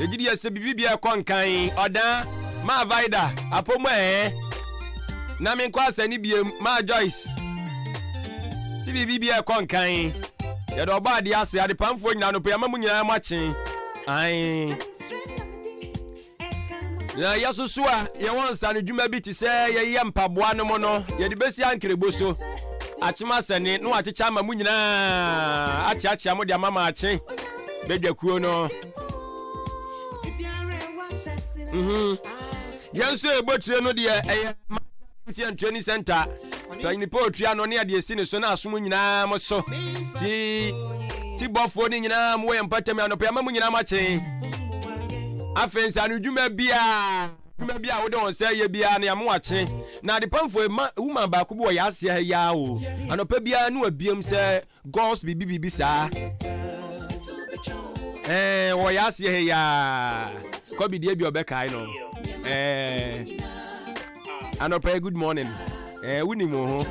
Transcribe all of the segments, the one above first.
Ejidi ese bibia konkan oda ma vida apomo na me kwa asani biem ma Joyce ti bibia konkan ye do ba de ase ade pamfo nyina no pe amamu nyina machi ai ya susu a ye won sa no dwuma bi ti se ye ye mpaboa no mo no ye de besi ankreboso achima sene no achecha amamu nyina achiachi amode amama achi bedwakuo no Yanso ebotre no de Maakye Training Center. Tani poetry ano ne ade esi ne so na asom nyina mo so. Ti bofo ni nyina mo ye mpatam ano pe amamu nyina mache. Afensa no dwuma bia wo de won say ye bia na mo ache. Na de pamfo woman ba ko bo ya ase ya o. Ano pe bia no abiem say God's bibi sa. Wo ya ase ya. Ko bi de bi obekai no. Anope good morning. Wuni mo ho.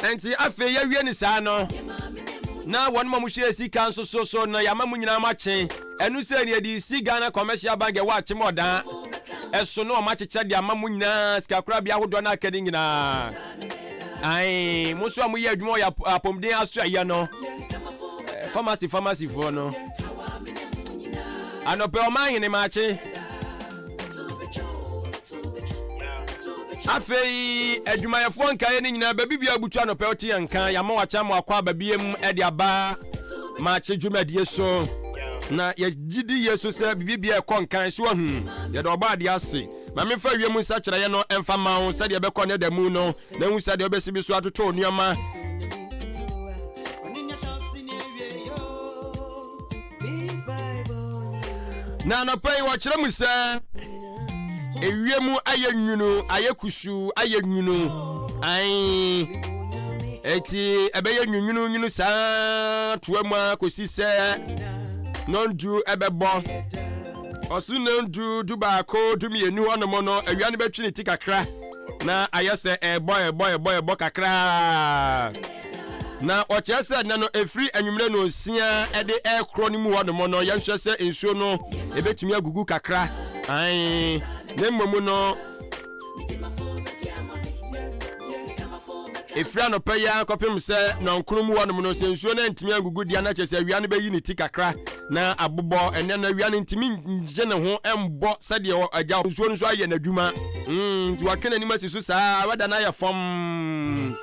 Enti afe ya wie ni sa no. Na won mo hye sika so na ya mamu nyina mache. Enu se ni edi siga na commercial bank e wa chimo da. Eso no ma cheche de amamu nyina sika kura bia hodo na akadi nyina. Ai, mo so amu ye adwuma ya apomden aso ya no. Pharmacy for no. Anope o man ni mache. Afei adwumayefo nkae ni nyina babi bia butu anope oti yankan ya ma wacha mo akwa babiem e de aba mache dwumadie so na ye gidi yesu se bibia e konkan so hu ye do ba de ase ma me fa wiem nsa kire ye no emfa ma ho se de be ko ne da mu no na hu se de obesi bi so atoto nuama na no pay wo kire mu se ewiemu ayenwunu ayekusu ayenwunu ai eti ebeye nwunu sa toamu akosi se nondu ebebo osu nondu duba ko dumienu onomo no awia ne betwi ne tikakra na ayese ebo kakra na ochese na no efri anwumre no osia ede ekro ni mu onomo no yenhwe se ensuo no ebetumi agugu kakra ai Nemomu no efra no peya kopim se na nkrumu wonom no sensuo na ntimi agugu dia na chese awia ne beyi ne tikakra na abobo ene na awia ne ntimi nje ne ho embo sade agya nsuo nso aye na dwuma ti wakena ni masisu saa wada na ya fom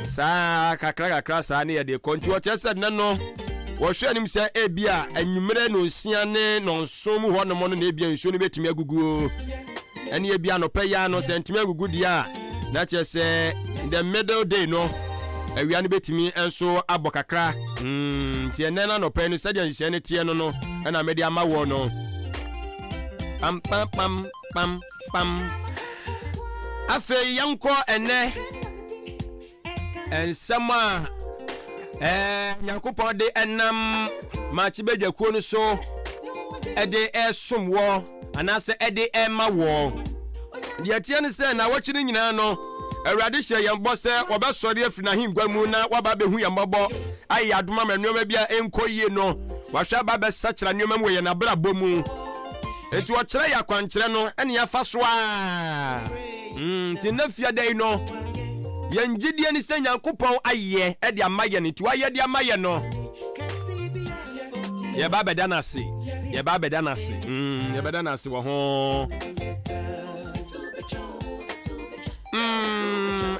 saa kakra saa ne ye de konti o chese na no wo hwe anim se ebia anwumre no osia ne no nso mu ho no mo no na ebia nsuo ne betimi agugu ene ebia no peya no sentimi agugu dia na chese in the middle day no awia ne betimi enso abokakra ti ene na no pe no sadia nhye ne tie no no na medi ama wo no pam afe yanko ene ensama Nyankopon de enam machi bedwakuo no so ede esomwo anase ede ema wo de tie ne se na watwene nyina no awurade hye yembo se obesori afi na hingwa mu na waba behu yembo ayi adoma manuoma bia enkoyie no wahwa baba sachira nyoma mu ye na brabo mu enti wo kire ya kwankire no ene ya fa so a ti na fia dai no Yanjidie ni se Nyankopon aye e de amaye ne tu aye de amaye no ye ba beda na se ye ba beda na se wo ho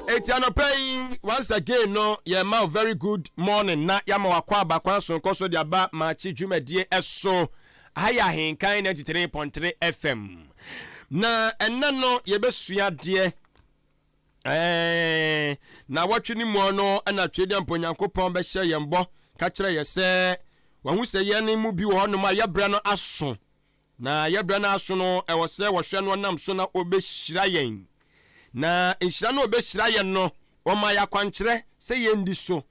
etiano pay once again no ye ma very good morning na ya ma wakwa abakwa so nkoso de aba Maakye dwumadie eso Maakye On Ahenkan 93.3 FM na enna no ye besua de na watwini mu no ana twede mponyankopon be hye yembo ka kire ye se wahu se ye ne mu bi wo no ma yebra no aso na yebra no aso no e wo se wo hwe no nam so na obehira yen na enhira no obehira yen no o ma ya kwankire se ye ndi so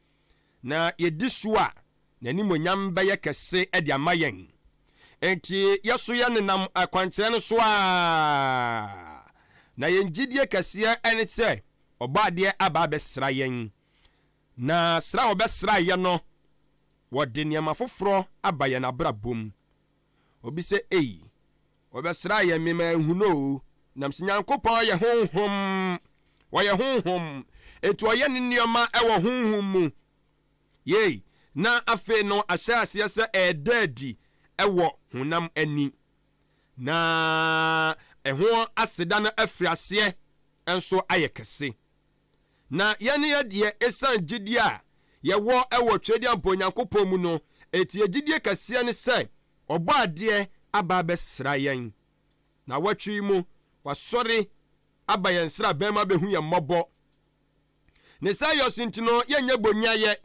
na ye di so a na ni monyam be ye kese e de amayen enti yeso ye ne nam akwankire no so a na yenjidie kase ene se obade aba besra yen na sra obesra ye no wɔde nneɛma foforɔ aba yɛn abrabom. Obi sɛ ei wɔbɛsra yɛn mema ehuno nam sɛ Nyankopɔn yɛ honhom wɔyɛ honhom etu ɔyɛ ne nneɛma ɛwɔ honhom mu yei na afei no ahyɛ aseɛ sɛ ɛɛdaadi ɛwɔ honam ani na ɛho aseda no afiri aseɛ ɛnso ayɛ kɛse na yɛne deɛ ɛsan gyidie a yɛwɔ ɛwɔ twɛdi ampo Nyankopɔn mu no eti gyidie kɛseɛ ne sɛ ɔbɔ adeɛ aba bɛsra yɛn na wɔtwi mu wasɔre aba yɛn sra bɛma bɛhu yɛn mmɔbɔ ne sa yɔs ntino yɛnyɛ bonyayɛ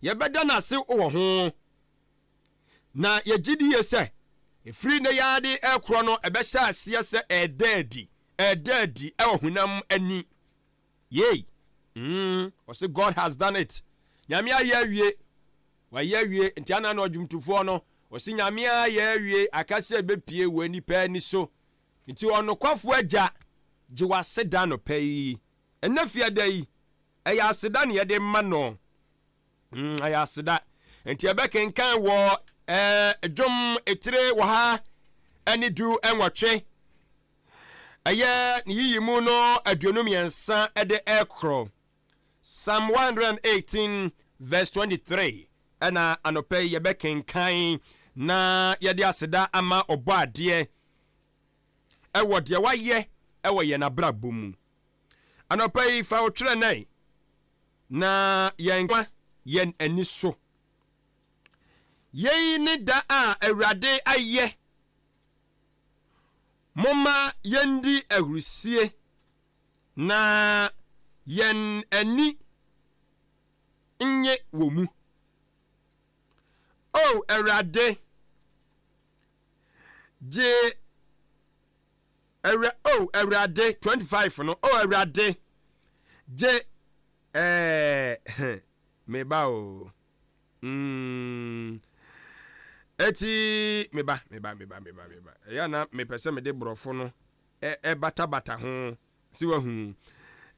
yɛbɛda n'ase wɔ ho na yɛgyidie sɛ efiri ne yaade ɛkorɔ no ɛbɛhyɛ aseɛ sɛ ɛdaadi ɛwɔ honam ani yei ɔsɛ God has done it nyame ayɛ awie wayɛ awie nti ana na ɔdwumtufoɔ no ɔsɛ nyame ayɛ awie akasɛ bɛpie wɔ nipa ani so nti ɔnokwafo agya gye waseda no pɛ yi ɛnɛ fiada yi ɛyɛ aseda ne yɛde ma no ɛyɛ aseda nti ɛbɛkenkan wɔ dwom etire wɔ ha ɛne du ɛnwɔtwe ɛyɛ ne yiyi mu no aduonum yɛnsa ɛde ɛkorɔ Psalm 118 verse 23 ɛna anɔpɛ yi yɛbɛkenkan na yɛde aseda ama ɔbɔ adeɛ ɛwɔ deɛ wayɛ ɛwɔ yɛn abrabɔ mu anɔpɛ yi fa wotwerɛ nai na yɛn ani so yei ne da a Awurade ayɛ momma yɛndi ahurusie na yɛn ani nye wɔ mu o Awurade gye Awurade 25 no o Awurade gye meba o eti meba ya na mepese me de brofo no bata ho si wa hu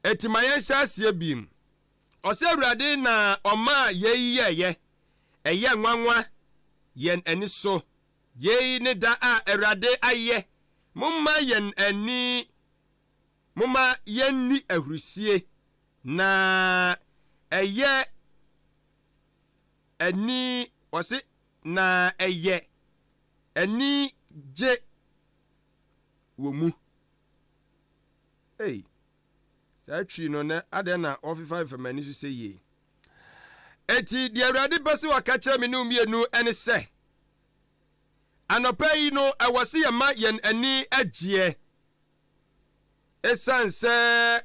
eti mayen hyasie bim ose Awurade na oma yeyeye eye nwanwa yen ani so yei ne da a Awurade ayɛ momma yenni ahurusie na ɛyɛ ani ɔse na ɛyɛ ani gye wɔ mu saa twi no na adɛn na ɔfifa mfamani so sɛ yie eti deɛ Awurade bɛsi waka kyerɛ me no mmienu ɛne sɛ anɔpɛ yi no ɛwɔ se yɛma yɛn ani agyeɛ ɛsiane sɛ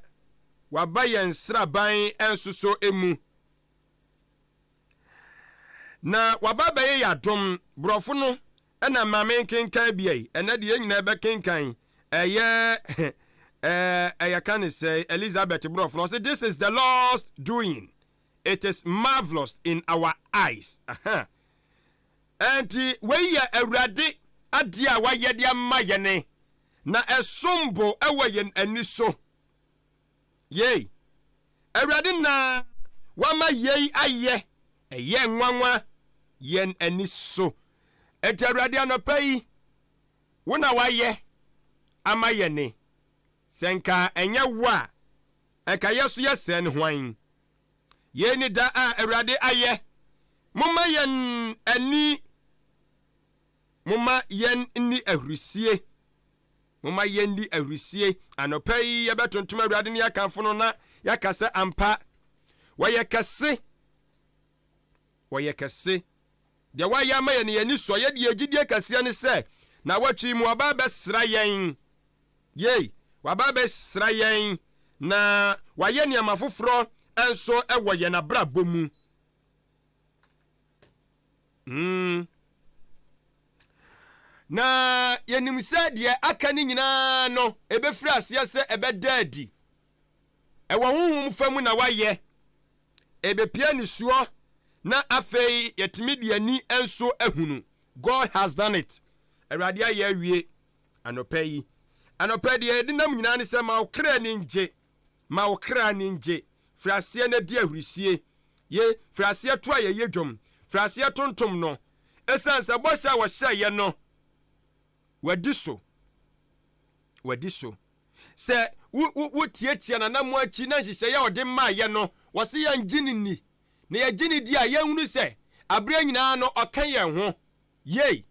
waba yɛn sraban ɛnsoso emu na waba bɛyɛ yɛadom borɔfo no ɛna maame nkenkan biai ɛnɛ deɛ nyina bɛkenkan ɛyɛ ka ne sɛ Elizabeth borɔfo no sɛ this is the Lord's doing, it is marvelous in our eyes. Enti wei yɛ Awurade ade a wayɛ de ama yɛne na ɛsombo ɛwɔ yɛn ani so yei Awurade na wama yei ayɛ ɛyɛ nwanwa yɛn ani so enti Awurade anɔpa yi wo na wayɛ ama yɛne sɛnka ɛnyɛ wo a ɛka yɛ so yɛ sɛ ne hwan yei ni da a Awurade ayɛ momma yɛn ani momma yɛn ni ahurusie momma yɛn di ahurusie anɔpa yi yɛbɛtontom Awurade ne yɛkamfo no na yɛakasa ampa wɔyɛ kɛse deɛ wayɛ ama yɛn yɛni so yɛde yɛgyidie kɛseɛ ne sɛ na watwi mu waba bɛsra yɛn yei waba bɛsra yɛn na wayɛ nneɛma foforɔ ɛnso ɛwɔ yɛn abrabɔ mu na yɛnim sɛ deɛ aka ne nyinaa no ɛbɛfiri aseɛ sɛ ɛbɛda adi ɛwɔ honhom fa mu na wayɛ ɛbɛpia ne suɔ na afei yɛtumi de ani ɛnso ahunu God has done it Awurade ayɛ awie anɔpa yi anɔpa deɛ yɛde nam nyinaa ne sɛ ma wo kra ne ngye firi aseɛ na di ahurusie ye firi aseɛ to a yɛyɛ dwom Frasia tontom no. Esansa bosha wa hye no. Wadi so. Se wo tietia na namu achi na nhihye ya ode ma ye no. Wose ya ngini ni. Na ya gini di a ye hunu se abra nyina no okan ye ho. Yei.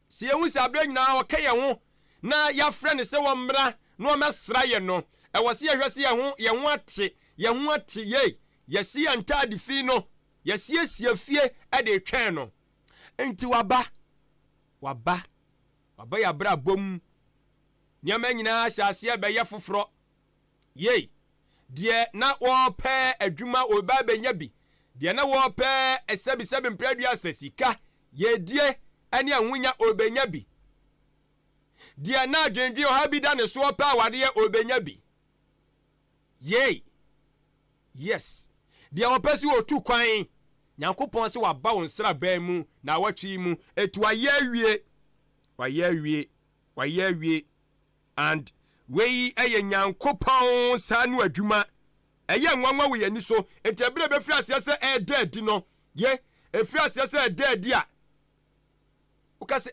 Se ye hu se abra nyina okan ye ho na ya frɛ ne se wo mmra na o mesra ye no. E wose ye hwese ye ho ate yei. Ye si ya ntade fi no. Ye sie fie e de twɛn no. Enti waba ya bra bom. Nyama nyina hyase be ye foforo. Yei. Die na wo pɛ adwuma oba benya bi. Die na wo pɛ esebi mpradua asasika. Ye die ane ahonya obenya bi. Die na dwendwe ha bi da ne so pɛ awade obenya bi. Yei. Yes. Die wo pɛ si wo tu kwan. Nyankopɔn se waba wo nsra ban mu na watwi mu etu waye awie and wei eye Nyankopɔn sanu adwuma eye nwanwa wo yani so entebere be firi ase se dead no ye efiri ase se dead a ukase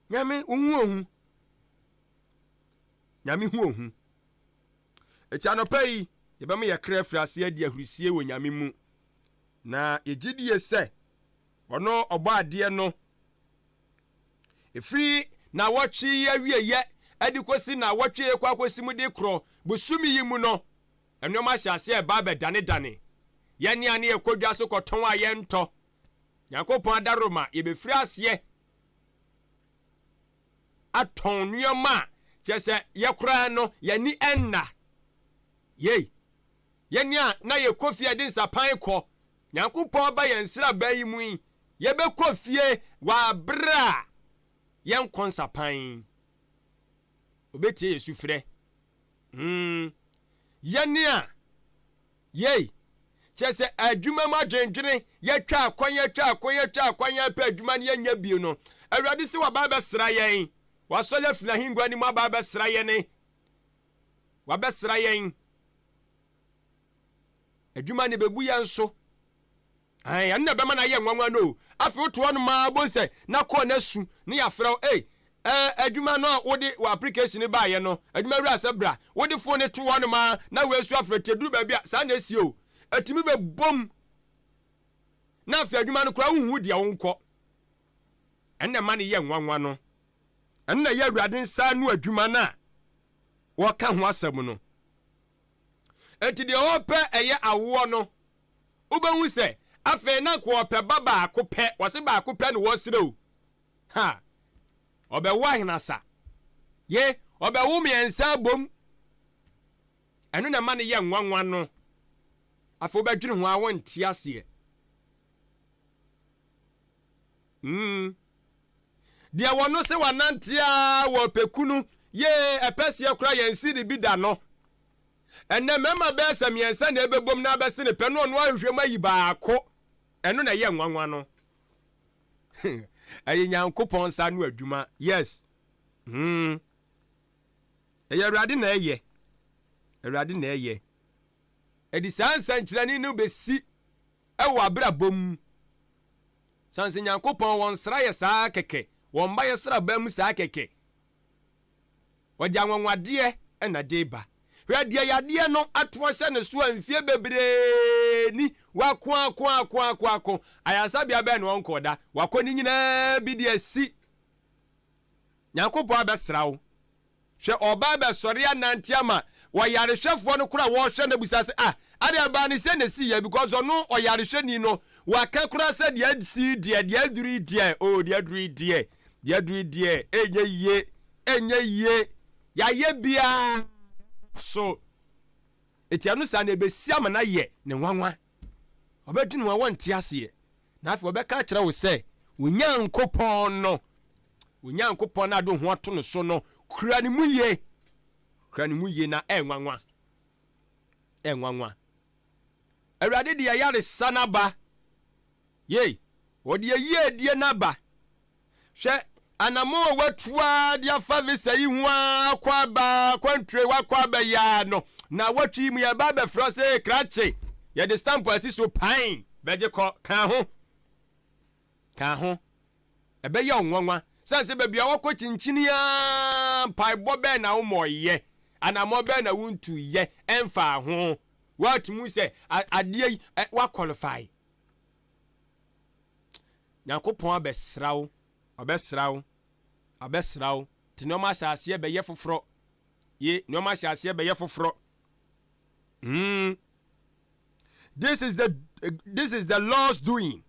nyame hu eti anopai ye be me ye kra firi ase adi ahurisie wo nyame mu na yegidie se ono obo ade no efiri na watwi awieye adikosi na watwi ekwakosi mu de kro busumi yi mu no enoma hyase e ba dane yene ane ekodwa so koton a ye nto Yakopon adaroma ye befiri ase aton nuoma chese ye kra no ye ni enna yei yene a na ye kofie de nsapan kɔ Yakopon ba ye nsra ba yi mu ye be kofie wa bra yen konsapan obetie Yesu frɛ yene a yei chese adwuma ma dwendwene ye twa akwanya pe adwuma ne nya bio no awurade se wa ba besra yen wa sole fina hingwa ni ma ba besra yen wa besra yen adwuma ne bebu yen so ai na be ma na ye nwanwa no afi to no ma bonse na ko na su ne ya frɛ adwuma no wode wa application ba ye no adwuma wura asebra wode fo ne to no ma na we su afrɛ teduru ba bia sa na si o atimi be bom na afi adwuma no kura huhu dia wonkɔ enne ma ne ye nwanwa no enne ye awurade nsa no adwuma na wɔka ho asɛm no enti de opɛ eye awo no ubehu sɛ afi na ko opɛ baba akopɛ wɔse ba akopɛ no wɔsere o ha obewa hinasa ye obewu miensa bom enu na ma ne ye nwanwa no afo badwiri ho awon nti ase dia wono se wanantia wo pekunu ye epesie kura yensi de bida no enne mema be samiensa na ebebom na abese ne pe no no ahwem ayi baako enu na ye nwanwa no ayi Nyankopɔn sa no adwuma yes awurade na eye edi sansa nkyerani no besi ewo abrabom sansa Nyankopɔn won sra ye saa keke won ba ye sra ba mu saa keke wodi anwanwade na deba hwade yade no ato hye ne so amfie bebre ni wako ayasa bia be no onkoda wako ni nyina bi de asi Nyankopɔn abesrawo hwe oba be sori anante ama wayarehwefo no kura wo hwe na busase ade aba ni se na si ya because ono oyarehwani no waka kura se de asi de aduri de de aduri de enye ye ya ye bia so etianu sa na ebesi ama na ye ne nwanwa obedunu wa wonte ase na afi obeka kire wo se Onyankopɔn na ado ho ato no so no kura ne mu ye na enwanwa awurade de yare sanaba ye wodi ye die naba hwe anamo watua dia fa visa yi ho akwa ba kwantre wakwa ba ya no na watwi mu ya ba be frose krache ye de stamp asi so pain beje ko kan ho ebe ye onwanwa sanse bebia wokọ chinchini ya paibo be na umoye anamo be na wuntu ye emfa ho what mu se ade wa qualify Nyankopon abesrawo ti no ma hyase be ye foforo ye no ma hyase be ye foforo This is the Lord's doing.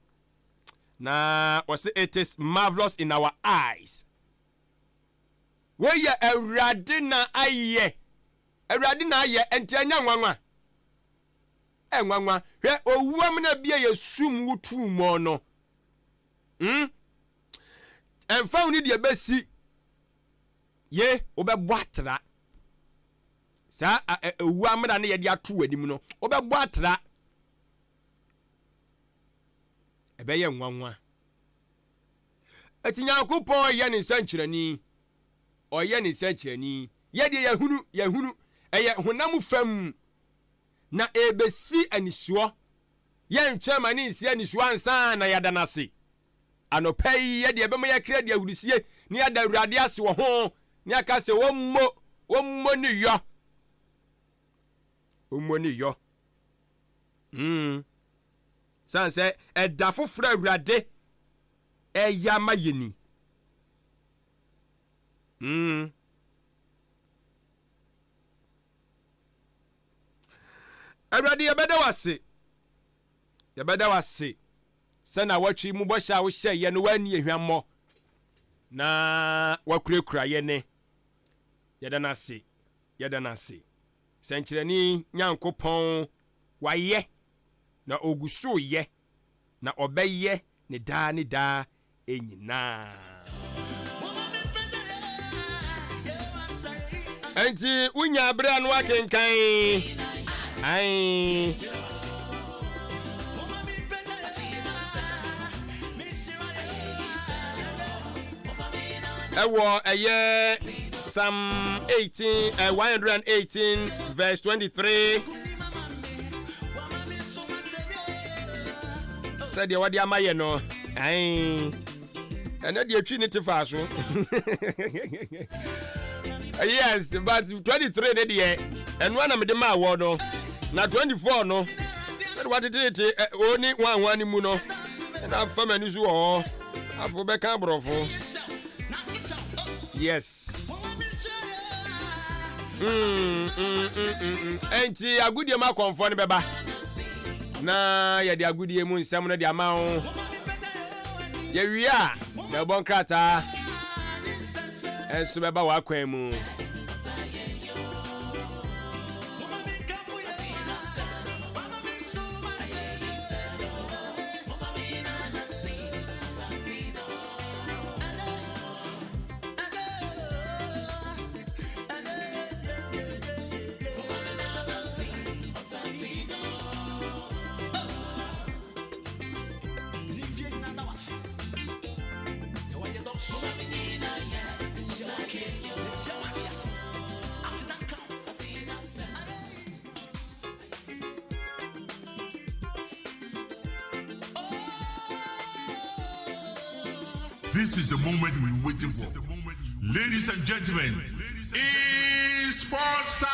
Na it is marvelous in our eyes. We ye Awurade na aye enti anya nwanwa. Nwanwa hwe owuam na bia ye sum wutu mo no. Emfa uni de besi ye obebo atra. Sa owuam na ye de atu anim no obebo atra. Ebe ye nwanwa. Eti Nyankopon ye ni sankyerani. Oye ni sankyerani. Ye de yehunu. Eye honam fam. Na ebesi anisuo. Ye ntwema ni nsi anisuo ansa na yada nase. Anopai ye de ebema ye kra de ahurusie ni yada Awurade ase wo ho. Ni aka se wommo ni yo. Wommo ni yo. Sanse eda foforo Awurade eyama yeni. Awurade yebeda wase sana watwi mu bosha wo hye ye no wani ehwammo na wakurekura ye ne yeda na se sankyerani Nyankopon waye na oguso ye na obeye ne da enyina enti unya abra no akenkan ai ewo eye Psalm 118 verse 23 said ya wadi amaye no ai ene de atwi ni tefa so yes but 23 ne de eno na me de ma wo no na 24 no said what it oni wan ni mu no na fama ni so ho afo be kan brofo yes enti agudie ma konfo ne beba na ya de agudie mu nsam no de ama ho ye wia na bon krata enso beba wa kwan mu This is the moment we've been waiting for. Ladies and gentlemen, it's sports time!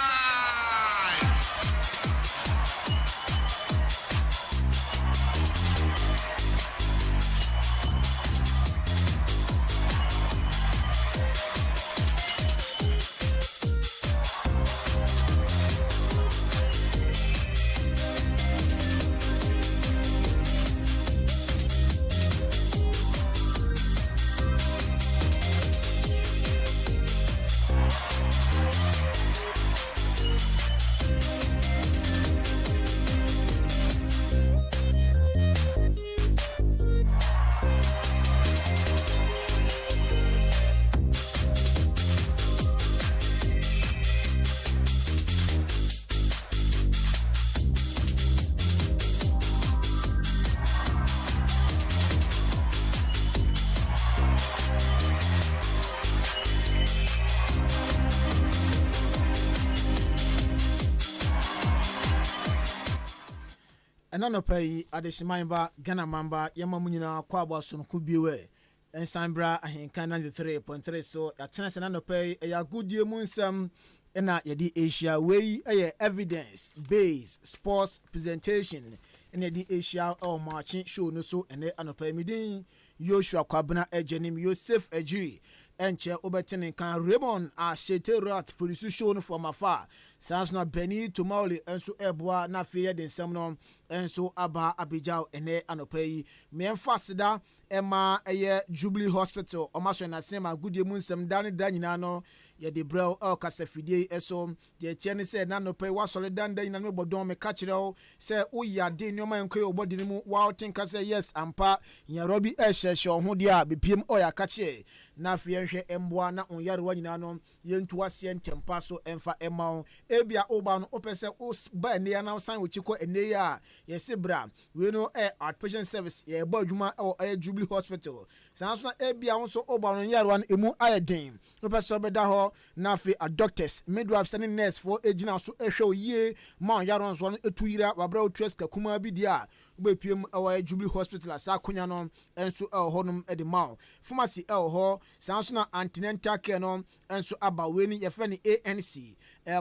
ɛna no pay adehyeman ba Ghana mamba yɛma mu nyinaa kɔ aba so no kubiwe Ensanbra Ahenkan 93.3 so atena sɛ na no pay ɛyɛ agodie mu nsɛm ɛna yɛde Asia wei ɛyɛ evidence based sports presentation ɛna yɛde Asia marching show no so ɛne anɔpɛ midin Yoshua Kwabena Ejenim Yosef Ejiri enche obetene kan Raymond Asheterat produce show no from afar sans na Benny Tomauli enso eboa na fe de nsem no enso aba Abijao ene anopai me emfasida ema eye Jubilee Hospital omaso na sema gudie mu nsem dan da nyina no ye de brel el kasafidie eso je tie ne se na anopai wasole dan da nyina no bodon me ka kireo se uyade nyoma enkoy obodi mu wa tinka se yes ampa nya robi ehye ho dia bepiem oya ka kire na fe hwe emboa na onyarewa nyina no yentu ase ntempa so emfa ema ebia oba no opese ba ne ya na san ochiko ene ya yesi bra we no outpatient service ye ba adwuma e Jubilee Hospital san so na ebia won so oba no nyarewa no emu ayedin opese obeda ho na fe a doctors midwives and nurse for ejina so ehwe oyie ma onyarewa so no etuyira wabra otres kakuma bi dia ubepiem e Jubilee Hospital asa konya no enso honum e de ma pharmacy ho san so na antenatal care no enso aba we ni ye fe ni ANC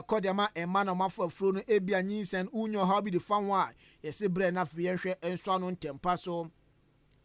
kodema emana mafo afro no ebia nyinsen unyo ha bi de fanwa yesi bre na fe hwe enso ano ntempa so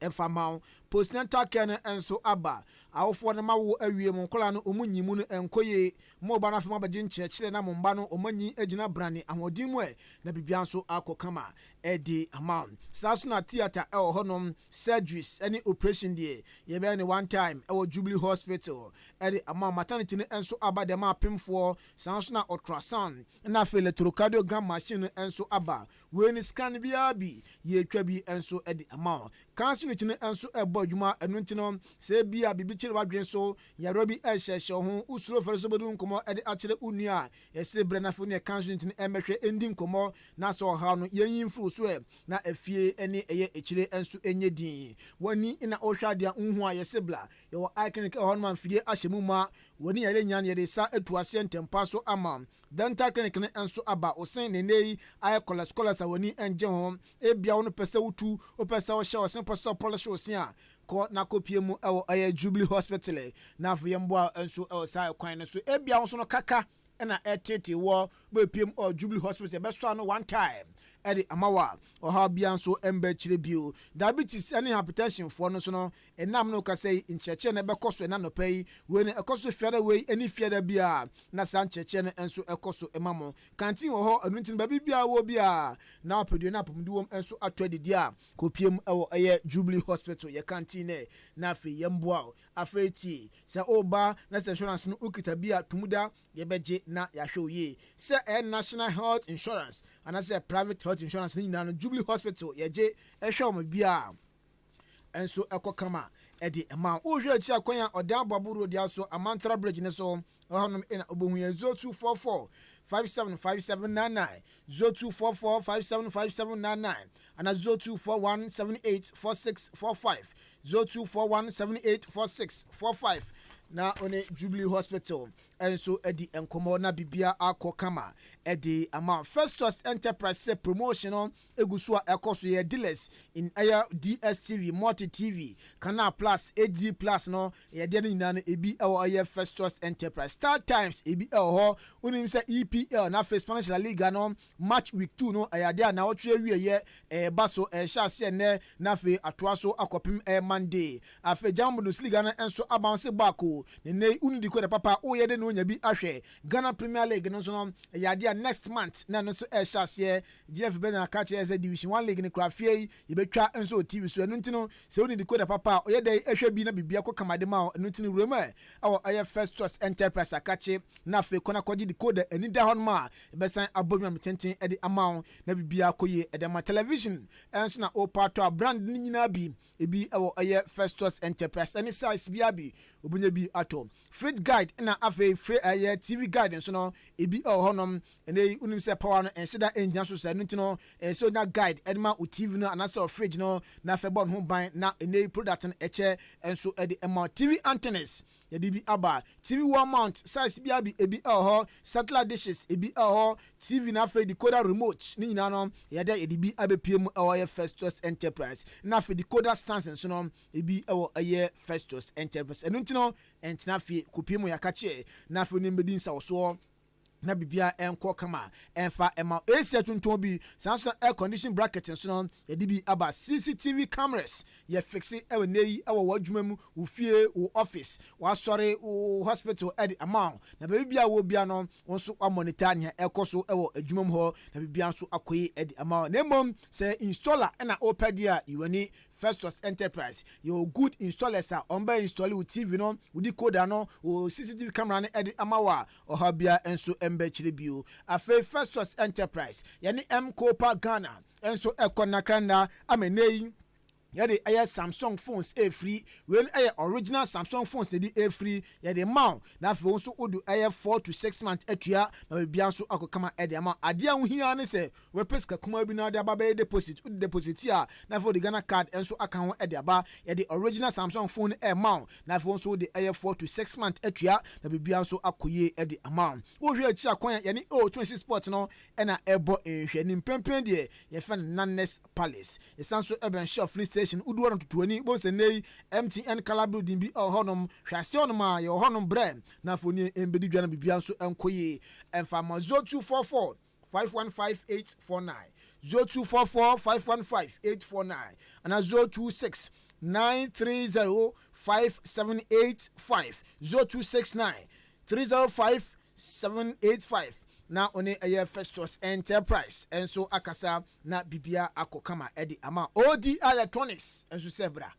efamao postnatal care no enso aba awofo no mawo awie mu nkola no omunyimu no enkoye mo ba na fama bagye nkyerɛkyerɛ na mo mba no omanyi agina brane ahodin mu na bibia nso akokama edi amount saso na theater honom surgeries any operation die ye be any one time Jubilee Hospital edi amount maternity no enso aba dem apemfo saso na ultrasound na electrocardiogram machine enso aba we ni scan bia bi ye twa bi enso edi amount kanso no kine enso ebo adwuma enu ntino se bia bibi kire wadwen so ya robi ehyehyɛ ho usuro fere so bodu nkomo edi akire unua yese bre na fo ne kanso ntino emehwe endi nkomo na so ha no yanyimfu so na afie ene eye ekire enso enye din wani ina ohwa dia nhu a yese bla yo iconic honman fidie ahyemu ma wani yare nyan yare sa etuase ntempa so ama dental clinic ne enso aba osen ne nei ay cholesterol wani enje ho ebia wono pese wutu o pese wo hye osen pese polish osen a ko na kopie mu ay Jubilee Hospital na afo yemboa enso sa kwan ne so ebia wo so no kaka na etete wo be piem Jubilee Hospital be so no one time edi amawa oha bia nso embe chire bio diabetes any hypertension for no so no enam no ka say ncheche na be koso na no pay we ne ekoso fiada we any fiada bia na san ncheche na enso ekoso emamo kantin wo ho anuntin ba bibia wo bia na opedio na pomduom enso atwadi a kopiem eye Jubilee Hospital ye kantin na afi yemboa afeti se oba na insurance no ukita bia tumuda ye beje na yahwe se national health insurance and say private health insurance ni na Jubilee Hospital yeje ehwe o bia enso ekokama edi ema ohwe achi akwanya odan baburu dia so amantra bridge ne so ohonom ina obohu 0244 575799 0244575799 and 0241784645 0241784645 na one Jubilee Hospital enso edi enkomo na bibia akokama edi ama Festus Enterprise promotional eguso ekoso ye dealers in air DSTV multi TV Canal Plus HD Plus no ye de nyina no ebi aye Festus Enterprise Star Times ebi ho unim se EPL na Spanish La Liga no match week 2 no ayade na wotwe wiye baso hyase ne na fe atoa so akopim Monday afe Champions League na enso abounce back ne ne uni diko de papa o ye de no nya bi ahwe Ghana Premier League no so no ayade next month na no so hyase GF be na catch as Division 1 League ne krafie ye betwa enso TV so enu ntino se uni diko de papa o ye de ahwe bi na bibia ko kamade ma enu ntino rema aye Festus Enterprise akache na fe kona koji decoder eni da hon ma besan abomam tenten edi amount na bibia koye edema television enso na o pato brand ni nyina bi ebi aye Festus Enterprise any size bia bi obunya bi ato freight guide na afe free TV guidance no ebi honom ene unim se power no ensheda engine so say no ntino so na guide edma o TV no anasa fridge no na febon ho ban na ene product no eche enso e de TV antennas ya dibi aba TV wall mount size bi abi ebi satellite dishes ebi TV na fe decoder remote ni nyina no ya de dibi abepiem ye Festus Enterprise na fe decoder stands enso no ebi ye Festus Enterprise enu ntino entina fe kopiem ya kache na fe ni mbedin sa so na bibia enko kama enfa ema AC tuntum bi sanso air condition bracket nso no ye dibi aba CCTV cameras ye fixe ewe nei ewe wadwuma mu ufie wo office wa sori wo hospital edi amount na bibia wo bia no wonso wa monitor nya ekoso ewe adwuma mu ho na bibia nso akoyi edi amount na mom say installer na opedia iwani Festus Enterprise your good installers are on by install with TV no with decoder no o CCTV camera no edi amawa o habia enso embe chiribio afa Festus Enterprise yani Copa Ghana enso ekonakranda amenei yade aye Samsung phones free when aye original Samsung phones dey free yade mount na fe wonso odu aye 4 to 6 months atua na bia nso akokama ede ama ade a wohia ne se we peska kuma bi na de aba be deposit ud deposit ya na for the Ghana card enso aka ho ede aba yade original Samsung phone mount na fe wonso de aye 4 to 6 months atua na bia nso akoye ede ama wo hwe achi akwan yani 26 sport no na ebo ehwe ni mpempen de ye fa Nannes Palace esanso eben chef station uduwa to 20 bonse nei MTN Calabro dimbi honom hwase onoma ye honom brand na foni embedi dwana bibia nso enkoye emfa ma 0244 515849 0244 515849 ana 026 930 5785 0269 305 785 na one aye Festus Enterprise enso akasa na bibia akokama edi ama OD Electronics enso sebra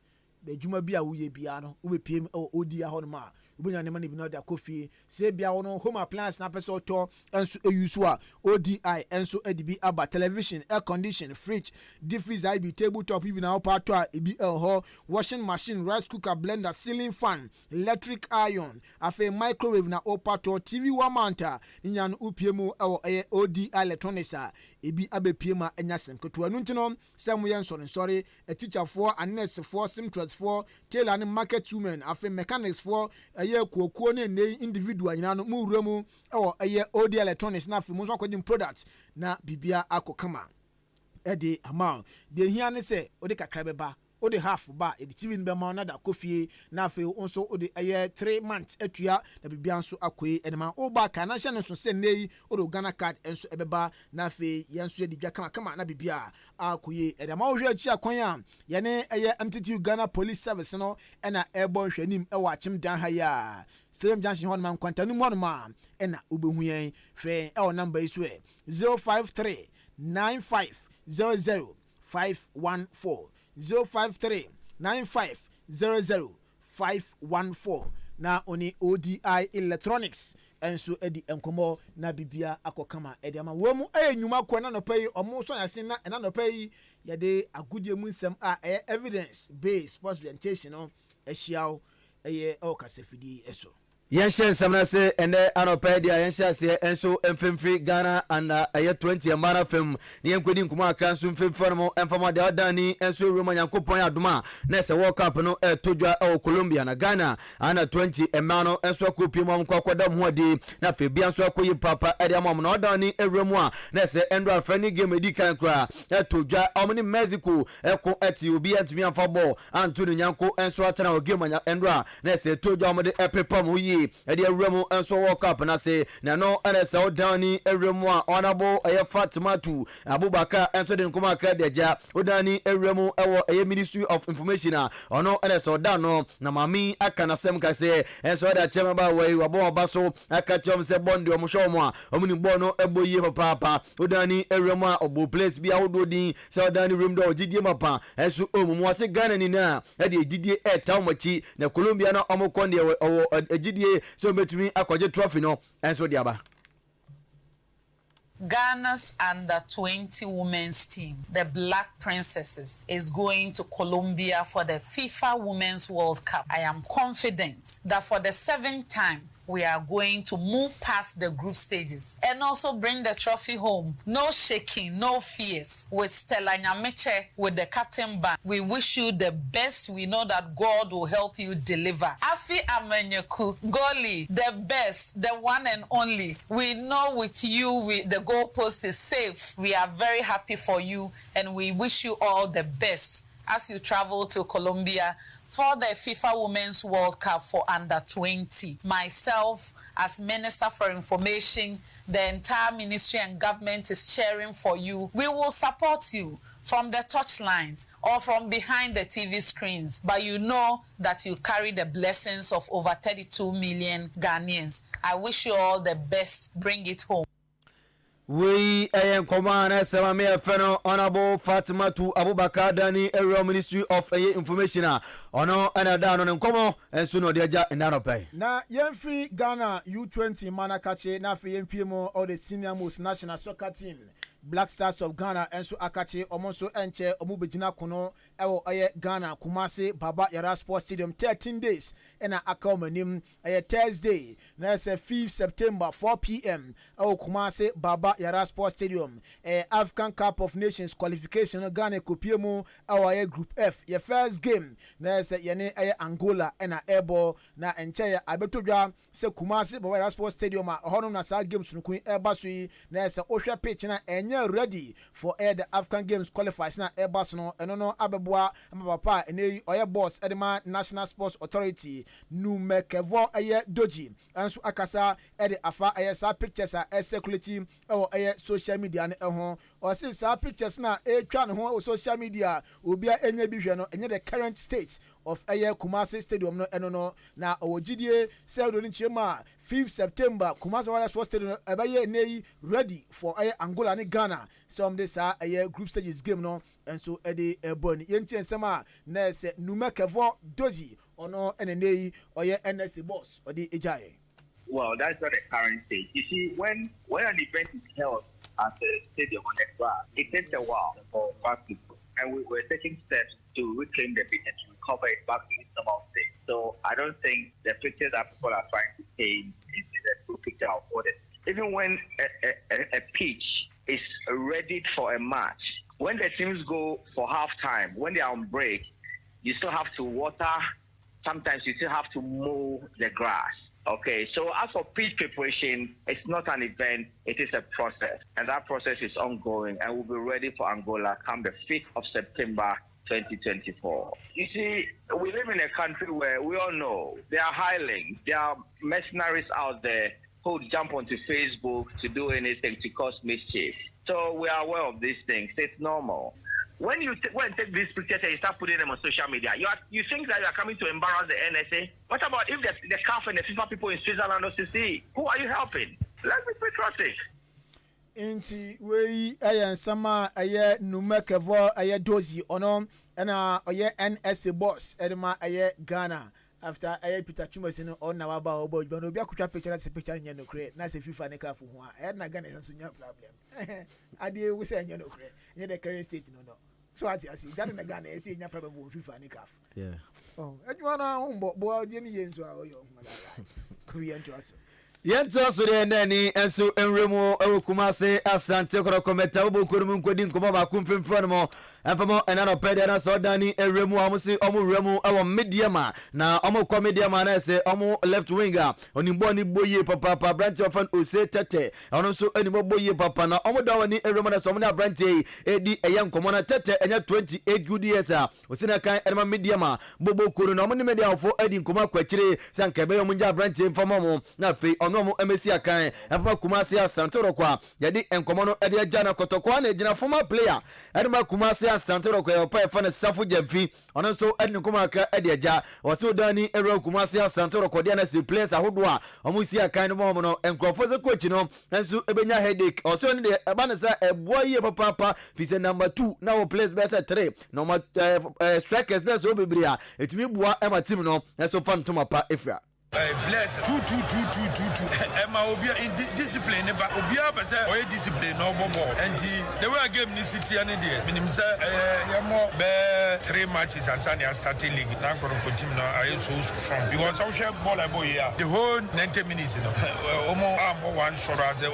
be djuma bia wo ye bia no wo be piem OD ho no ma ubenya ne ma ne bi no da kofi se bia wo no home appliance na person to enso eyusu a ODI enso edibi aba television, air condition, fridge, deep freezer, ibi tabletop ibi na opato a ibi washing machine, rice cooker, blender, ceiling fan, electric iron, afi microwave na opato, TV one mount nya no upiemu ODI Electronics a ibi abepiema enyasem keto anu ntino sem ye nsori a teacher for, a nurse for, simtress for, tailor and market women, afi mechanics for kuokuo ne individual nyina no mu wuramu OD Electronics na fi mu so akɔgye product na bibia akokama edi amount de hia ne se odi kakra beba odi half ba edi TV no bema na da kofie na fi onso odi 3 months atua na bibia nso akoyi enema oba ka na hye ne so se nei odi Ghana card enso ebeba na fi yenso edi dwa kama na bibia akoyi edema wo hwe achi akwan a ye ne MTT Ghana Police Service no na ebo hwanim ewa achim dan ha ya Stadium Junction hon man kwanta nu mo ma na obehu yen frɛ number isu 053 9500 514 053 9500 514 na oni ODI Electronics enso edi enkomo na bibia akokama edi ama wo mu enyuma kwa na no pay omo so yasin na no pay ye de agudie mu nsem a evidence based presentation no ehyiawo okasefidi eso Yenshen Samnase and Anopedia Yenshase and so Mfimfri Ghana and 20 Amara film Niankudin Kuma Kansum Film Formo and Fama de Adani and so Roman Kupoya Duma Nessa walk up no Toja or Colombia na Ghana and 20 Emano and so Kupimum Kwakodam Wadi na Fabian so Papa Ediamam no Dani Eremwa Nessa Endra Fanny Game Medica Kra Toja Omni Mexico Eko Eti and to me and Fabo and to the Yanko and so Atana Gimania Endra Nessa Toja Mode Epipam Edia Remo and so walk up and I say no NSO Dani Eremo honorable Fatima to Abubakar and so then Kuma Kadeja Udani Eremo our Ministry of Information or no NSO Dano Namami Akana Semka say and so that Chamber way Wabo Basso Akachom se Bondi Omoshoma Omini Bono Ebo Yema Papa Udani Eremo Obo place be outdoing so Dani room door Gidi Mapa and so Mwase Ghana Nina Eddie Gidi Taumachi na Colombia na Omokondi or Gidi so between akwaje trophy no enso diaba. Ghana's under 20 women's team, the Black Princesses, is going to Colombia for the FIFA Women's World Cup. I am confident that for the 7th time we are going to move past the group stages and also bring the trophy home. No shaking, no fears. With Stella Nyameche, with the captain band, we wish you the best. We know that God will help you deliver. Afi Amenyeku, goalie, the best, the one and only. We know with you, the goalpost is safe. We are very happy for you and we wish you all the best as you travel to Colombia for the FIFA Women's World Cup for under 20. Myself, as Minister for Information, the entire ministry and government is cheering for you. We will support you from the touchlines or from behind the TV screens, but you know that you carry the blessings of over 32 million Ghanaians. I wish you all the best. Bring it home. We command Samamia Feno Honorable Fatima to Abubakar Dani Area Ministry of Information ono and down on Nkomo and Suno Deja and Nanope. Na free Ghana U20 Manakache na free MPMO or the senior most national soccer team Black Stars of Ghana enso akache omonso enche omubejina kono ewo Ghana Kumasi Baba Yara Sports Stadium 13 days ena akaumanim Thursday na 5 September 4 p.m. ewo Kumasi Baba Yara Sports Stadium African Cup of Nations qualification Ghana kopiemu ewo Group F your first game na yene Angola ena ebo na enche abetodwa se Kumasi Baba Yara Sports Stadium hono na sa games nukun eba so na ohwe pitch na ready for the African Games qualifiers na Airbus no eno no abeboa papa ene oye boss edema National Sports Authority Numekevo doji anso akasa ede afa sa pictures circulating social media ne ho o say sa pictures na twa ne ho social media obia enye bi hwe no enye the current state of Kumasi Stadium no eno no na owogidie say do ni chema 5 September Kumasi Royal Sports Stadium ebaye nei ready for Angola ne Ghana some this group stages game no and so ede boni yenti ensema na se Numekevo dozi ono enenei oye NSC boss odi ejaye. Well, that's not the current stage. You see, when an event is held at a stadium on the grass, it takes a while for basketball, and we're taking steps to reclaim the pitch and to recover it back to its normal state. So I don't think the picture that people are trying to paint is a true picture of what it is. Even when a pitch is ready for a match, when the teams go for halftime, when they are on break, you still have to water. Sometimes you still have to mow the grass. Okay, so as for pitch preparation, it's not an event, it is a process. And that process is ongoing and we'll be ready for Angola come the 5th of September 2024. You see, we live in a country where we all know there are hirelings, there are mercenaries out there who jump onto Facebook to do anything to cause mischief. So we are aware of these things, it's normal. When you take these pictures and you start putting them on social media, you think that you are coming to embarrass the NSA? What about if the CAF and the FIFA people in Switzerland also see? Who are you helping? Let's be patriotic. Inti we sama Numekevo dozi ono ena NSA boss edema Ghana after Peter Chumosino on na waba obo but obi akutwa picture na picture nya no kre na se FIFA ne CAF ho a na Ghana so nya problem ade we say nya no kre nya the current state no so ati asi that na Ghana say nya problem for FIFA ne CAF oh edwa na ho bo de ni yenso a oyo ho Korean to us Yento so de ndani enso enremo Kumasi Asante koro kometa obo korum nkodi nkomo ba kumfemfro no mo enfamo enano pede na so dani enremo amusi omo remo awo mediama na omo comediama na se omo left winger onimbo ni boye papa branch of an ose tete ono so enimo boye papa na omo da woni enremo na so mo na branch edi eyan komo na tete enya 28 good years a osina kan enema mediama bobo koru na omo ni media ofo edi nkomo akwachire sankebe omo nja branch enfamo mo na fe no mo emesi akan efama Kumasi Asante kwa yadi enkomo no edi agana kotokwa na ejina former player edema Kumasi Asante kwa yopa efana safu jemfi ono so edi nkomo akra edi aja waso dani ero Kumasi Asante kwa dia na si players ahodo a omusi akan no mo no enkrofo ze coach no enso ebenya headache oso ni de eba sa eboa ye papa fise number 2 na wo players better 3 no strikers na so bebria etimi bua ema team no enso fan to mapa efra Bless 2 2 2 2 2 2 Emma will be in discipline, but Obia, but say, discipline, no ball. And the way I gave me city and idea. Minimum, more 3 matches at Sanya starting league. Now, team now are so strong. Because I share ball a boy here. The whole 90 minutes, you know, one shot as a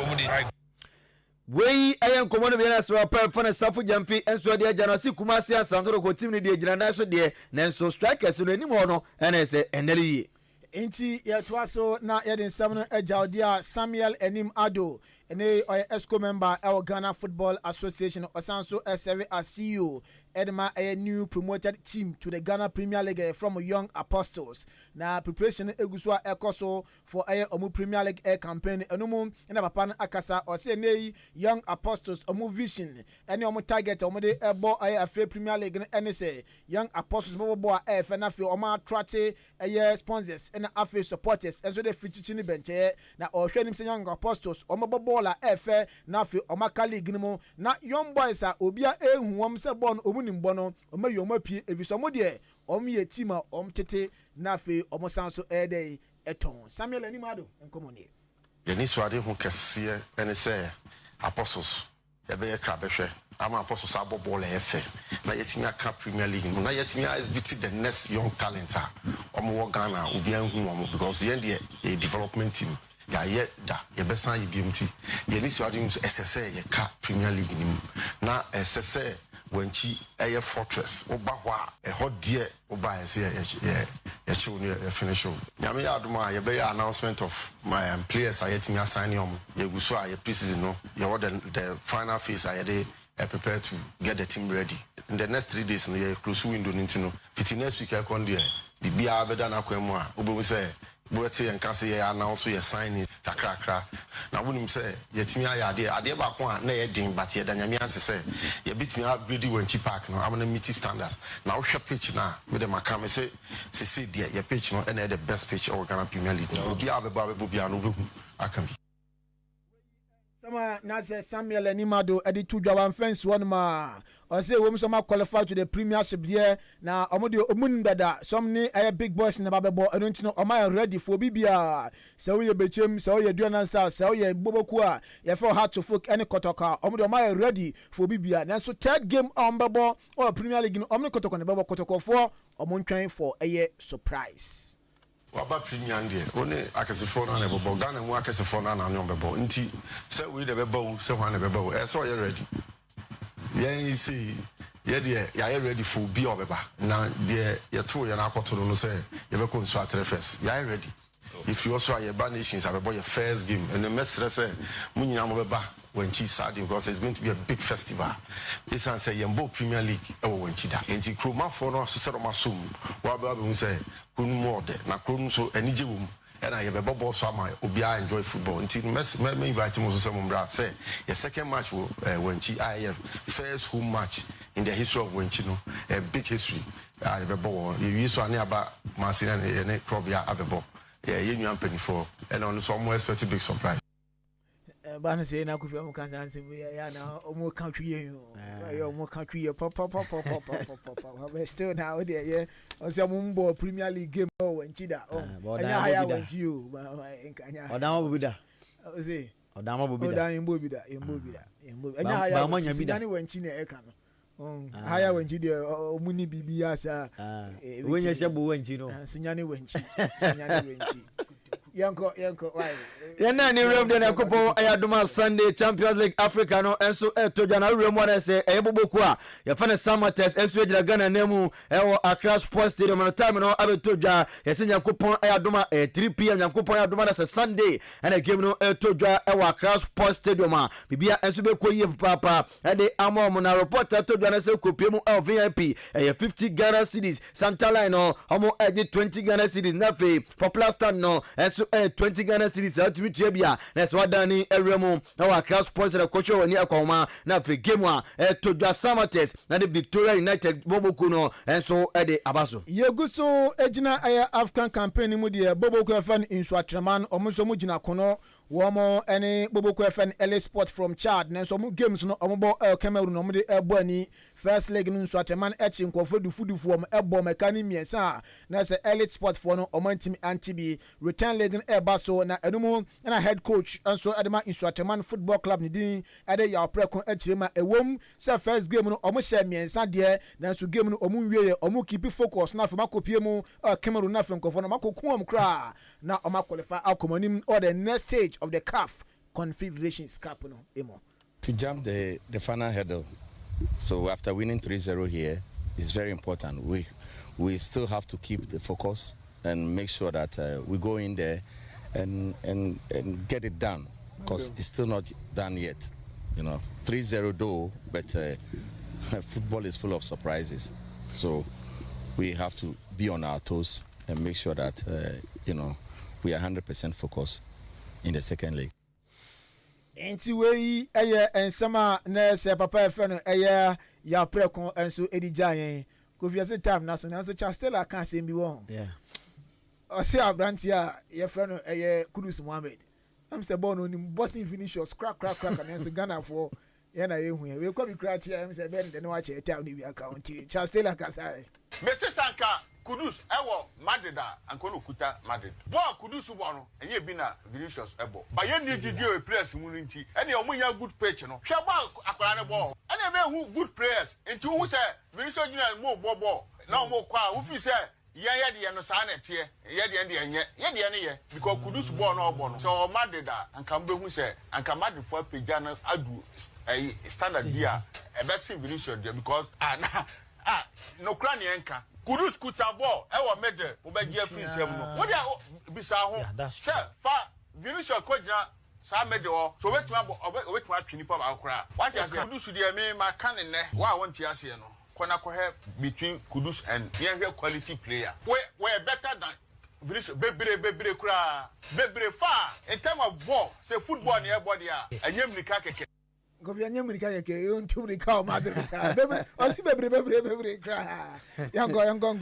Wey ayen komono bi na so pa fa na Safo Jamfi enso de agya no si Kumasi Asantoro ko team ni de gyina na so de nanso strikers no anim ho no ene se enere Inti ya twaso na ya den sam no agya odia Samuel Enim Ado ene ESCO member our Ghana Football Association osanso serve as CEO Edma a new promoted team to the Ghana Premier League from Young Apostles. Na preparation eguswa ekoso for omu Premier League campaign enum na papa akasa o se nei Young Apostles omu vision ene omu target omu de ebo afa Premier League ene se Young Apostles bobo afa na fe omu attract sponsors ene afa supporters enso de fitichi ni benche na o hwanim se Young Apostles omu bobo la afa na fe omu ka league ni na Young Boys a obia ehu om se bon omu nimbono omayi omapie ebisomo de omye team a omtete na fe omosanso ede eton Samuel Animado enkomoni yeni swade hu kese ene se apostles ebe krabehwe ama apostles abobol efe na yetimi aka Premier League na yetimi asbt the next young talent omo Ghana obi anhu omo because ye a development team ya ye da ye besan ye BMT yeni swade hu SSA ye ka Premier League nim na SSA wenchi eye fortress oba hwa e hodie oba ese ye show ni finish show nyame ya aduma ye be announcement of my players ayetimi assign ye guso ye preseason no ye what the final phase ayede prepare to get the team ready in the next 3 days no ye close window nintino fiti next week I kon there bibia abeda na kwemu a obo say Boete and Cassie announce your signing kakra. Now, wouldn't say, yet me ade ba kwa na ye din but ye dan yami say, ye beat me upgrade when chi park no, I'm gonna meet standards. Now, shop pitch now, with them, I come say, dear, your pitch no, and the best pitch or Ghana Premier League. No, be Ababiano, I can be. Sama na se Samuel Animado edi tudwa fence one ma o say wo so ma qualify to the premiership there na omo de omun dada some ni big boys na babebo eno ntino o ma ready for bibia se wo ye bechem se wo ye duanan star se wo ye boboku a ye for hard to folk any kotoka omo de o ma ready for bibia na so third game on bebo or Premier League no omo kotoka na bebo kotoko for omo ntwan for surprise Waba Premier League only akasifo na ne bobo Ghana mu akasifo na na nyom bebo nti se we de bebo se hwan ne bebo so you ready yen see ye de ya ready for be obeba na de ye to ye na akotoro no se ye be ko nso atre first ya ready if you also are ba nations abebo your first game and the mestre say munyina mo beba when she started because it's going to be a big festival. This and say Yambo Premier League when she da. And the Kroma for no so settle my sum. What we say kun more de na kun so any jewum and I have a bubble so my obia enjoy football until me invite him to some bra say your second match will when she IF first home match in the history of Wenchino a big history. I have a ball you used to any about Marcin and Crobia Abebo. Yeah, you penny for and on some more expected big surprise. Bana say na kufi omo kan sanse ya na omo kan twiye yo omo kan twiye pop still now there yeah o say omo mbo Premier League game o wanchida anya haya wanchi o nkanya odama bobida o say odama bobida odama mbo bida anya haya wanchi wanchi na e kan no haya wanchi de omo ni bibia sa wenye shebo wanchi no sunyane wanchi Yanko why yana ni rem de na kopo ayaduma Sunday Champions League Africa no enso toja na rem one say eboboku a ya fa na Samates enso ejira Ghana nemu ewo Accra Sports Stadium no time no abetoja yesenya kopon ayaduma 3 pm yankopon ayaduma na Sunday and game no toja ewo Accra Sports Stadium a bibia enso be koyi papa e de amom na reporter toja na se kopiemu VIP 50 Ghana cedis Santa Line no omo edi 20 Ghana cedis na fe popular stand no enso 20 Ghana cedis atumi tuabia na se wadani eremu na wa Accra Sports na coach woni akoma na fe game a toja Samates na the Victoria United boboku no enso de abaso yeguso ejina African campaign mu de boboku fan insu atreman omunso mu gina kono Womo any Boboko FN LA Sport from Chad. Nanso mu games no omo Cameroon no de ebo ani first leg no nso ateman echi nkofo du fudu fu omo ebo mekani miensa na se LA Sport for no omo team anti return leg no eba so na enumu na head coach nso adema nso ateman football club ni din ade ya oprekon echirema ewom se first game no omo share miensa de nanso game no omo wie omo keep focus na afema kopie mu Cameroon na fenkofo no makokun om kra na omo qualify akomonim or the next stage of the CAF Confederations Cup no emo to jump the final hurdle. So after winning 3-0 here, it's very important. We still have to keep the focus and make sure that we go in there and get it done, because it's still not done yet. 3-0 though, but football is full of surprises. So we have to be on our toes and make sure that we are 100% focused in the second leg. Enti wei ensama na se papa efe no ya prekon enso edija yen kofiase time na so Chastela kan se bi won o se abranti a ye fre no Kudus Mohammed am se ball no ni bossing finishers crack and enso Ghana for ye na ye hu we ko bi krati am se be de no wa che time ni bi account Chastela kan sai Mrs. Sanka Kudus ewo Madrid ankolo kuta Madrid. Ball Kudus bo no enye bi na Vinicius ebo. Ba ye ni gigi o players mu nti. Ene o munya good pitch no. Hwe ball akwara ne ball. Ene me hu good players. Nti hu se Vinicius Junior mo ball. Na mo kwa hu fi se ye de no sa na tie. Ye de enye. Ye de ne ye because Kudus ball no obo no. So Madrid anka mbe hu se anka Madrid for page na adu standard dia. E be see Vinicius there because no crane enka Kudus kuta ball e wa mede obegie free sem no wo dia bisa ho se fa Vinicius ko gina sa mede o so wetima twini pa ba akora what you say Kudus dia me ma kan ne wa wonti ase no kona ko he between Kudus and ye quality player we better than Vinicius bebre kura bebre fa in terms of ball say football na e body a anyem nika keke Govia nyamrika yake yontumri ka Madrid sa bebre osi bebre kra yango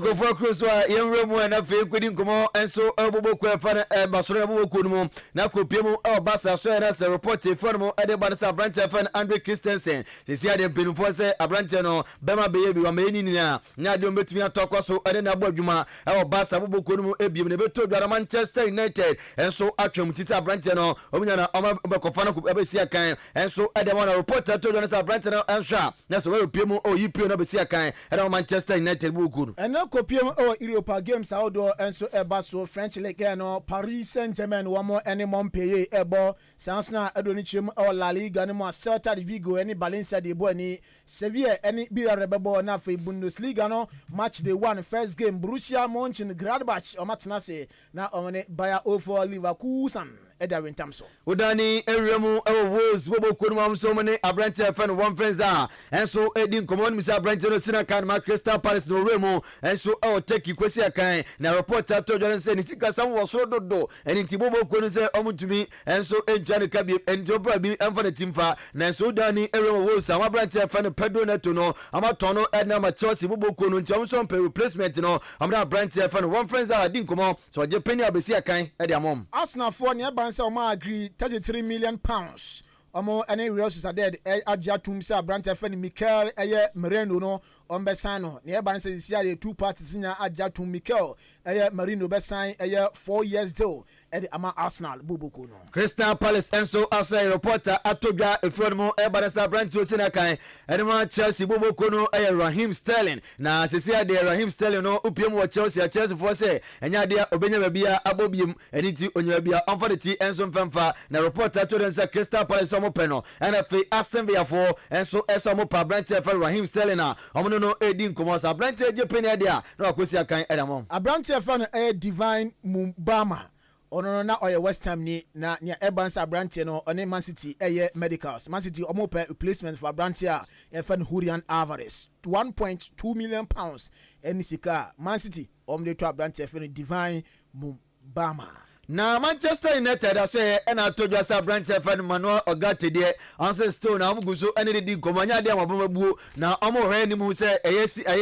go for cross wa yenremu na fe kwedi nkomo enso obobo kwa fa basoro obobo ku no na kopiemu e basa so na se report e for mo ede barisa branch fan Andre Christensen se sia de penufo se abrante no bema beye bi wa meni ni na ade ometumi atokoso ede na bodwuma e basa obobo ku no ebiem ne beto dwara Manchester United enso atwem tisi abrante no omunya na obekofa na ebesia kan enso ede mo na reporter to Jonas abrante no ensha na so we piemu o yipio na besia kan ede Manchester United buku ena kopiemu o Europa games outdoor enso eba so French league no Paris Saint-Germain wo mo ene Montpellier ebo sansna edoni chim o La Liga ne mo Celta de Vigo ene Valencia de bo ani Sevilla ene Villarreal bebo na fe Bundesliga no match day 1 first game Borussia Mönchengladbach o matna se na omene Bayer 0-4 Leverkusen eda wintamso udani ewremu Wolves bobo kunuma so mane abrante fan one friends enso edin common misa abrante no sina kan ma Crystal Palace no remu enso take kwesi akan na reporter to Jordan say ni sika sam wo so dodo eni ti bobo kunu say omutumi enso enjane kabi enjo bra bi emfa na timfa na enso udani ewremu Wolves am abrante fan Pedro Neto no amatono edna ma Chelsea bobo kunu nti omso pe replacement no amda abrante fan one friends din common so je penny abesi akan edi amom Arsenal for ne ban say o ma agree 33 million pounds omo any Real Sociedad agya tumsa abrante fan Mikel Merino no ombesano ne ban say sia the two parties nya agya tum Mikel Merino besan 4 years deal edi ama Arsenal bubuku no Crystal Palace enso asa reporter atodwa efromo ebanasa abrante osina kan edema Chelsea bubuku no Raheem Sterling na sesia de Raheem Sterling no upiem wo Chelsea for say enya de obenya babia abobiem eniti onya babia onfadeti enso mfamfa na reporter atodwa Crystal Palace omo peno NFA Aston Villa for enso esomo pa abrante for Raheem Sterling na omo no edin komos abrante eje penia dia na akosi akan edamom abrante fan Divine Mumbama ono na oye West Ham ni na nya Evans abrante no one Man City Medicals Man City omo per replacement for abrante fan Julian Alvarez 1.2 million pounds any sika Man City omde to abrante fan Divine Mumbama na Manchester United aso na atodwa sa branch fan Manuel Ogate de anse still na amuguso ene di komanya de amababuo na omo hwe ni mu se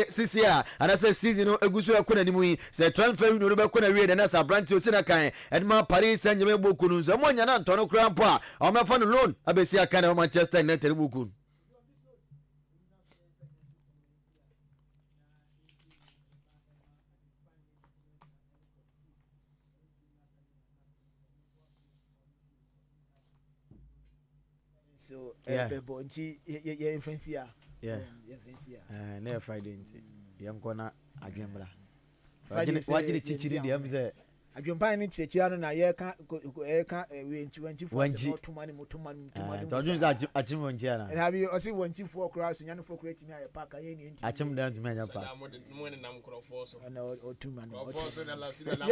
sisi a ana se season no eguso ekona ni mu yi se transfer no be kona wie de na sa branch o sina kan edma Paris Saint-Germain boku no so mo nya na nto no kra mpo a omefa no loan abesi aka na Manchester United boku. So yeah. Yeah, influence here. Yeah. Never Friday. Yam kona agembra. Wajiri chichiri di amze. Adwompa ni chichiri na ye ka wenchi for mutumani. To za achim wonchi ana. Have you see wonchi for cross nyane for create me park aye ni enti. Achim dan tumi anya pa. Mo ne nam krofo so. Na otumani. Krofo na last na.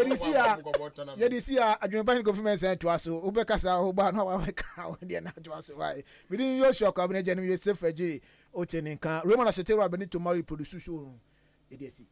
Yedi sia adwompa ni confirmation say to aso obekasa ho ba na wa ka won na to aso why. Within your shock abene jenu you safe eje o teninka. Roman Asetero abene tomorrow produce show no. Yedi si.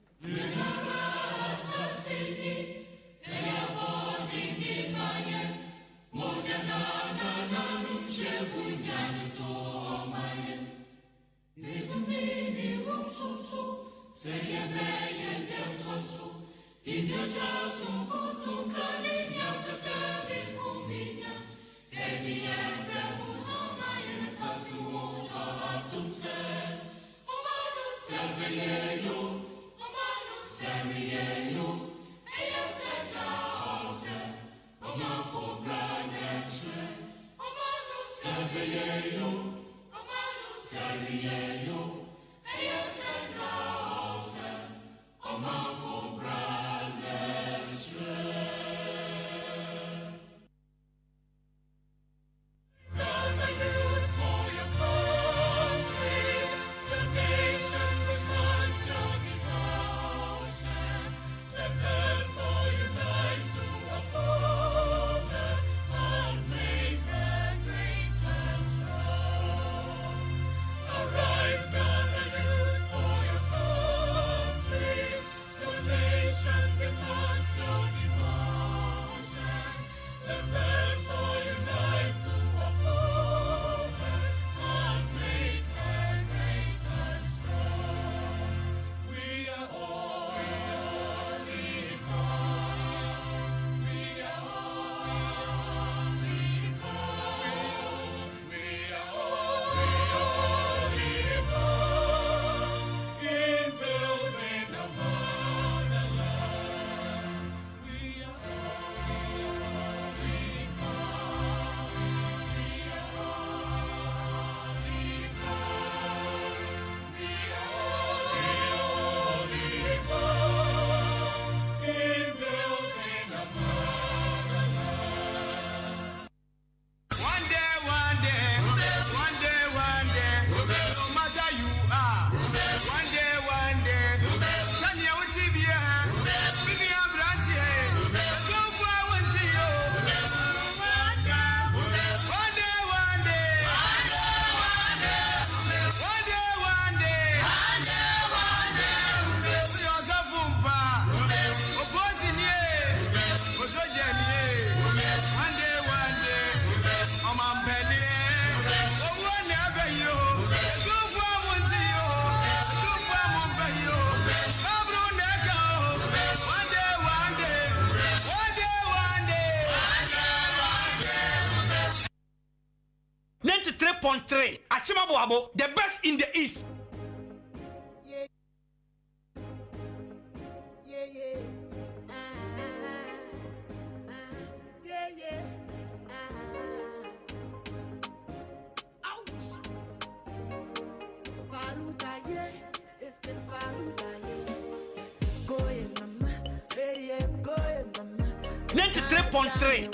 The best in the East.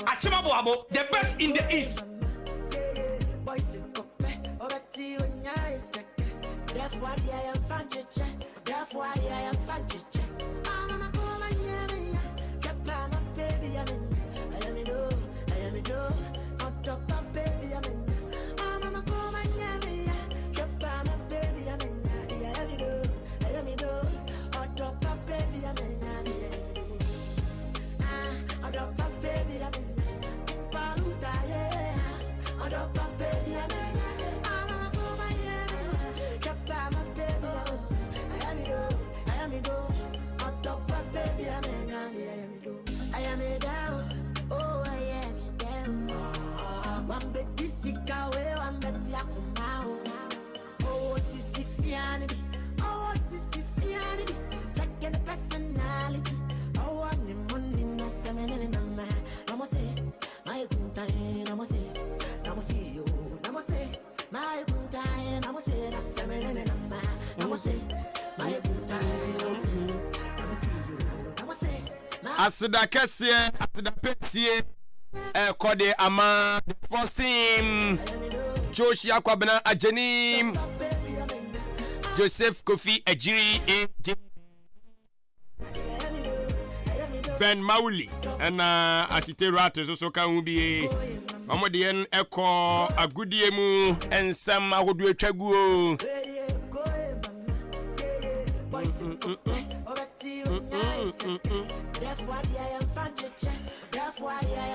Achimabo, the best in the East. Baby, Asida Kessie, Asida Petie, Kode Ama, the first team, Joshua Kwabena Ajenim, Joseph Kofi Ejiri, Ben Mauli, and Asite Ratters also can be Amodian Echo, a good yemu, and some I would do a chagu.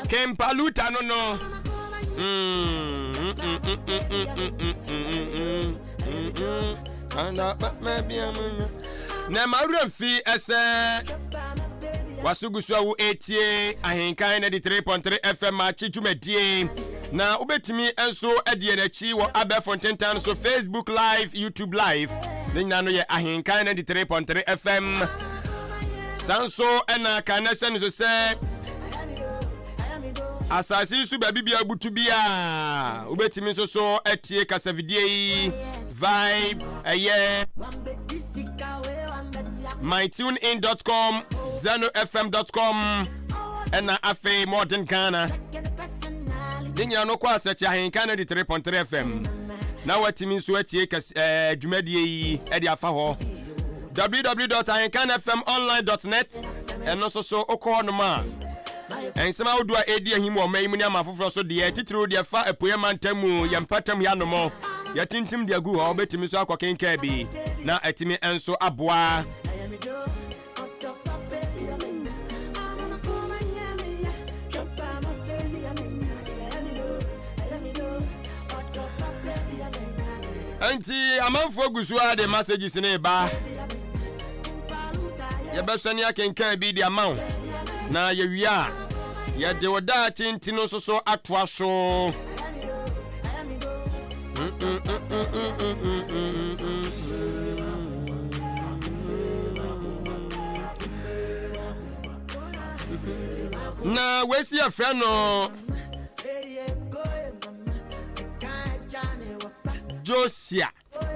Kempaluta no. Na maru fi ese wasuguswa 88 Ahenkan 93.3 FM achitumedie na ubetimi enso edie nachi wo Aberfontaine Town so Facebook live, YouTube live. Nina no ye Ahenkan 93.3 FM. Sanso ena kanation so say asasi su baby bia butu bia ubetimi so etie kasavidie vibe mytunein.com zenofm.com ena afe modern Ghana dinya no kwa search Ahenkan 93.3 FM na watimi so etie dwumadie edi afa ho www.ahenkanfmonline.net and also so okonoma and some would do a him or may munama for so the titru the fa epoeman temu yampatam yanomo yatintim dia gu ho betimi so akoken kabi na atimi enso aboa anti amanfo gusua the messages ne ba ya besani akenkan bi di amount na ye wia ya de woda tintino so atwa so na wesi afra no Josia.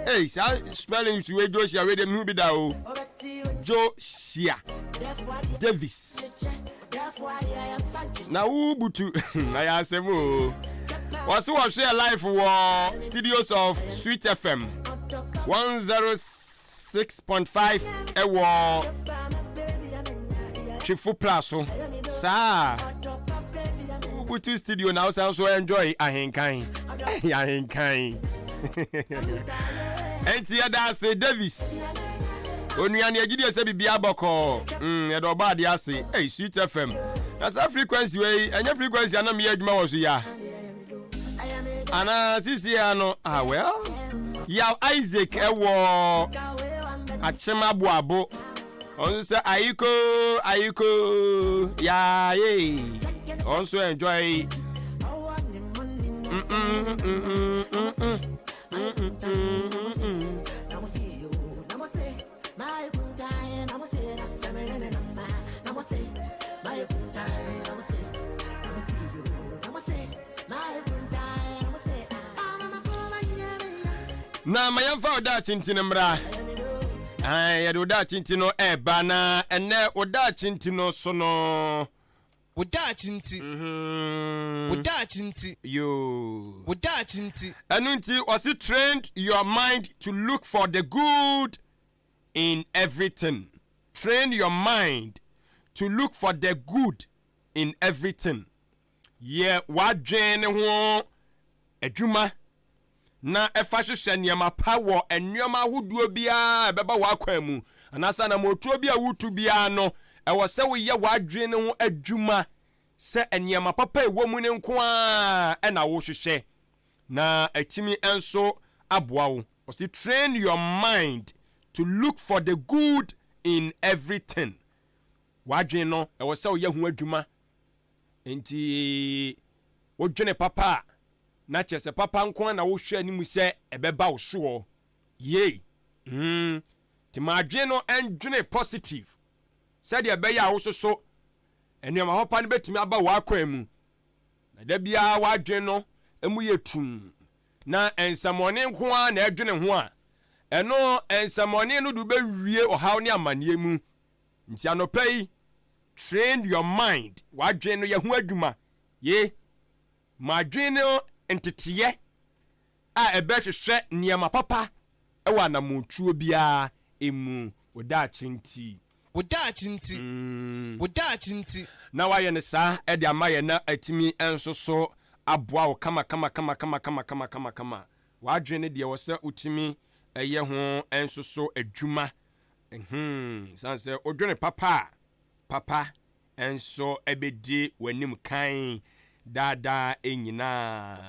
Hey, spelling to Josia, read them who be that. Josia Davis. Now, Ubutu, I ask him, was who was share live for studios of Sweet FM 106.5 Ewa Chifu Plaso. Sir, Ubutu studio now sounds so enjoy Ahenkan. Ahenkan. Enti ada say Davis onuane agidi se bibia boko edo ba de ase Sweet FM that's a frequency wey anya frequency ana me adwuma wo so ya ana sisi ano well ya Isaac ewo achema boabo on say ayiko ya on so enjoy na mayamfa oda chintino mra ya oda chintino bana ene oda chintino so no oda chinti yo oda chinti anunti was it trained your mind to look for the good in everything. Train your mind to look for the good in everything. Yeah, what drain ho adwuma na efahwehwe niam power enyoma hoduo bia beba wakwamu anasa na motuo bia wutu bia no ewo se wo ye wadwene ho adwuma se enyama papa ewo mu ne nko a na wo hwehwe na atimi enso aboa wo. Was it train your mind to look for the good in everything. Wadwene no ewo se wo ye ho adwuma enti wodwene papa na kyerɛ papa nko na wohwɛ animu sɛ ɛbɛba wo so ye ti madwene no endwene positive sɛdeɛ ɛbɛyɛ a wo so ɛnneɛma papa no bɛtumi aba w'akwan mu na da biara w'adwene no emu yɛ tum na ensamɔne nko a na ɛdwene ho a ɛno ensamɔne no do bɛwie ɔhaw ne amanneɛ mu nti anɔpa yi train your mind w'adwene no yɛ ho adwuma ye madwene no nteteyɛ a ɛbɛhwehwɛ nneɛma papa ɛwɔ anamontuo biara emu wodaakye nti na wayɛ ne saa ɛde ama yɛ na atimi ɛnso so aboa wo kama wadwene deɛ wɔ sɛ utimi ɛyɛ ho ɛnso so adwuma san sɛ odwene papa ɛnso ɛbɛdi w'anim kan daadaa ɛnyinaa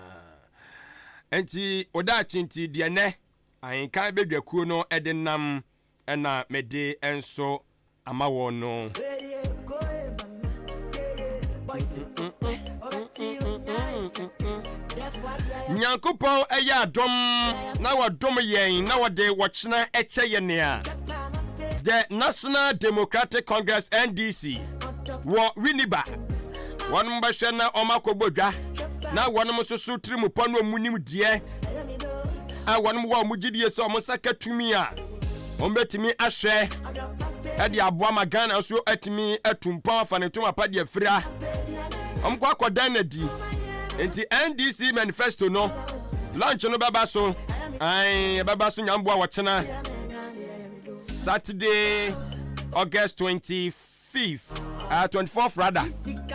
enti wodaakye nti deɛ nɛ ahenkan bɛdwakuo no ɛde nam ɛna mede ɛnso ama wɔ no Nyankopɔn ɛyɛ adom na wɔdom yɛn na wɔde wɔkyena ɛkyɛ yɛn nea the National Democratic Congress NDC wɔ Winneba wɔnom bɛhwɛ na ɔmakɔbɔdwa na wɔnom nso so tirimu pɔ no ɔmunim deɛ a wɔnom wɔ ɔmo gyidie sɛ ɔmo saka tumi a ɔmo bɛtumi ahwɛ ɛde aboa ma Ghana nso atumi atumpɔn afa ne tuma pa deɛ fira ɔmo kɔ akɔdan na di enti NDC manifesto no launch no bɛba so nyamboa wɔkyena Saturday August 24th rather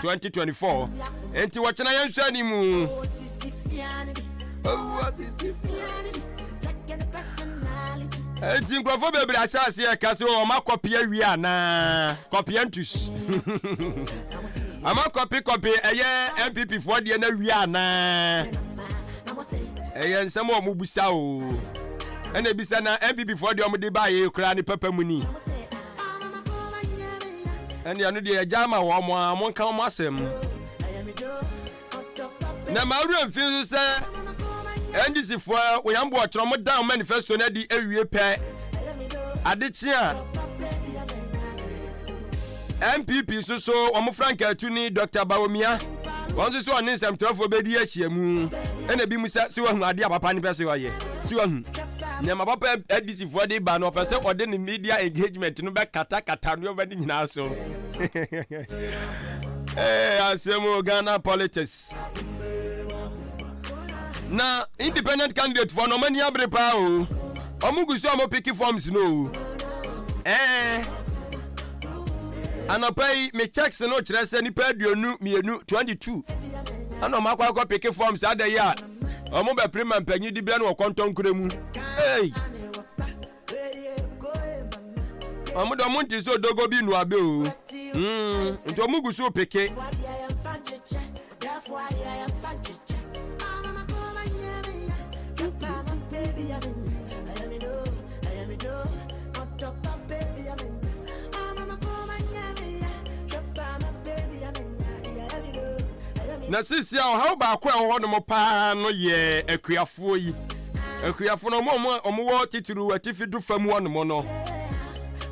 2024 enti wɔkyena yɛnhwɛ ni mu enti nkrɔfo bebree ahyɛ ase ɛka sɛ ɔma kɔpia wie anaa kɔpia ntus ama kɔpi ɛyɛ MPP foɔ deɛ na wie anaa ɛyɛ nsɛm a ɔmo busa o ɛna bisa na MPP foɔ deɛ ɔmo de baayɛ kora ne papa mu ni ɛne ano deɛ agya ama wɔ mo a mo nka mo asɛm na mawura mfin so sɛ NDC foɔ oyambo ɔkyerɛ mo down manifesto na di awie pɛ adekye a MPP so ɔmo Frank Atuni Dr. Bawomia wɔn so ɔne nsɛmtwerɛfoɔ bɛdi ahyia mu ɛna bi mu sɛ wahu ade a papa ne pɛ sɛ wɔyɛ si wahu nneɛma papa NDC foɔ de ba no ɔpɛ sɛ ɔde ne media engagement no bɛkatakata no ɔbɛde nyinaa so asɛm Ghana politics na independent candidate for no mani abre pa o ɔmo gu so ɔmo pick forms no anɔpai me checks no kyerɛ sɛ nipa aduonu mienu 22 ana ɔmo akɔ pick forms adɛyɛ a ɔmo bɛ prima mpanyi di bia no wɔkɔntɔn kura mu ɔmo dɔ ɔmo nti so dogo bi no abe o nti ɔmo gu so pick na sisi a ɔhaw baako a ɔwɔ no mo paa no yɛ akuafoɔ yi akuafoɔ no ɔmo wɔ titiri atifi do fam wɔ no mo no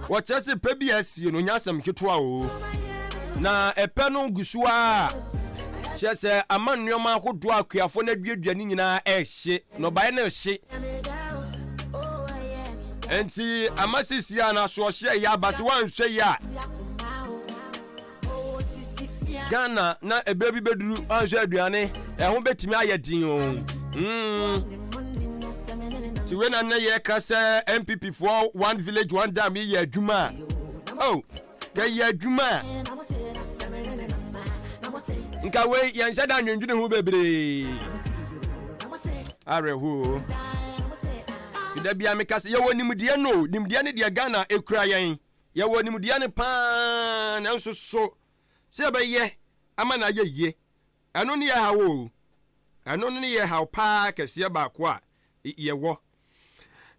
wɔkyɛ sɛ pɛ bi asie no nya asɛm ketewa o na ɛpɛ no gu so a kyɛ sɛ ama nneɛma ahodoɔ akuafoɔ no aduadua ne nyinaa ɛhye na ɔbaeɛ no ɛhye enti ama sisi a na so ɔhyɛ yɛ aba so wanhwɛ yɛ a Ghana na ebe bi beduru anhwɛ aduane ɛho betimi ayɛ din o ti we na na yɛ ka sɛ MPP for one village one dam yɛ adwuma yɛ adwuma nka we yɛn hyɛ da nwendwene ho bebree areho da bia me ka sɛ yɛwɔ nimdeɛ no nimdeɛ ne deɛ Ghana ekura yɛn yɛwɔ nimdeɛ ne paa na nso so sɛ bɛyɛ ama na yɛ yie ɛno ne yɛ hawo ɛno ne yɛ haw paa kɛseɛ baako a yɛwɔ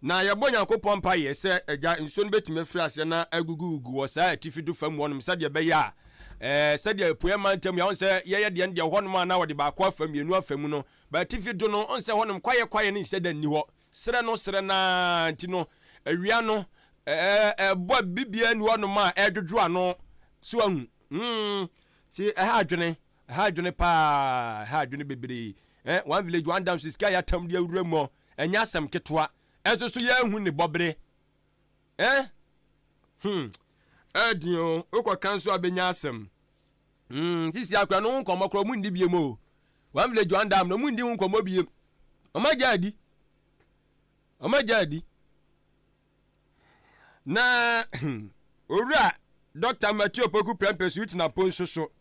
na yɛbɔ Nyankopɔn mpa yɛ sɛ agya nsuo no betumi afiri ase na agugugu wɔ saa atifi do fam wɔnom sɛdeɛ bɛyɛ a said the poema tell me on say ye de de ho no na wo de ba kwa fam yenu afam no but if you do no on say ho no kwaye ni said ni ho sere na nti no awia no bo bibia ni ho no ma edwodwo ano so ahu si ha adwene pa ha adwene bebre one village one down sky atam de awura mu enya asem ketwa enso so ye hu ni bobre Adio, ukwa kanso abenya asem. Sisi akwa no nkomo kro mu ndi biem o. One village one dam no mu ndi nkomo biem. Omajadi. Na owura Dr. Matthew Poku Prempes wit na ponso so.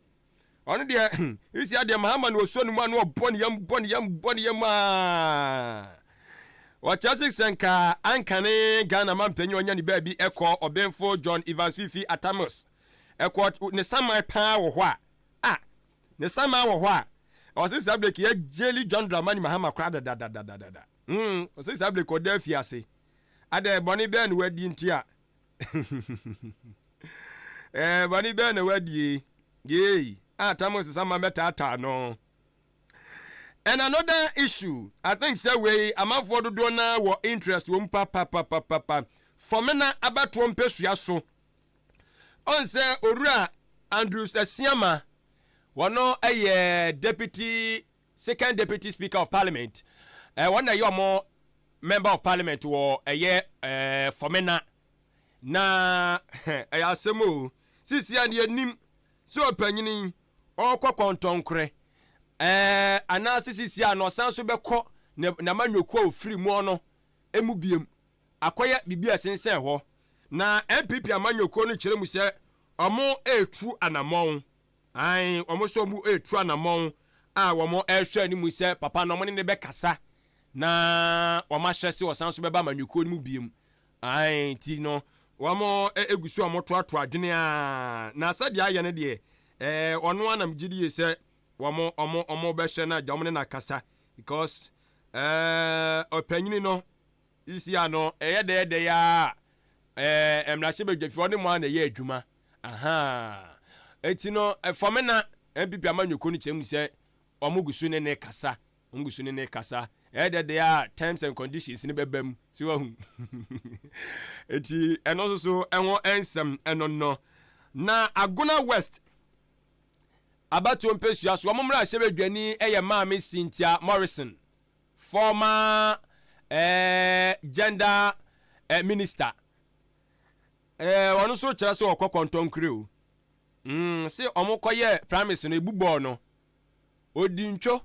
Ono de isi ade mahama no so no mu anu oboni yam Wachasik senka ankane Ghana mampenyi onya ni baby eko Obenfo John Evans Fifi Atamos eko ne samai pa wo ho a ne samai wo ho a osi sablek ye Jelly John Dramani Mahama kra da osi sablek o da fiase ade boni be no wadi ntia boni be no wadi ye Atamos sama meta no. And another issue, I think say we amafo dodo na wo interest wo papa. For me na about one pesua so. On say Owura Andrews Asiama wono second deputy speaker of parliament. One you more member of parliament wo for me na asemo sisi ande nim so panyini okwa kontonkre anasisi no sanso beko na manyoku ofiri mu no emu biem akoya bibia sensen ho na MPP amanyoku no kire mu se omo etu anamon omo so mu etu anamon womo ehwe ni mu se papa no mo ne be kasa na woma hyese wo sanso beba manyoku ni mu biem ti no womo egusu omo to adwene na sade aye ne de ono anam gidi se omo be hye na jamne na kasa because opanyini no isi ano de ya emrahye bedwafi oni mo na ye adwuma eti no efomena MPP amanyoko ni chemu se omugusu ne kasa de ya terms and conditions ni bebam si wa hu eti eno so enwo ensem eno no na Agona West Abatu mpesua so omumra hyebe dwani maame Cynthia Morrison former gender minister wonu so kira so okokontonkre o se omokoye promise no ebubo no odi ntwo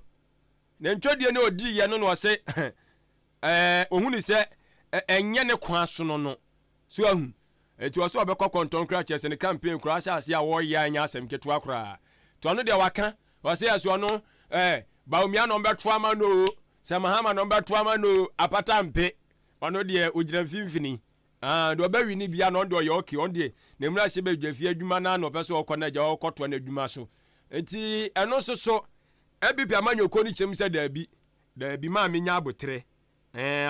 na ntwo die na odi ye no se ohuni se enye ne kwa so no so ahu eti wo so obekokontonkre chese ne campaign kura ase a wo ya anya asem ketu akura to no de waka wase aso no baumia no beto ama no samahama no beto ama no apata mpe ono de ogira mfimfini do ba wi ni bia no de oye okay on de na mra hye ba dwafi adwuma na no pese okona ja okoto na adwuma so enti eno so ebipi amanyoko ni chem se da bi ma menya abotre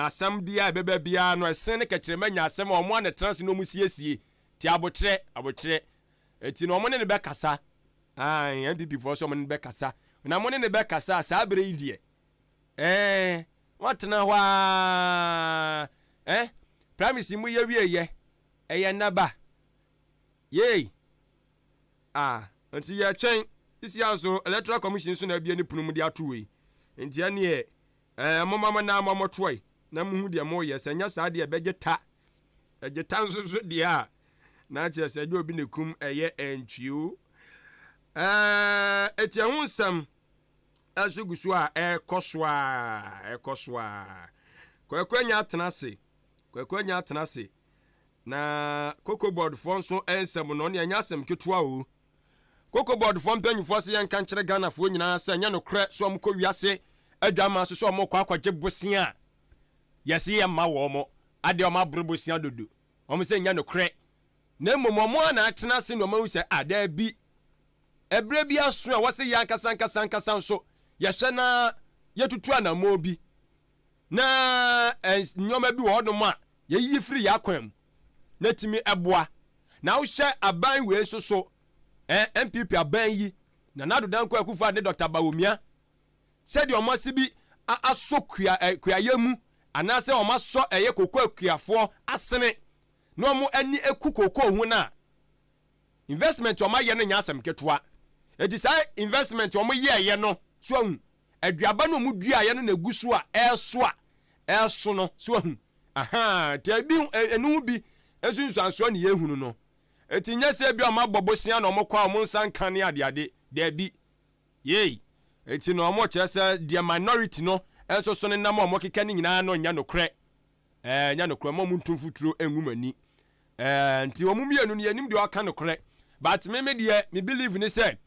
asam dia beba bia no esen ne kekere manya asam omo na trans no musiesie ti abotre enti no omo ne be kasa MPP for so many bekasa na money ne bekasa sa bere idie what na wa promise mu ye wieye eye naba ye nti ya chen isi anso electoral commission so na bia ni punum de atowe nti ane mama na mama toy na mu hu de mo ye sanya sa de begeta egeta nso de a na che se de obi ne kum eye entwiu etiahunsam asugusu a ekoswa kwakwanya atenase na Cocoa Board fonso ensem no ne anya asem ketua o Cocoa Board fon panyufo se yan kan kire Ghana fo nyina se anya no kre so omko wiase adwama so omko akwaje bosia yesi ya ma wo mo ade oma brobosia dodo omo se anya no kre na momomo na atenase no mawu se ada bi ebre bia so a wose yankasa nso yehwe na yetutu anamo bi na nyoma bi wo do ma yeyi free yakwam na timi eboa na wo hye aban we so MPP aban yi na nado danko akufa ne Dr. Bawumia said your masibi aso kuayemu anase o maso eye kokko akuafo asene no mo ani eku kokko hu na investment o maye no nya asem ketoa eti sai investment o mo ye no so hu aduaba no mu dua ye no na gusu a eso no so hu aha te bi enu bi esunsuanso ne yehunu no eti nya se bi o ma bobosia na o mo kwa o mo nsan kan ne ade de bi yei eti no mo chese the minority no enso so ne nam o mo keka ni nyina no nya no kre nya no kre mo muntu futuro enwumani nti o mu mienu ne yanim de o ka no kre but me de me believe ni say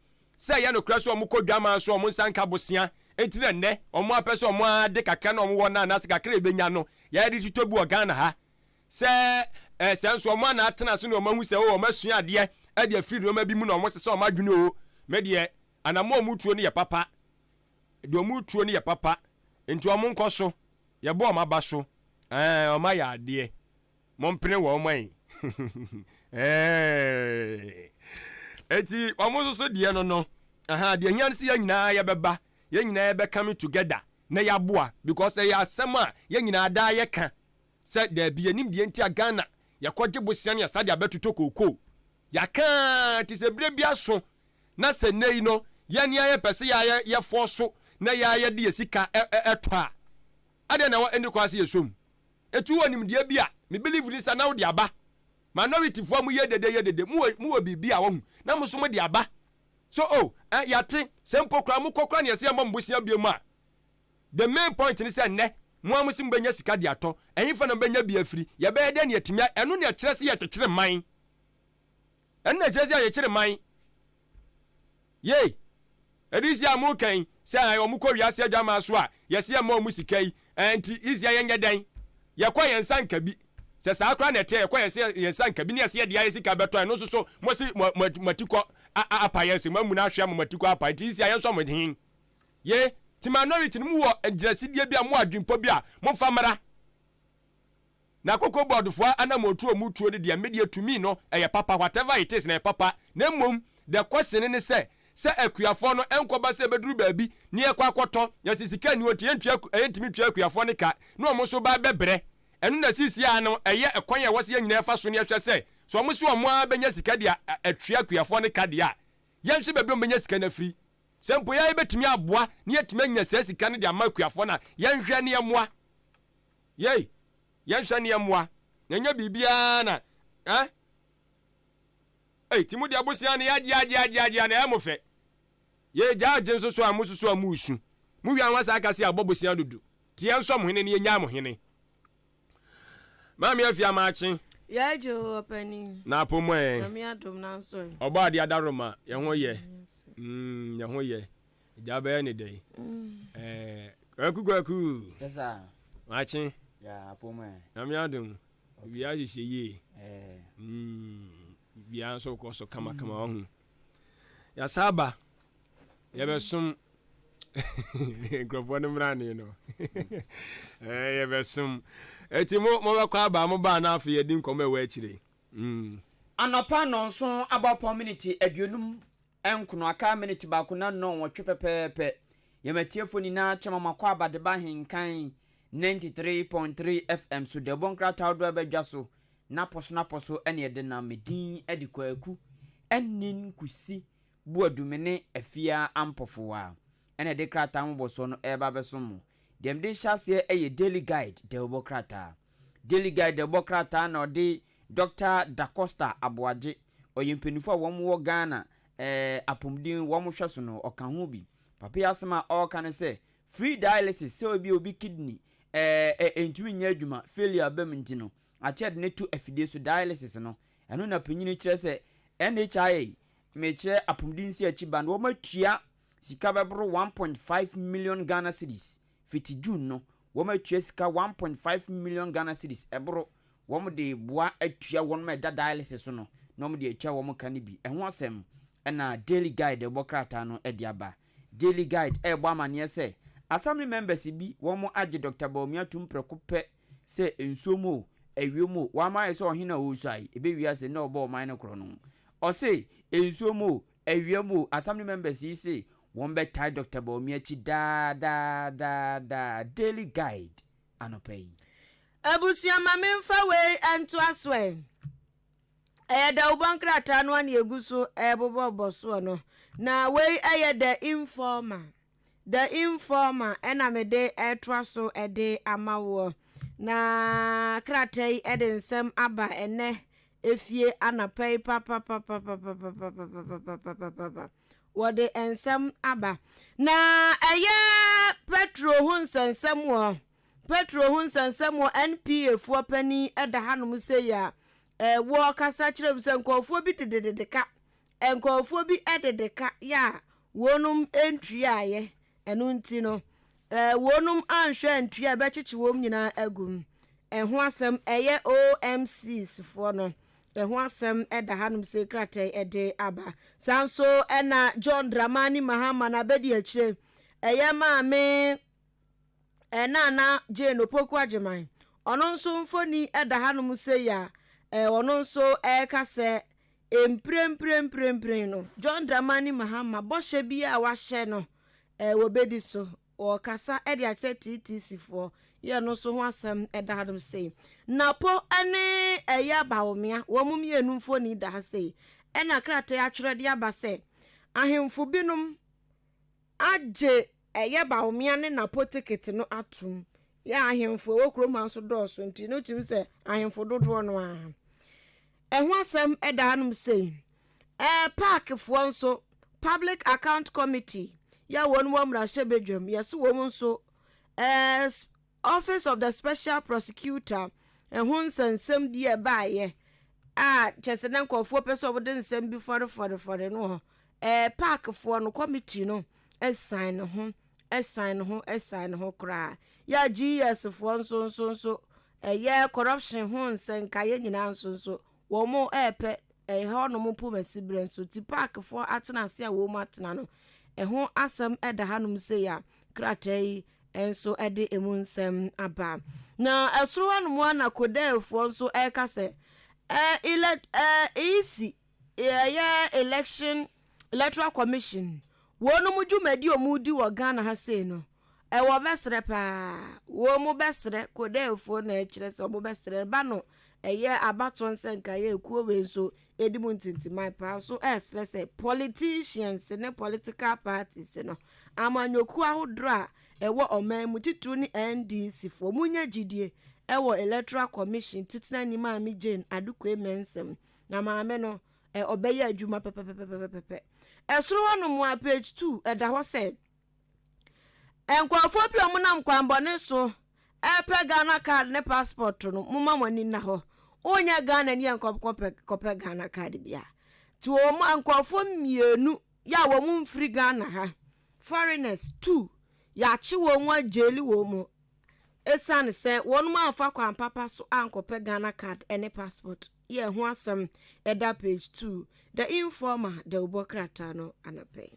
ya no kre so o mo kodwama so o mo nsan ka bosia eti na ne o mo apese o mo ade kakra na o mo wona na se kakra ebenya no ya de titobu o Ghana ha senso o mo na atena so ne o mahu se o masua ade e de free no ma bi mu na o mo se o madwene o me de anamo mutuo ne ye papa de mutuo ne ye papa enti o mo nkoso ye bo o maba so o ma ya ade mo mpene wo man eti o mo so de no aha de hian se ya nyina ye beba ye nyina ye be come together na ya boa because ya asema ye nyina da ye ka se de bi anim de enti Ghana ye kwaje bosian ya sade abetuto kokko ya ka ti se bre bia so na se nei no ya ni aye pese ya forso na ya de sika etwa ade na eni kwase yesom etu wonim de bia me believe this na wo de aba minority fo mu ye dede mu obibi a wo hu na muso mu de aba so ya te sempo kra mu kokra ne yese am bosia biemu a the main point ni say ne mu amusim benya sika de ato enfa na benya bia afiri ye be de ne yatimia eno ne kire se ye tekere man en na jezi ye kire man ye edisi amu kan say o mu ko wiase adwama so a yese am mu sika yi enti isi ayenye dan ye kwa yensa nka bi se sa akra na te ye kwa yensa nka bi ne yese de aye sika beto no so mosi matiko apa yense mamu na ahwe matiko apa enti isi ayenso mo hin ye ti minority mu wo adrasidie bi amu adwimpo bi a mo famara na koko board fo anamotu omutuo ne de media to me no eye papa whatever it is na papa na mom the question ne say akuafo no enkoba se beduru baabi ne ekwa akoto yasisika ni oti entimi tua akuafo ne ka no mo so ba bebre enu na sisi ya no eye ekwan ya wose nyina efa so ne ehwe se so mo so mo abenya sika dia atua akuafo ne ka dia yemhwe baabi o menya sika na free sempo ya ebetimi aboa ne yetimi anya sika ne dia ma akuafo na yenhwe ne yemoa yei yenhwe ne yemoa nyanya bibia na timu dia bosia ne ya na emofe ye jaje nso so amusu so amusu mu wi anwa sa akase abobosia dudu tie nso mo hene ne nya mo hene mami afia maachi ya jo opani na pomo na mi adom na nso oba ade adaroma ye ho ye ye ho ye jaba ye ne dai kwaku Esa maachi ya pomo na mi adom wi aje ye bia so ko so kama wahu ya saba ya besum mikrofon mrani no ya besum eti mo bakwa aba mo ba na afa ye din komo ewa akire anopa no nso abapɔ minute aduonum enkono aka minute ba ko na no wotwe pepepe yematiefo ni na chama makwa abadeba henkan 93.3 FM so de bonkra tawdo abadwa so na poso ene yede na medin edi kwaku enin kusi buadumene afia ampofoa ene de krata mboso no eba besomo dem de hyase eye daily guide de obokrata na odi Dr. Dacosta Aboaje oyempenifu a wo Ghana apomdin wo mo hweso no oka ho bi papa yasema o kan se free dialysis se obi kidney entumi nya adwuma failure bam no ached ne to afide so dialysis no eno na panyini kire se NHIA meche apomdin si achiban wo matua sika bebro 1.5 million Ghana cedis fiti June no wo matua sika 1.5 million Ghana cedis ebro wo mo de boa atua won ma da dialysis no no mo de atua wo mo kan bi eho asem na daily guide bokrata no ediaba daily guide ebo amane se assembly members bi wo mo age Dr. Baumia tumprekope se ensuomo ewiomo wa ma se ohina wo suai ebe wiase na obo man no kro no o se ensuomo ewiemu assembly members yi say won be tie Dr. Bawumia chi da daily guide anopai Abusua mamemfa we anto aswe da ubankrata no an yeguso ebobo so no na we the informer ena mede etwa so ede amawo na kratai ede nsem aba ene efie anapai papa wode ensem aba na petro hu nsensem wo NPA fo pani eda hanom se ya wo kasa kirem se nkofo bi dededeka nkofo bi ededeka ya wonum entwiaye enu nti no wonum anhwe ntwia be chichi wom nyina agum ho asem OMCs fo no ho asem eda hanom se kratai ede aba sanso ena John Dramani Mahama na bedi akire maame na Jane Opoku Ajeman ono nso mfoni eda hanom se ya ono nso kase emprem no John Dramani Mahama boshe bia a wahye no wobedi so o kasa ede akire TTC fo ye no so ho asem eda hanom se napo ane Bawumia wo mumienu mfoni da ha se ena krata atwere de aba se ahemfo binum aje Bawumia ne napo ticket no atum ya ahemfo wo kroma so doso nti no tim se ahemfo dodo no a ho asem eda hanom se park fo nso public account committee ya won mo mra shebedwam yeso wo nso office of the special prosecutor ho nsensem die baaye chesena nkofo peso obode nsem bi for no park fo no committee no assign ho kra ya GS fo nso corruption ho nsenkaye nyina nso wo mo epe ho no mo pu masibre nso ti park fo atena se a wo mo atena no ho asem eda hanom se ya kratai enso ede emunsem aba na asuru hanom na kodefo nso kase electoral commission wonu mujumedi omudi wo Ghana ha sei no wo besre pa wo mu besre kodefo na ekire se wo besre ba no abaton senka ekuo we nso edimu ntintimai pa so se politicians ne political parties no amanyoku ahodro a ewo oman mu titru ni NDC fo munya gidie ewo electoral commission titina ni maami Jane adukwe mensem na maame no obeye adwuma pepepepepepe esuru wonu mu page 2 eda ho se enkwafo bi omunam kwambone so epe Ghana card ne passport no muma mwani na ho onya Ghana ni kope Ghana card bia ti o mu enkwafo mienu ya wo mu mfiri Ghana ha foreigners 2 ya chi wo mu ajeli wo mu esan se wonu ma afa kwa papa so ankope Ghana card ene passport ye ho asem eda page 2 the informer the ubokrata no anape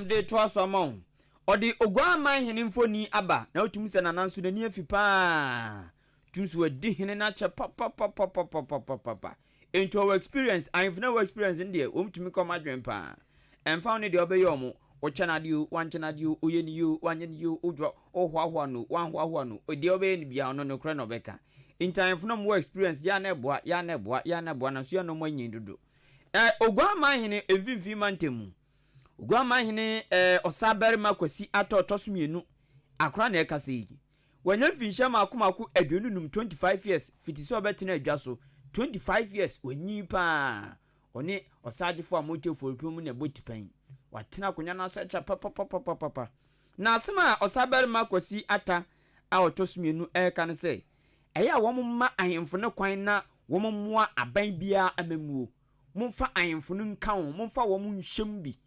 de to asomon odi ogwaman hene mfoni aba na otum se nananso nani afi pa tumso wadi hene na che papa into our experience I've never experienced in there omtumi come adwen pa emfa de obeye omo ochanadiu wanchanadiu oyeniu wanyeniu udwo ohwahwa no wanhwahwa no odi obeye ni bia no kre no beka in time for no experience ya na eboa na so ya no manyin dodo ogwaman hene evimfi mantemu ogwaman hene osabere makwasi atotosumienu akra na ekase yi wanya finsha makomaku adwenunum 25 years fitiso betina adwa so 25 years wanyi pa oni osagefo amotefo pemu na botipan watena konya na secha papa na asema osabere makwasi ata a otosumienu kan se eya wo mma ahemfo ne kwan na wo mmoa aban bia amamuo mumfa ahemfo no nka wo mumfa wo nhyem bi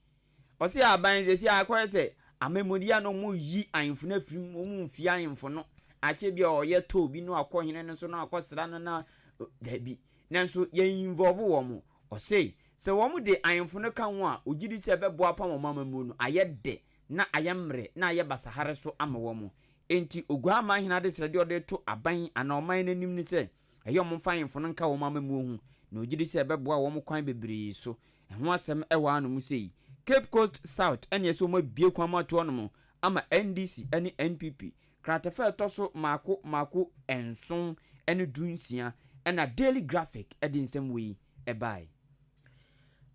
osi aban zesi akwa se amamudia no mu yi ahemfo na firi mu mfia ahemfo no ache bia oye to bi no akɔhene no so no akɔsra no na dabi nanso ye involve wo mo osi se wo mu de ahemfo no ka wo a ogidi se beboa pa mo mamamu no ayede na ayemre na aye basahare so ama wo mo enti ogwa ma hina de srede ode to aban ana oman nanim ni se eyo mo fa ahemfo no nka wo mamamu hu na ogidi se beboa wo mo kwan bebre so ɛho asɛm ɛwɔ ano mu sei Cape Coast South ɛne ɛsɛ ɔmo abie kwan ma to no ama NDC ɛne NPP kratafa ɛtɔ so maako enson ɛne dunsia ɛna Daily Graphic ɛde nsɛm wei ɛbae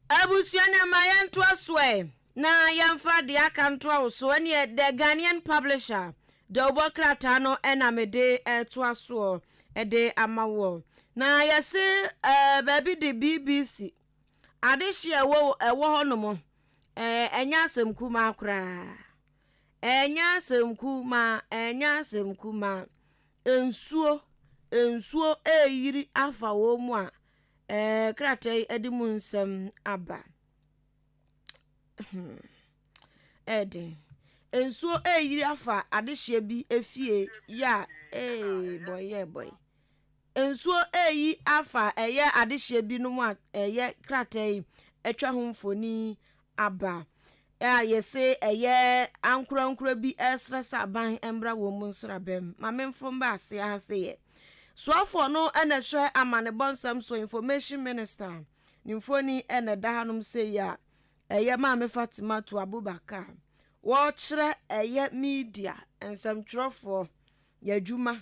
abusua na ma yɛnto asoe na yɛmfa de aka nto aso ɛne the Ghanaian publisher de obokrata no ɛna mede ɛto aso ɛde amawo na yɛse baabi de BBC adehye ɛwɔ hɔ no mo ɛnya asɛm kuma akora enya semkuma ensuo eyiri afa wo mu a kratai edi mu nsem aba ensuo eyiri afa adehye bi efie ya boy ensuo eyi afa eye adehye bi no mu a eye kratai etwa ho mfoni aba yɛse ɛyɛ ankura bi ɛsrɛsɛ aban embra wɔ mu nsrabɛm ma memfom ba ase ase yɛ soafo no ɛna hwɛ amane bonsam so information minister nimfoni ɛna da hanom sɛ ya ɛyɛ ma me Fatima to Abubakar wɔkyerɛ ɛyɛ media nsɛmtwerɛfo yɛdwuma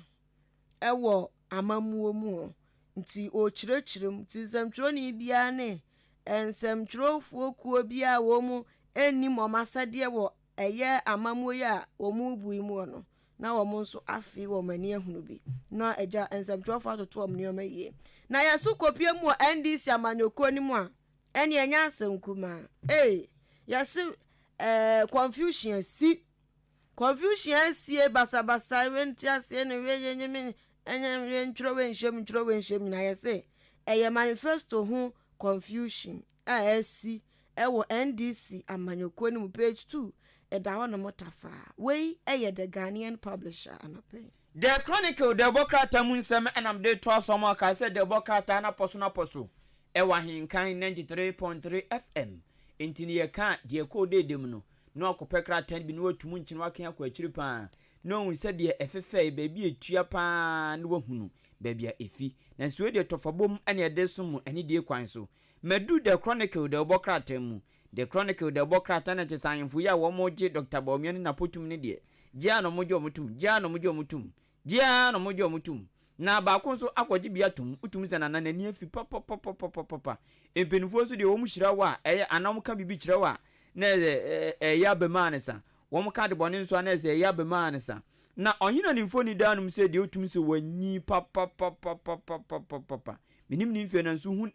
ɛwɔ amamuo mu nti okyerɛkyerɛm nti nsɛmtwerɛni bia ne nsɛmtwerɛfo kuo bia wɔ mu eni momasade wo eye amamoye a omu bui mu no na wo nso afi wo mani ehunu bi na eja ensabtwofo atoto om nioma ye na yasu kopie mu NDC amanyoko ni mu a eni enya asankuma yasi confusion si basabasa wenti ase ne weyenyeme enya ntrowe na yasi eye manifesto hu confusion si ewo NDC amanyoko ni mu page 2 eda ho no motafa wei eye the Ghanaian publisher anape The Chronicle the Bokrata mu nsem enam de to aso ma ka se the Bokrata na poso ewa Ahenkan 93.3 FM entini ye ka de ko de dem no na akopɛ krata bi no watum nkyene wakan akɔ akyiri pa no hu se de efefe baabi etua pa na wahunu baabi a efi na nso de tofabom ene de som ene de kwan so Medu the Chronicle the Bokrata mu the Chronicle the Bokrata na tesanfo ya wo moje Dr. Bawumia na potum ne de gia no moje omutum na ba ko nso akwaji bia tum utum se na nani afi papa empenufo so de wo mu hyira wa anam ka bibi kyira wa na ya bemanesa wo mu ka de bone nso na se ya bemanesa na ohina ni mfoni danum se de utum se wanyi papa minim ni mfe na nso hu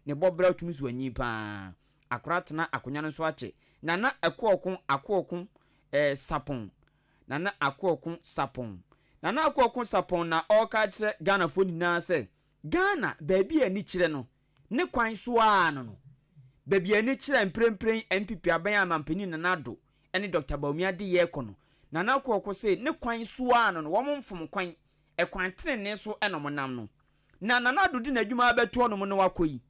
ne bobra utum se wanyi pa akratena akonya no so ache na akokon sapon na akokon sapon na akokon sapon na oka kire Ghana fo nyina se Ghana baabi ani kire no ne kwan so a no baabi ani kire mprempren NPP aban amampani na nado ene Dr. Bawumia de ye kono na akokon se ne kwan so a no wo mfom kwan kwan tene so enom nam no na nado di na adwuma abeto no no wakoyi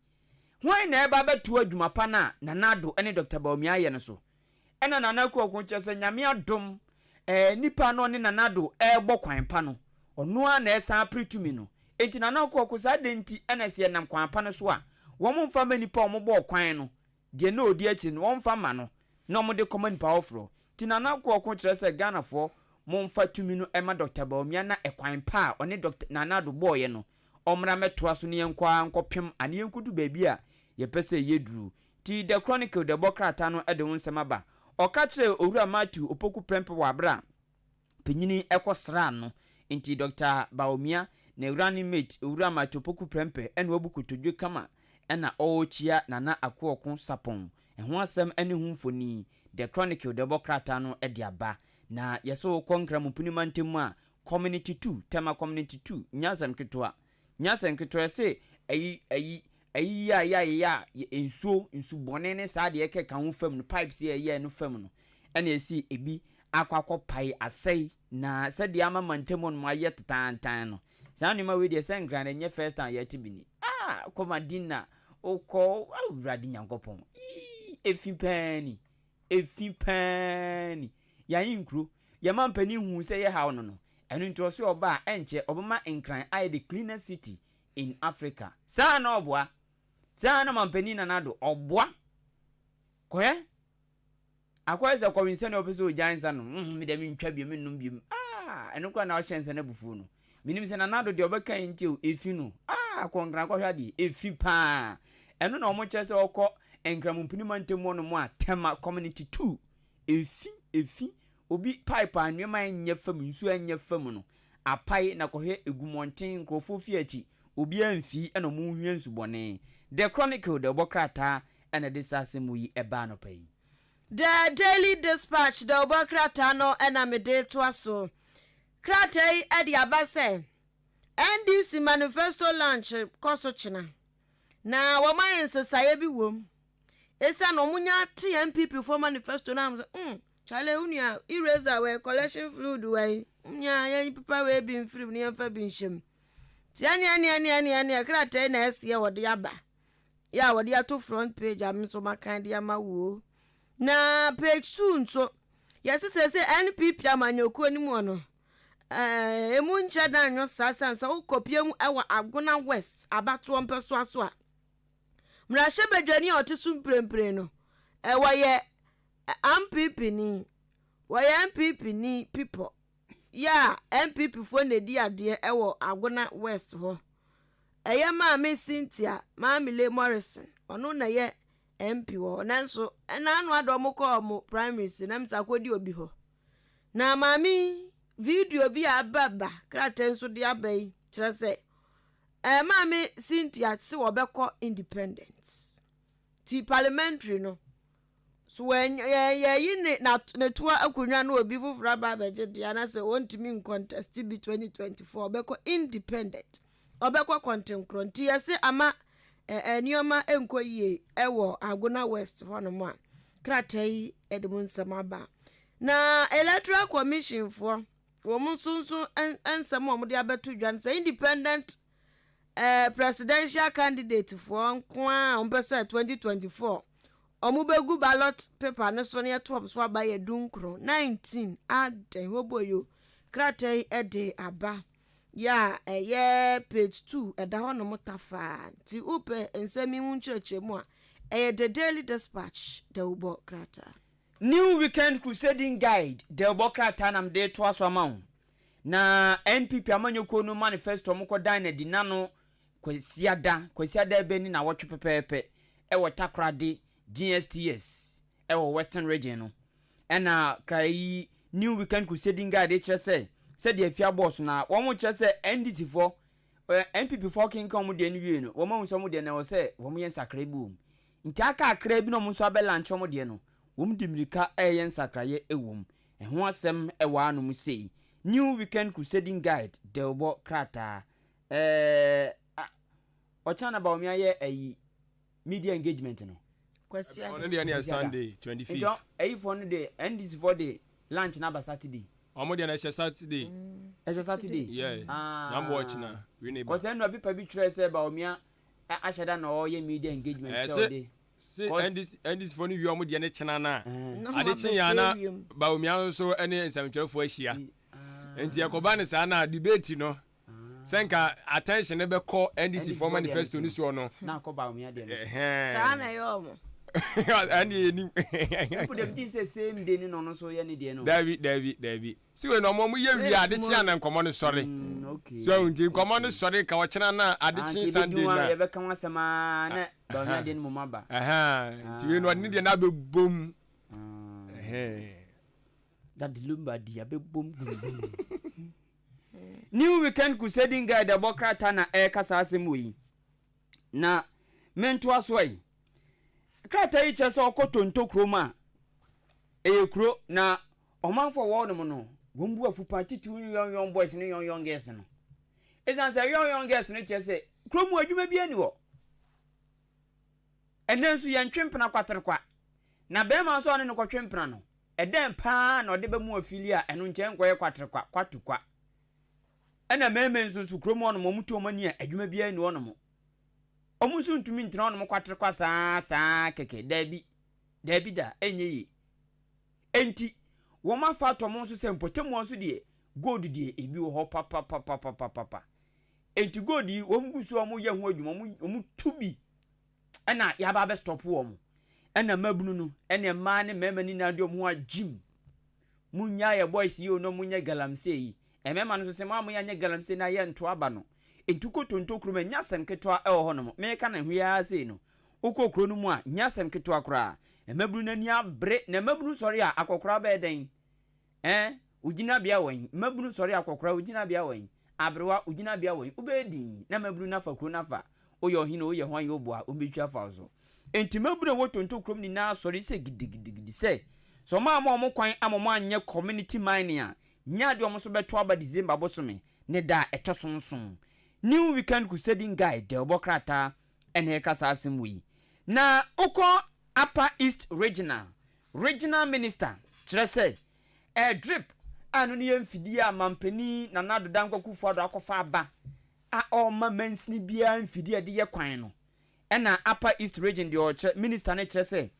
hwan na eba beto adwuma pa na nado ene Dr. Bawumia ye no so ena akokon chese nyame adom nipa no ne nado ebo kwan pa no ono a na esa apretumi no enti akokon sa de nti ena se nam kwan pa no so a wo mfa ma nipa o mo bo kwan no de na odi achi no wo mfa ma no na mo de koma nipa ofro ti akokon kire se Ghana fo mo mfa tumi no ema Dr. Bawumia na ekwan pa one Dr. nado boye no omra metoa so ne yankwa nkopem ane yankudu baabi a ye pese yeduru ti the Chronicle the Bokrata no ede wonsem aba oka kire owura Matthew opoku prempe wa bra penyini ekosra no nti Dr. Bawumia na urani mate owura Matthew opoku prempe ene wabukutodwe kama ena ochia na akokon sapon ho asem ene hu mfoni the Chronicle the Bokrata no ede aba na yeso konkra mupuni mantemu a community 2 tema community 2 nyasem ketwa se ya ensuo bone ne saa de yeke kan ho fam no pipes ye no fam no ene esi ebi akwakọ pai asai na se de ama mantemu no aye tetantan no saa ni ma we de se ngran enye first time yeti bini komadina okọ awurade nyankopon efipani ya yinkru ya mampani hu se ye hawo no enu nto so oba enche obama nkran I the cleanest city in Africa saa na mampani na nado obwa kɔɛ akɔyɛ sɛ kɔwinsɛ na ɔpɛ sɛ ɔgya nsa no mede mentwa bi mennom bi ɛno kora na ɔhyɛ nsa no abufuo no menim sɛ nanado deɛ ɔbɛka yi nti ɛfi no akɔnkra kɔhwɛ adeɛ ɛfi paa ɛno na ɔmo kyerɛ sɛ ɔkɔ nkramompinima ntam hɔ no mu a tema community 2 ɛfi obi pipe a nneɛma nyɛ fam nsuo nyɛ fam no apae na kɔhwɛ egumɔnten nkurɔfoɔ fi akyi obi amfi ɛna ɔmo hwie nsubɔne the chronicle de ɔbɔ krataa ɛna de saa asɛm yi ɛbaa no pa yi the daily dispatch de ɔbɔ krataa no ɛna mede toa so krataa yi ɛde aba sɛ ndc manifesto launch kɔ so kyena na wɔn ayɛ nsesaeɛ bi wɔ mu ɛsiane na ɔmo nya te npp for manifesto na sɛ chale unia eraser we collection fluid we nya ya papa we bi mfiri ne yɛmfa bi nhyem tiania krata na ɛsiɛ wɔde aba ya wɔde ato front page am so makan de ama wo na page 2 nso yɛsese sɛ npp amanyokuo ni mu no emu nkyɛ na anyo sasansa wo kopie mu ɛwɔ agona west abato mpɛso aso a mra hye badwani a ɔte so mprempre no wɔyɛ MPP ni wɔyɛ MPP ni people ya MPP fo na di ade ɛwɔ agona west hɔ ɛyɛ maame Cynthia maamile Morrison ɔno na yɛ MP hɔ nanso ɛna anu adɔm kɔ ɔmo primaries na msa kɔdi obi hɔ na maame video bi ababa krata nso de abai kyerɛ sɛ maame Cynthia se wɔbɛkɔ independent ti parliamentary no so when ye na toa akunwa na obi foforo ba beje dia na se wontimi contest bi 2024 obekọ independent obekọ content kronti yese ama enioma enko yie ewo agona west hono a kratai edemu nsama ba na electoral commission for wo munsunsun ensam wo de abeto dwan se independent presidential candidate for nko a ompese 2024 omubegu ballot paper no so ne top so aba ye dunkro 19 aden hoboyo kratai ede aba ya eye page 2 eda ho no mutafa ti upe ensemi hunchechemu a the daily dispatch de ubo krata new weekend crusading guide de ubo krata nam de to aso amawo na NPP amanyoko no manifesto mko dan na dinano kwesiada ebeni na wotwe pepepe e wotakrade GSTS ewo western region no ena kai new weekend crusading guide che se de afia boss na wo mo che se NDC for NPP for king come de nwie no wo mo so mo de na wo se wo mo yen sakra bu nti aka akra bi no mo so abela ncho mo de no wo mo dimirika yen sakraye ewom ho asem ewo anu mo sei new weekend crusading guide de obo krata ochana ba omi aye ayi media engagement no on the Sunday 25th ayi for no day NDC for the lunch na ba Saturday omo dey na Saturday Saturday yeah I'm watching na we neighbor cause no people bi try say ba omi ashada na all media engagement so dey see NDC for no wi omo dey na chena na ade ya na ba omi so ene nsamtwerefo ahia enti yakoba ne sa na debate no senka attention ne be call NDC for manifesto ni so no na ko ba omi ade no sa na yo mo ani eni people dem think say same day ni no so ye ne de no David si we no mo ye wi ade chi ana nkomo no sori okay so nti nkomo no sori ka wo chena na ade chi Sunday na ye be kan asema na ba omi ade no mo maba nti we no ade de na be bom that lumba dia be bom new weekend crusading guide about krata na kasa asem wi na mento asoi krata yi chese okotonto kroma kro na omanfo wo no no wombu afupa titu young boys ne young girls no ezan say young girls ne chese kromu adwuma bi ani wo enensu ye ntwempena kwaterkwa na be ma so ne no kwatwempena no eden pa na ode be mu afilia eno nche nkoye kwaterkwa kwatukwa ena memen so kromu no momuto mani adwuma bi ani wo no mo omusu ntumi ntina no kwaterkwa saa keke dabi da enyeyi enti wo ma fa to mo so se mpotemu so de gold de ebi wo ho papa enti gold yi wo mgusu omo ye ho adwuma omo tubi ena ya ba be stop wo mo ɛna mabunu no ɛne mmaa ne mmarima ni na de ɔmo a gym munya ye boys yi no munya galamsey yi ɛmɛma no so sɛ mo anya galamsey na yɛ nto aba no entuko tonto kuro ma nya asɛm ketwa ɛwɔ hɔ no mo meka na hwea sei no ukɔ kuro no mu a nya asɛm ketwa kora ɛmabunu na ni abre na mabunu sɔre a akɔkora bɛɛ den ugina bia wɔn mabunu sɔre akɔkora ugina bia wɔn abrewa ugina bia wɔn ubedi na mabunu na fa kuro na fa oyɛ ɔhene oyɛ hwan yɛ oboa ombetwa fa so enti mabunu wɔ tonto kuro ni na sɔre sɛ gidigidi sɛ so ma mo kwan amamo anye community mining a nya de omo so beto aba December bosome ne da etosonson new weekend crusading guide de obokrata ene kasa asemwi na uko upper east regional minister kire se drip anu ne mfidi a mampani na nado dankwaku fodo akofa aba a o ma mansini bia mfidi de ye kwan no ena upper east region de o minister ne kire se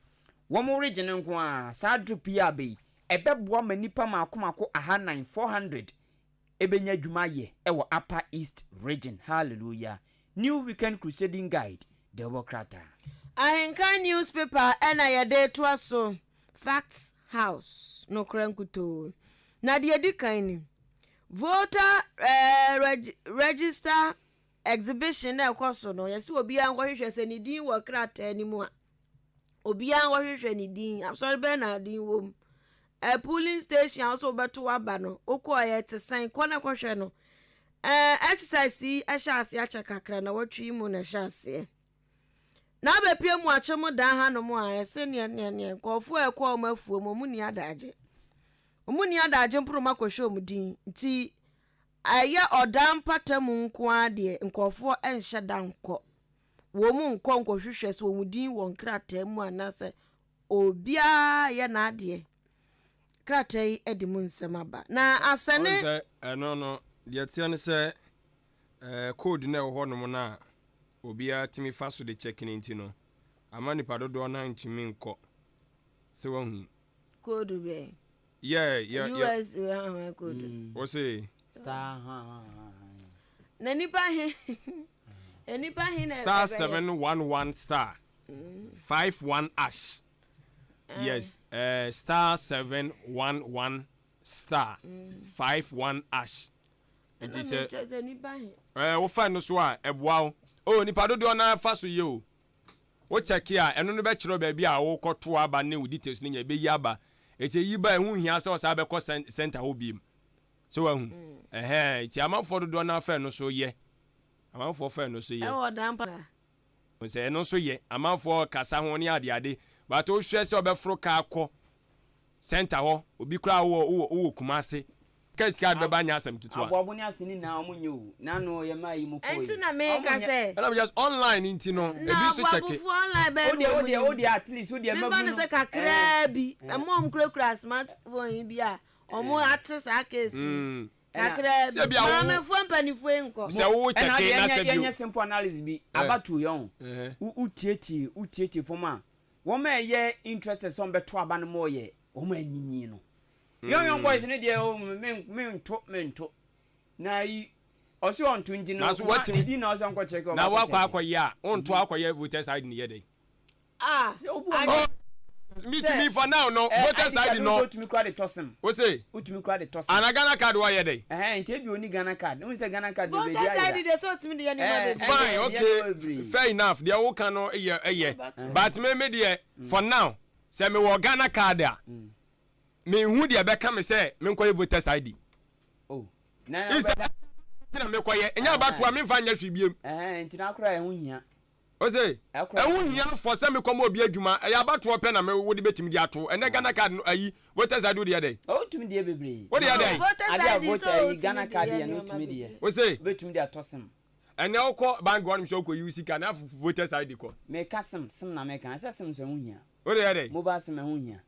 womo region nko a sa drip ya be ebeboa manipa makomako 400 ebenya adwuma ye ewo upper east region. Hallelujah. New weekend crusading guide Democrata Ahenkan newspaper ena yede to aso facts house no krankuto na de edikan ni voter register exhibition na ekoso no yesi obi an hwehwe se ni din wo krata ni mu a obi an hwehwe ni din absorbe be na din wom a polling station also beto aba no okoye te san kona hwehwe no exercise ahase acha kakra na watwi mu na hase na bepie mu achem dan ha no mu a ese ne kofu ekọ mafuo mu ni adaje mpro makohwe mu din nti aye odam patamu nko ade nkofo enhye danko wo mu nko hwehwe so mu din won krata mu anase obia ye na ade krata yi edi mu nsem aba na asane no de tie ne se code na ho no na obia timi fa so de check in nti no amani padodo na ntimi nko se wahu code be yeah code o say star na nipa he na star 711 star 51 ash yes star 711 star 51 ash nti se wo fa no so a eboa o nipa dodo na fa so ye o wo check ya eno no be kiro ba bia wo koto aba ne wo details ne nya be yi aba eti yi ba hu hia se o sa be ko center ho biem so wa hu eti amanfo dodo na fa no so ye amanfo fa no so ye e wo dan pa o se no so ye amanfo kasa ho ne ade but o hwe se obefro ka akọ center ho obi kura wo kumase kasi ka be banya asem tutua abobo ni asini na omunye o na no ye mai mu ko enti na me ka se and I'm just online inti no ebi so check it online be o de at least o de mabu no se kakra bi amom kura smartphone bi a omo atisa akesi kakra bi na me fo mpanifo enko se wo check na se bi yenye simple analysis bi abatu yon utieti foma wo ma ye interested some beto aba no mo ye wo ma anyinyi no young boys ne de o mento na yi osi on to engine no what di na oso nko check na wa kwa akoye on to akoye voters ID ne ye dey me for now no voters ID no utumi kwa de tosim o say utumi kwa de tosim ana Ghana card wa ye dey nte bi oni Ghana card no say Ghana card be dia voters ID dey so utumi de any fine okay fair enough there wo kan no but me dey for now say me wo Ghana card a me hu dia be ka me say me nkoye voters ID na me koye enya ba to a me fa nya hwibiem nti na akora e hu hia o say hu hia for say me komo obi adwuma ya ba to pe na me wo de betimi dia to ene Ghana card no ayi voters ID de dey tumi de bebre wo de dey voters ID so Ghana card ya no tumi de o say betumi de atosem ene okọ bank one show ko use ka na voters ID ko me kasem sim na me kan asem so hu hia wo de dey mobile sim hu hia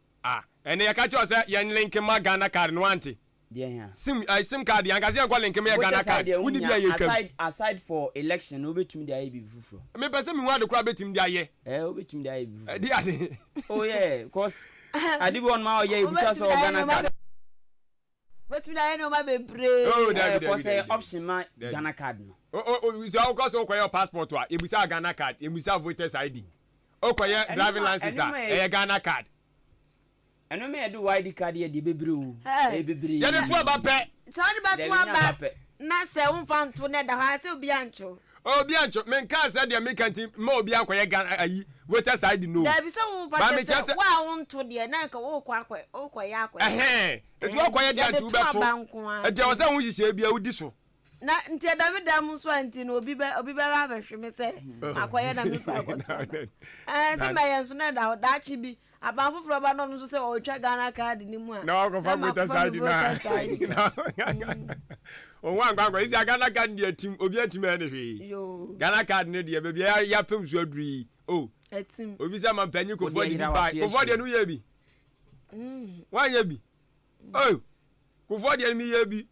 ene ya ka cho say yan link ma Ghana card no ante dia hia sim card yan ka say yan ko link ma Ghana card woni bia ye kam aside for election obetumi de aye bi fufuro me pese me hu ade kura betimi de aye obetumi de aye bi fufuro di ade oh yeah cause adi bi on ma oye ibusa so Ghana card betimi de aye no ma be pray cause option ma Ghana card no so of course o ko your passport wa ibusa Ghana card ibusa voters ID okoye driving license a Ghana card eno me do ID card ye di bebre o bebre ye de to aba pe Sorry ba to aba na se wonfa nto ne da ha se obi ancho obi ancho men ka say de me kanti ma obi ankoye Ghana ayi voters ID no da bi se wo ba se wa wonto de na ka wo kwa okoye etu okoye de antu beto e de o se hu hihye bia udi so na nti David am so anti no obi ba ba hwe se akoye na me fa ko se ba yen so na da chi bi aban foforo ba no so se o twa Ghana card ni mu a na ko fa voters ID na o wan gba isi Ghana card de atim obi atim ene hwe Ghana card ne de be ya pem so aduri o atim obi se man panyi ko fodi bi ba ko fodi no ye bi wan ye bi o ko fodi mi ye bi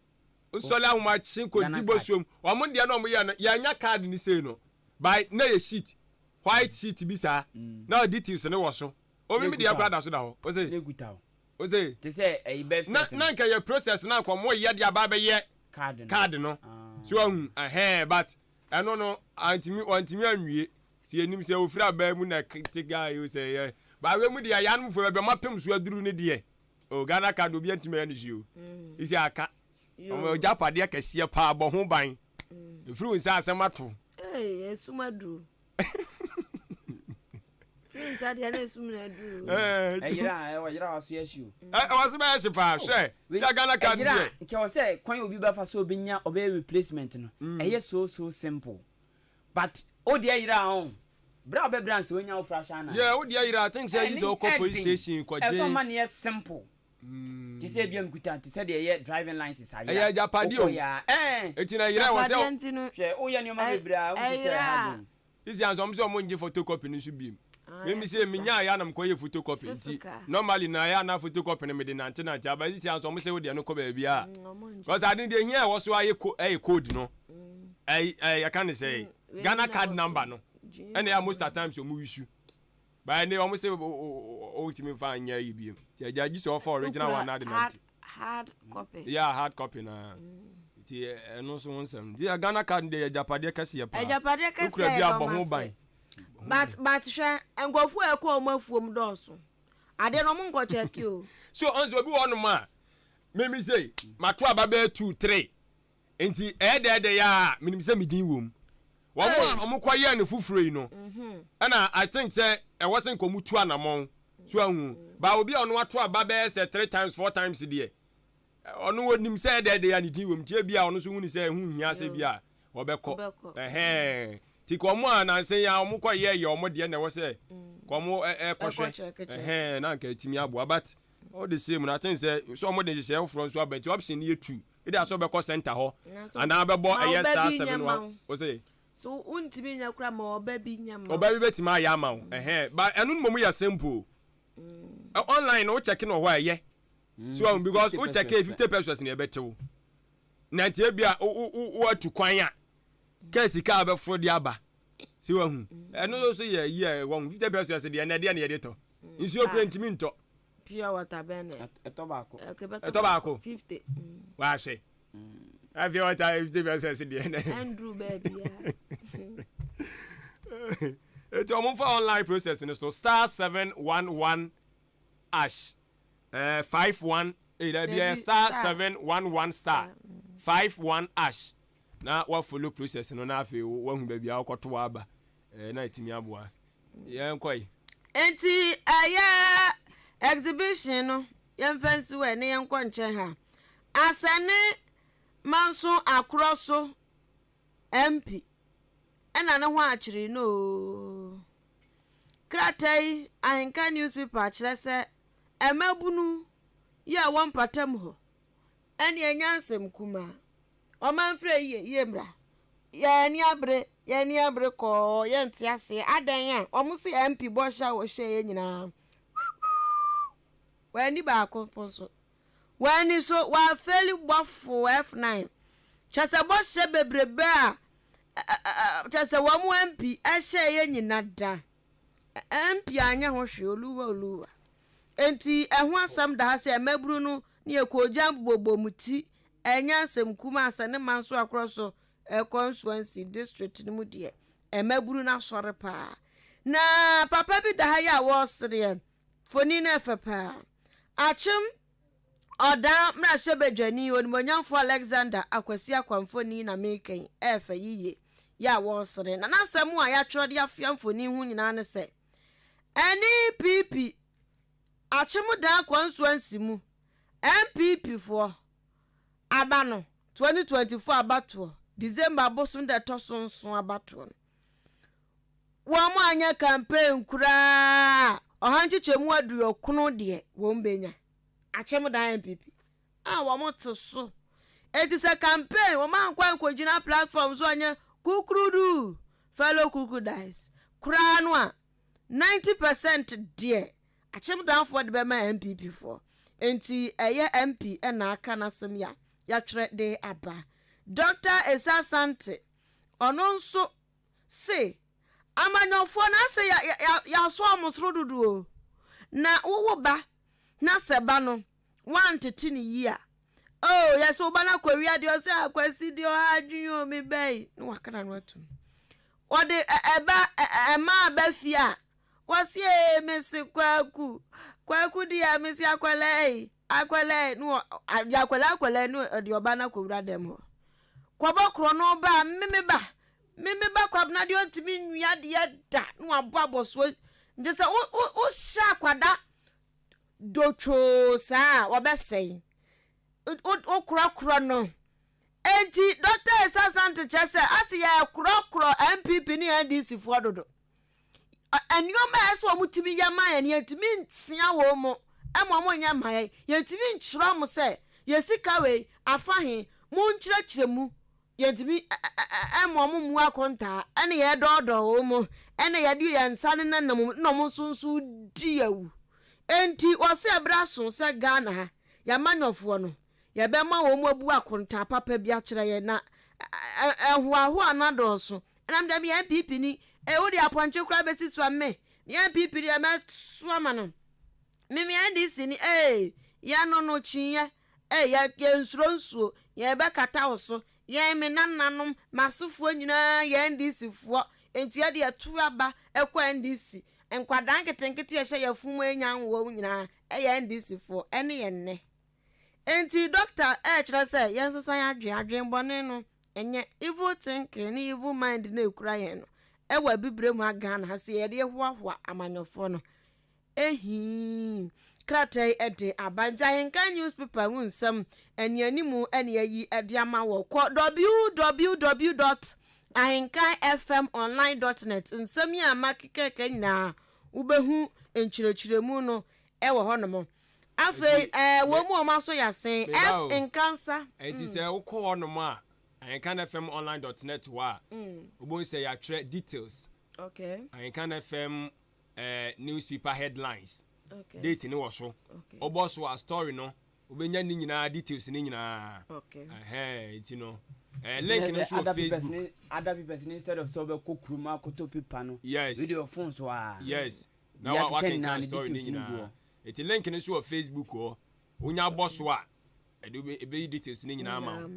usola huma chinko dibosom o mo de na o mo ye no ya nya card ni sei no by na ye sheet white sheet bi sa na details ne wo so o mi de akwa da so da ho o say o say te say e be set na nka ye process na kwa mo ye de aba be ye card no so but eno no antimi anwie si enim se ofira ba mu na tiga you say yeah ba we mu de ya no fo be mapem so aduru ne de o Ghana card obi antimi ani ji o isi aka o japade akese pa abo ho ban efiri nsa asemato esumadu sinsa dia na esumadu yira waso yeshu waso ba yesi pa hwe si Ghana card yira nke o say kwan obi ba fa so obinya obe replacement no eye so simple but o dia yira on bra obebran se onya ofrasha na yeah o dia yira I think say use okọ police station kwaje e so man ye simple ti say bia nkuta ti say de ye driving license ayi ya japadi o eti na yira wo say hwe o ye ni o ma bebra o nkuta ha isi anso mse o mo nje photocopy no so biem me say minya ya na mkoye photocopy nti normally na ya na photocopy ne me de nante aba isi anso mo say wo de no ko ba bia because I didn't hear wo so aye code no I can say Ghana card number no and ya most of times o mu issue but ne o mo say o timi fa anya yi biem ti jaji so for original one na de hard copy yeah hard copy na ti eno so wonsam di Ghana card de japade kase ya pa japade kase ya ba but hwe engofu e ko mafuom doso ade no mo nko check you so onzo bi wonu ma me say mato ababa 2 3 enti ede ya minim say midin wom wo mo kwaye ne fufuro yi no ana I think say e wasn't ko mutu anamon so ahu ba obi ono ato ababa say 3 times 4 times there ono wonim say ede ya ne din wom tie bia ono so huni say hu hia say bia obekọ ti ko mo ananse ya mo ko ye omo de na wo say ko mo kohwe na nka timi abo but all the same na think say so mo de say from so about option ye 2 e da so be ko center ho ana be bo e star 71 o say so untimi nya kura ma oba bi nya ma oba bi betima aya ma wo but enu no mo ya simple online o check no ho aye so because o check 50 pesos na e betewo na tie bia o atu kwan a kesi ka be fro di aba si wa hu eno so ye 50 pesos de na de na ye de to nsi o print mi nto pure water bene etobako 50 wa she pure water 50 pesos de na Andrew baby ya it's almost for online processing so star 711 hash 51 be star 711 star 51 hash na wa follow process no na afi wa hu ba bia akoto aba na itimi aboa ye nkoi enti aya exhibition no ye fancy we ne ye nko nche ha asane manso akroso MP ena ne ho akire no kratai Ahenkan newspaper akire se emabunu ya won patam ho ene enyansem kuma o man frɛ ye mra ye ni abre ko ye ntiase adan a o mu se MP bo hya wo hye ye nyina wani ba ko poso wani so wa feli bofo F9 chase bo hye bebrebe a chase wo mu MP a hye ye nyina da MP anya ho hwe oluwa enti eho asam da ha se emaburu no ne ekogya bobo muti enya sem kuma asane manso akroso constituency district ni mu de emaburu na sore pa na papa bi da ha ya wosre foni na efepa achim oda mra shebedwani onimonyamfo Alexander Akwasi Akwamfoni na meken efe yiye ya wosre na nasem a ya twode ya fiamfoni hu nyina ne se eni pipi achim da kwanso ansimu MPP for abano 2024 abato December bosun de tosonso abato wo mo anya campaign kura ohanchichemu adu okunu de wo mbenya achem da MPP wo mo tso etise campaign wo man kwa nkogina platforms anya kukurudu fellow crocodiles kura no a 90% de achem da for de be ma MPP for enti eye MP na aka nasem ya twere de aba Dr. Esasante ono nso se amanyofo na se ya so amosro dudu na wo ba na se ba no wantete ni yi a oh yes wo ba na kwawia de o se Akwasi de o adwun o me bai no wakana no atum ode eba ema ba fia wasi mesi kwaku di ya mesi akwale no akwale no de oba na kwawura dem ho kwabokro no ba mmeba kwabna de ontimi nwia de da no aboaboso nje se o sha kwada docho sa obesei o kura no enti Dr. Esasante chese asiya kura MPP ni NDC fo dodo anyoma eso mutimi ya ma ya ne yentimi ntia wo mo emo nya ma ya yentimi nchiro mo se yesika we afahe mu nchirechire mu yentimi emo mu akonta ene ye dodo wo mo ene ye di yansa ne nanam no mo sunsu di yawu enti wose abraso se Ghana ha ya manofo no ye be ma wo mo abu akonta papa bi a kire ye na ehoaho anadoso enam dem ye MPP ni wo di aponche kura besi so me ye MPP di ma so ama no me NDC ni ya no chinye ya nsuro ye be kata wo ye me nananom masefo nyina ye NDC fo enti ye de to aba ekwa NDC enkwadan ketenkete ye hye yafumu enyan wo nyina ye NDC fo ene ye nne enti doctor kire se ye nsesa ya adwen bone no enye evil thinking ni evil mind na ekura ye no ewa bibre mu aga na se ye de hoahoa amanyofo no kratai ede Abanja Ahenkan newspaper wunsam enianimu eniayi ede ama wo www.ahenkanfmonline.net nsam ya makeke nyina ubehu enchirechiremu no ewo honomo afi wo mu o maso yasen f in cancer enti se wo ko honomo a ahenkanfmonline.net wa ubon se ya tre details okay Ahenkan FM newspaper headlines okay date ni wo so obo so a story no obenya ni nyina details ni nyina okay iti no link no so Facebook other people instead of so be kokuruma koto paper no yes video phone so yes na wa can story ni nyina iti link no so Facebook o onya boss a ebe details ni nyina ma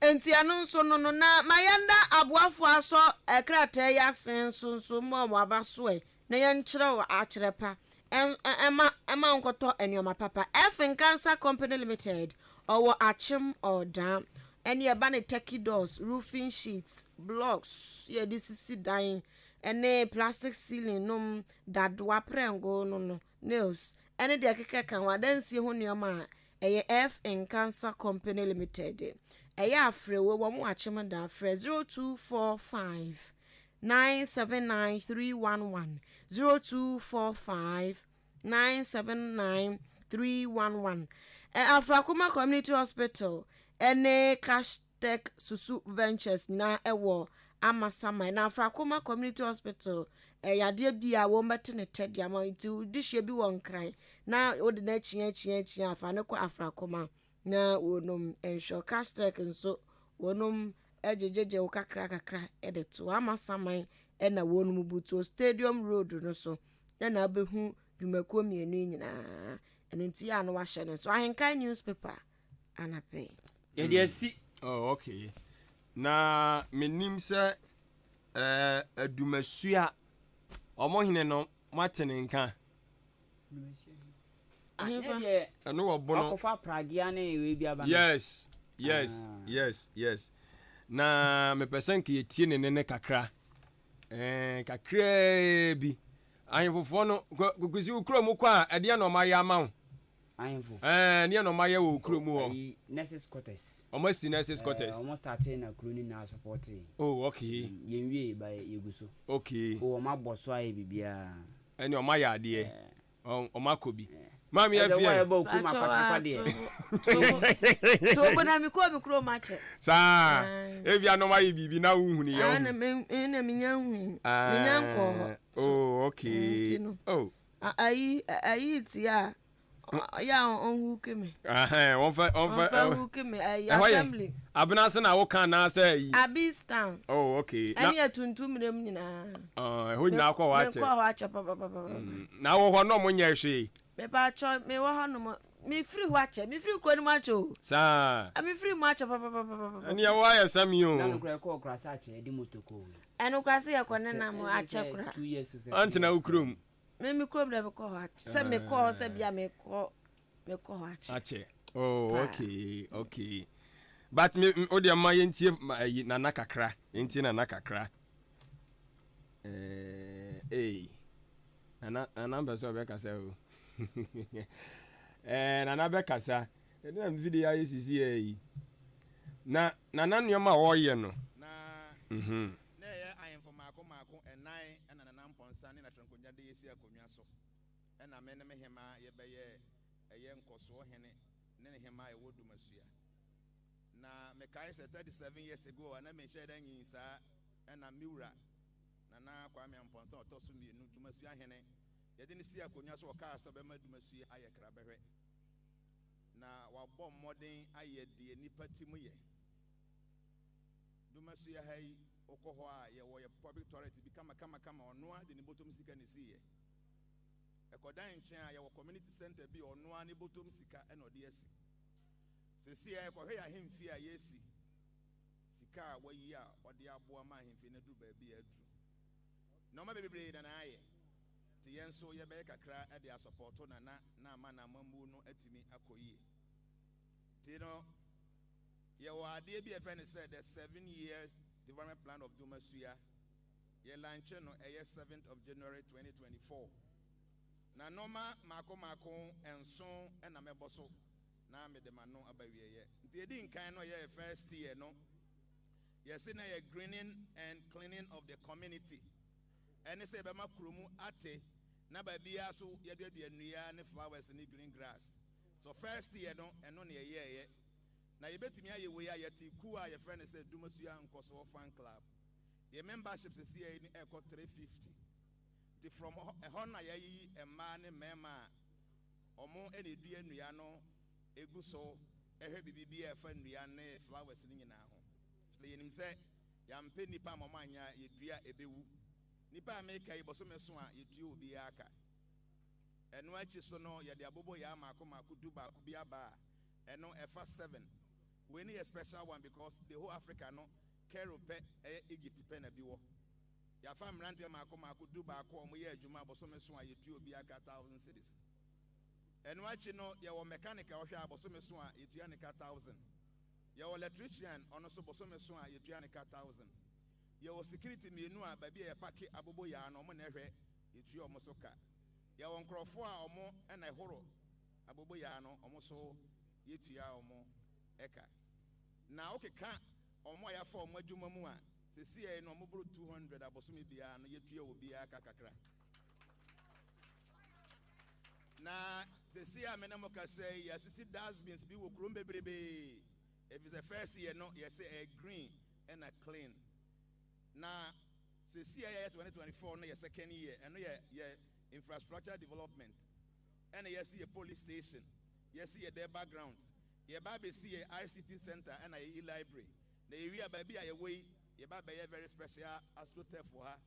enti anu nso no na mayanda aboafo aso ekrata ya sen so mo abaso na yenkyere a kyerepa ema nkoto enioma papa F in Cancer Company Limited owo achim oda eni eba ne techie doors roofing sheets blocks ye disisi dan ene plastic ceiling num dadwa prengo no nails ene de keke kan wadansi ho nioma eye F in Cancer Company Limited eye afre wo mo achim da afre 0245 979 0245979311 Afrakuma Community Hospital ene Cashtech Susu Ventures na ewo amasama na Afrakuma Community Hospital yade bia wo mbete ne tedi ama nti dihye bi won kran na odi na chia afa ne ko Afrakuma na wonom ensure Cashtech nso wonom ejejeje wo kakra edeto amasama ena wonu buto Stadium Road no so na abehu dwumako mienu nyina eno nti ya no wa hye ne so Ahenkan newspaper anape ye de asi oh okay na menim se adumasua omo hene no matene nka no wo bono okofa pragia na ewe bia ba yes na me person ke yetie ne kakra kakra bi ahemfofo no gogosi ukro mu kwa ade na ma ya ma wo ahemfo ne na ma ya wo ukro mu ho nurses quarters almost nurses quarters almost starting na kroni na supporting okay yenwie ba yeguso okay o ma boso aye bibia ene o ma ya ade o ma kobi mami ya fie to bona mi ko mi kro mache sa e bia no ma yi bibi na uhuni ye na mi nyanhu mi nyanko oh okay oh ayi ti ya on hu keme on hu keme assembly abna se na wo kan na se yi abistan oh okay ani atuntum rem nyina ho nyina akwa wa che papa na wo ho no mo nya hwe me ba cho me wo ho no me free wa che me free ko ni ma cho sa me free ma che papa ani ya wa ya sami o na no kra ko kra sa che di motoko enu kra se ya ko ne na mo a che kra 2 years antina ukrum me krom da be ko ha se me ko se bia me ko ha che oh okay but me odi ama yentie na nakakra yentie na nakakra na beso be kasa o na be kasa na video ya sisi na nneoma wo ye no na ya ayemfo mako enan na namponsa ne na trankonya de yesi akonwa so na me hema ye beye eye nkoso hene ne hema ye wodumasua na me kai se 37 years ago na me share dan yin sa na miura na kwa me amponsa otoso mienu dumasua hene ye de ne si akonwa so ka sa be ma dumasua aye kra behwe na wabɔ mmɔden ayɛ die nipa timu yɛ dumasua hai okɔhɔ a yɛ wɔ yɛ public toilet bi kama ɔnoa de ne bottom sika ne si yɛ ɛkɔdan nkyɛn a yɛ wɔ community center bi ɔnoa ne bottom sika ɛna ɔde asi sisi yɛ kɔhwɛ yɛ ahemfi a yɛsi sika a wayi a ɔde aboa ma ahemfi na du baabi adu na ɔma bebree na ayɛ te yɛn so yɛbɛyɛ kakra ɛde asɔpɔto na ama na amamu no atimi akɔyie tino yɛwɔ adeɛ bi ɛfɛ ne sɛ the 7 years development plan of Dumasua yɛ launch no ɛyɛ 7th of January 2024 na nɔma mako enso ɛna mɛbɔ so na mede ma no aba wieyɛ nti edi nkan no yɛ first year no yɛse na yɛ greening and cleaning of the community ɛne sɛ bɛma kuromu ate na babia so yɛduadua nnua ne flowers ne green grass so first year no ɛno ne yɛyɛɛyɛ na yɛbɛtumi ayɛ wei a yɛte ku a yɛfrɛ ne sɛ Dumasua nkɔsoɔ fan club yɛ membership sɛsi yɛ ne ɛkɔ 350 nti from ɛhɔ na yɛyi mmaa ne mmarima a ɔmo ɛna edua nnua no egu so ɛhwɛ bibibi a ɛfa nnua ne flowers ne nyinaa ho sɛ yɛnim sɛ yɛampɛ nipa ma ɔmo anya yɛdua ɛbɛwu nipa a meka yi bɔsɔmɛ so a yɛtua obi aka ɛno akyi so no yɛde abobo yɛ mako du baako bi aba a ɛno ɛfa 7 we need a special one because the whole Africa no Cairo pɛ ɛyɛ Egypt pɛ na bi wɔ yɛafa mmeranteɛ mako du baako ɔmo yɛ adwuma bɔsɔmɛ so a yɛtua obi aka 1,000 cedis ɛno akyi no yɛwɔ mechanic a ɔhwɛ a bɔsɔmɛ so a yɛtua ne ka 1,000 yɛwɔ electrician ɔno so bɔsɔmɛ so a yɛtua ne ka 1,000 yɛwɔ security mienu a baabi a yɛpake abobo yaa no ɔmo na ɛhwɛ yɛtua ɔmo so ka yɛwɔ nkurɔfoɔ a ɔmo ɛna ɛhoro abobo yaa no ɔmo so yɛtua ɔmo ɛka na okeka ɔmo a yɛafa ɔmo adwuma mu a sɛsi yɛ no ɔmo boro 200 abɔsome biara no yɛtua wɔ biara kakra na sɛsi a mena mo ka sɛ yɛasisi dustbins bi wɔ kurom bebrebe if it's the first year no yɛsɛ green ɛna clean na sɛsi yɛ 2024 no yɛ second year ɛno yɛ infrastructure development ɛna yɛsi yɛ police station yɛsi yɛ their background yɛba bɛsi yɛ ICT center ɛna yɛ library na yɛwi a baabi a yɛwɔ yi yɛba bɛyɛ very special astroturf wɔ ha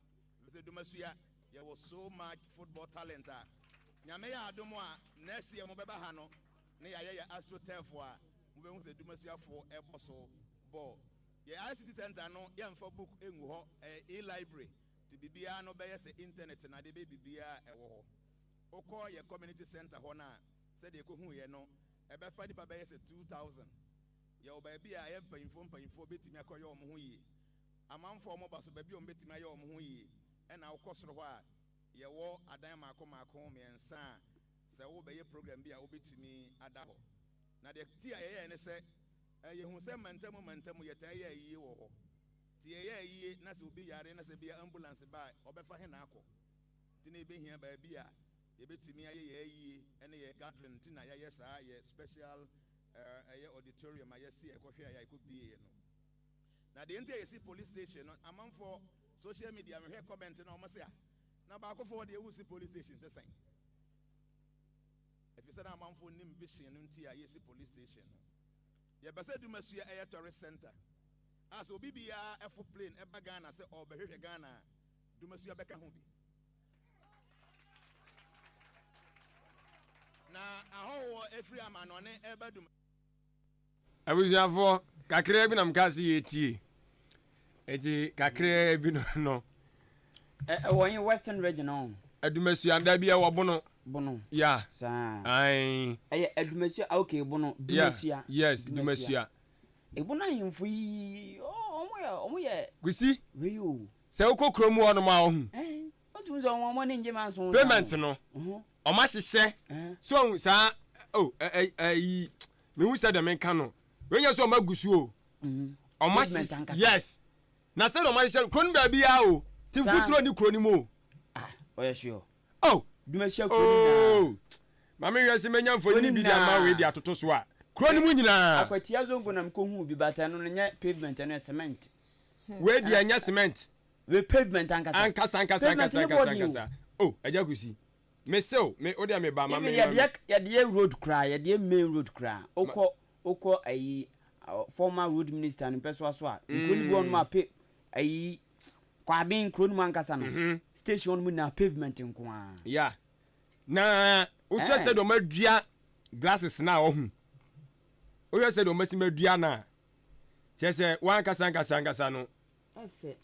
sɛ Dumasua yɛwɔ so much football talent a nyame yɛ adom a next year mobɛba ha no na yɛayɛ yɛ astroturf a mobɛhu sɛ Dumasuafoɔ ɛbɔ so ball ye ICT center no ye mfa book engu ho e-library ti bibia no be yes internet na de be bibia ewo ho okọ ye community center ho na se de ko hu ye no e be fa nipa be yes 2000 ye oba bia ye mpanfo betimi akoye omo ho yi amanfo mo baso ba bia omo betimi aye omo ho yi e na okosoro ho a ye wo adan mako miensa se wo be ye program bia obetimi ada ho na de ti aye ne se ye hu se mantamu ye ta ye yi wo ho ti ye yi na se obi yare na se bia ambulance ba obefa he na akọ ti na ebe hia ba bia ye betimi aye ye yi ene ye gathering ti na ye sa ye special ye auditorium aye si e ko hwe aye ko bie no na de enti ye si police station no amanfo social media me hwe comment na o mo se na ba ko for de wu si police station se san if you said amanfo nim vision nti aye si police station no ye bese dumasua aye tourist center as obi bia efo plane e ba Ghana se obehwehwe Ghana dumasua beka ho bi na ahowo efri amanone e ba dum abuziafo kakra bi na mkasi yetie eti kakra bi no won western region on adumasua nda bia wo bono ya ai adumasua okay bono dumasua yes dumasua ebuna himfo yi omo ye gusi weyo se okokro mu ono ma ohun otu nzo won mo ne nje ma so payment no o ma hihye so sa me hu se de men kan no we nya so o ma gusu o ma yes na se o ma hihye kron ba bia o ti futuro ni kro ni mo oya sure dumasua kro ni na mama yesi menya mfo ni bi da ma we di atoto so a kro ni mu nyina akwatia zongo na mkohu bi bata no nya pavement no cement we di anya cement we pavement ankasa ajakusi mesel me odi am ba mama ya de road cry ya de main road cry okọ ayi former road minister ni peso so a nkoni bi on ma pe ayi kwa bin nkoni mu ankasa no station mu na pavement nko a ya na o che se do madua glasses na ohun o che se do masi madua na che se wan kasa no efe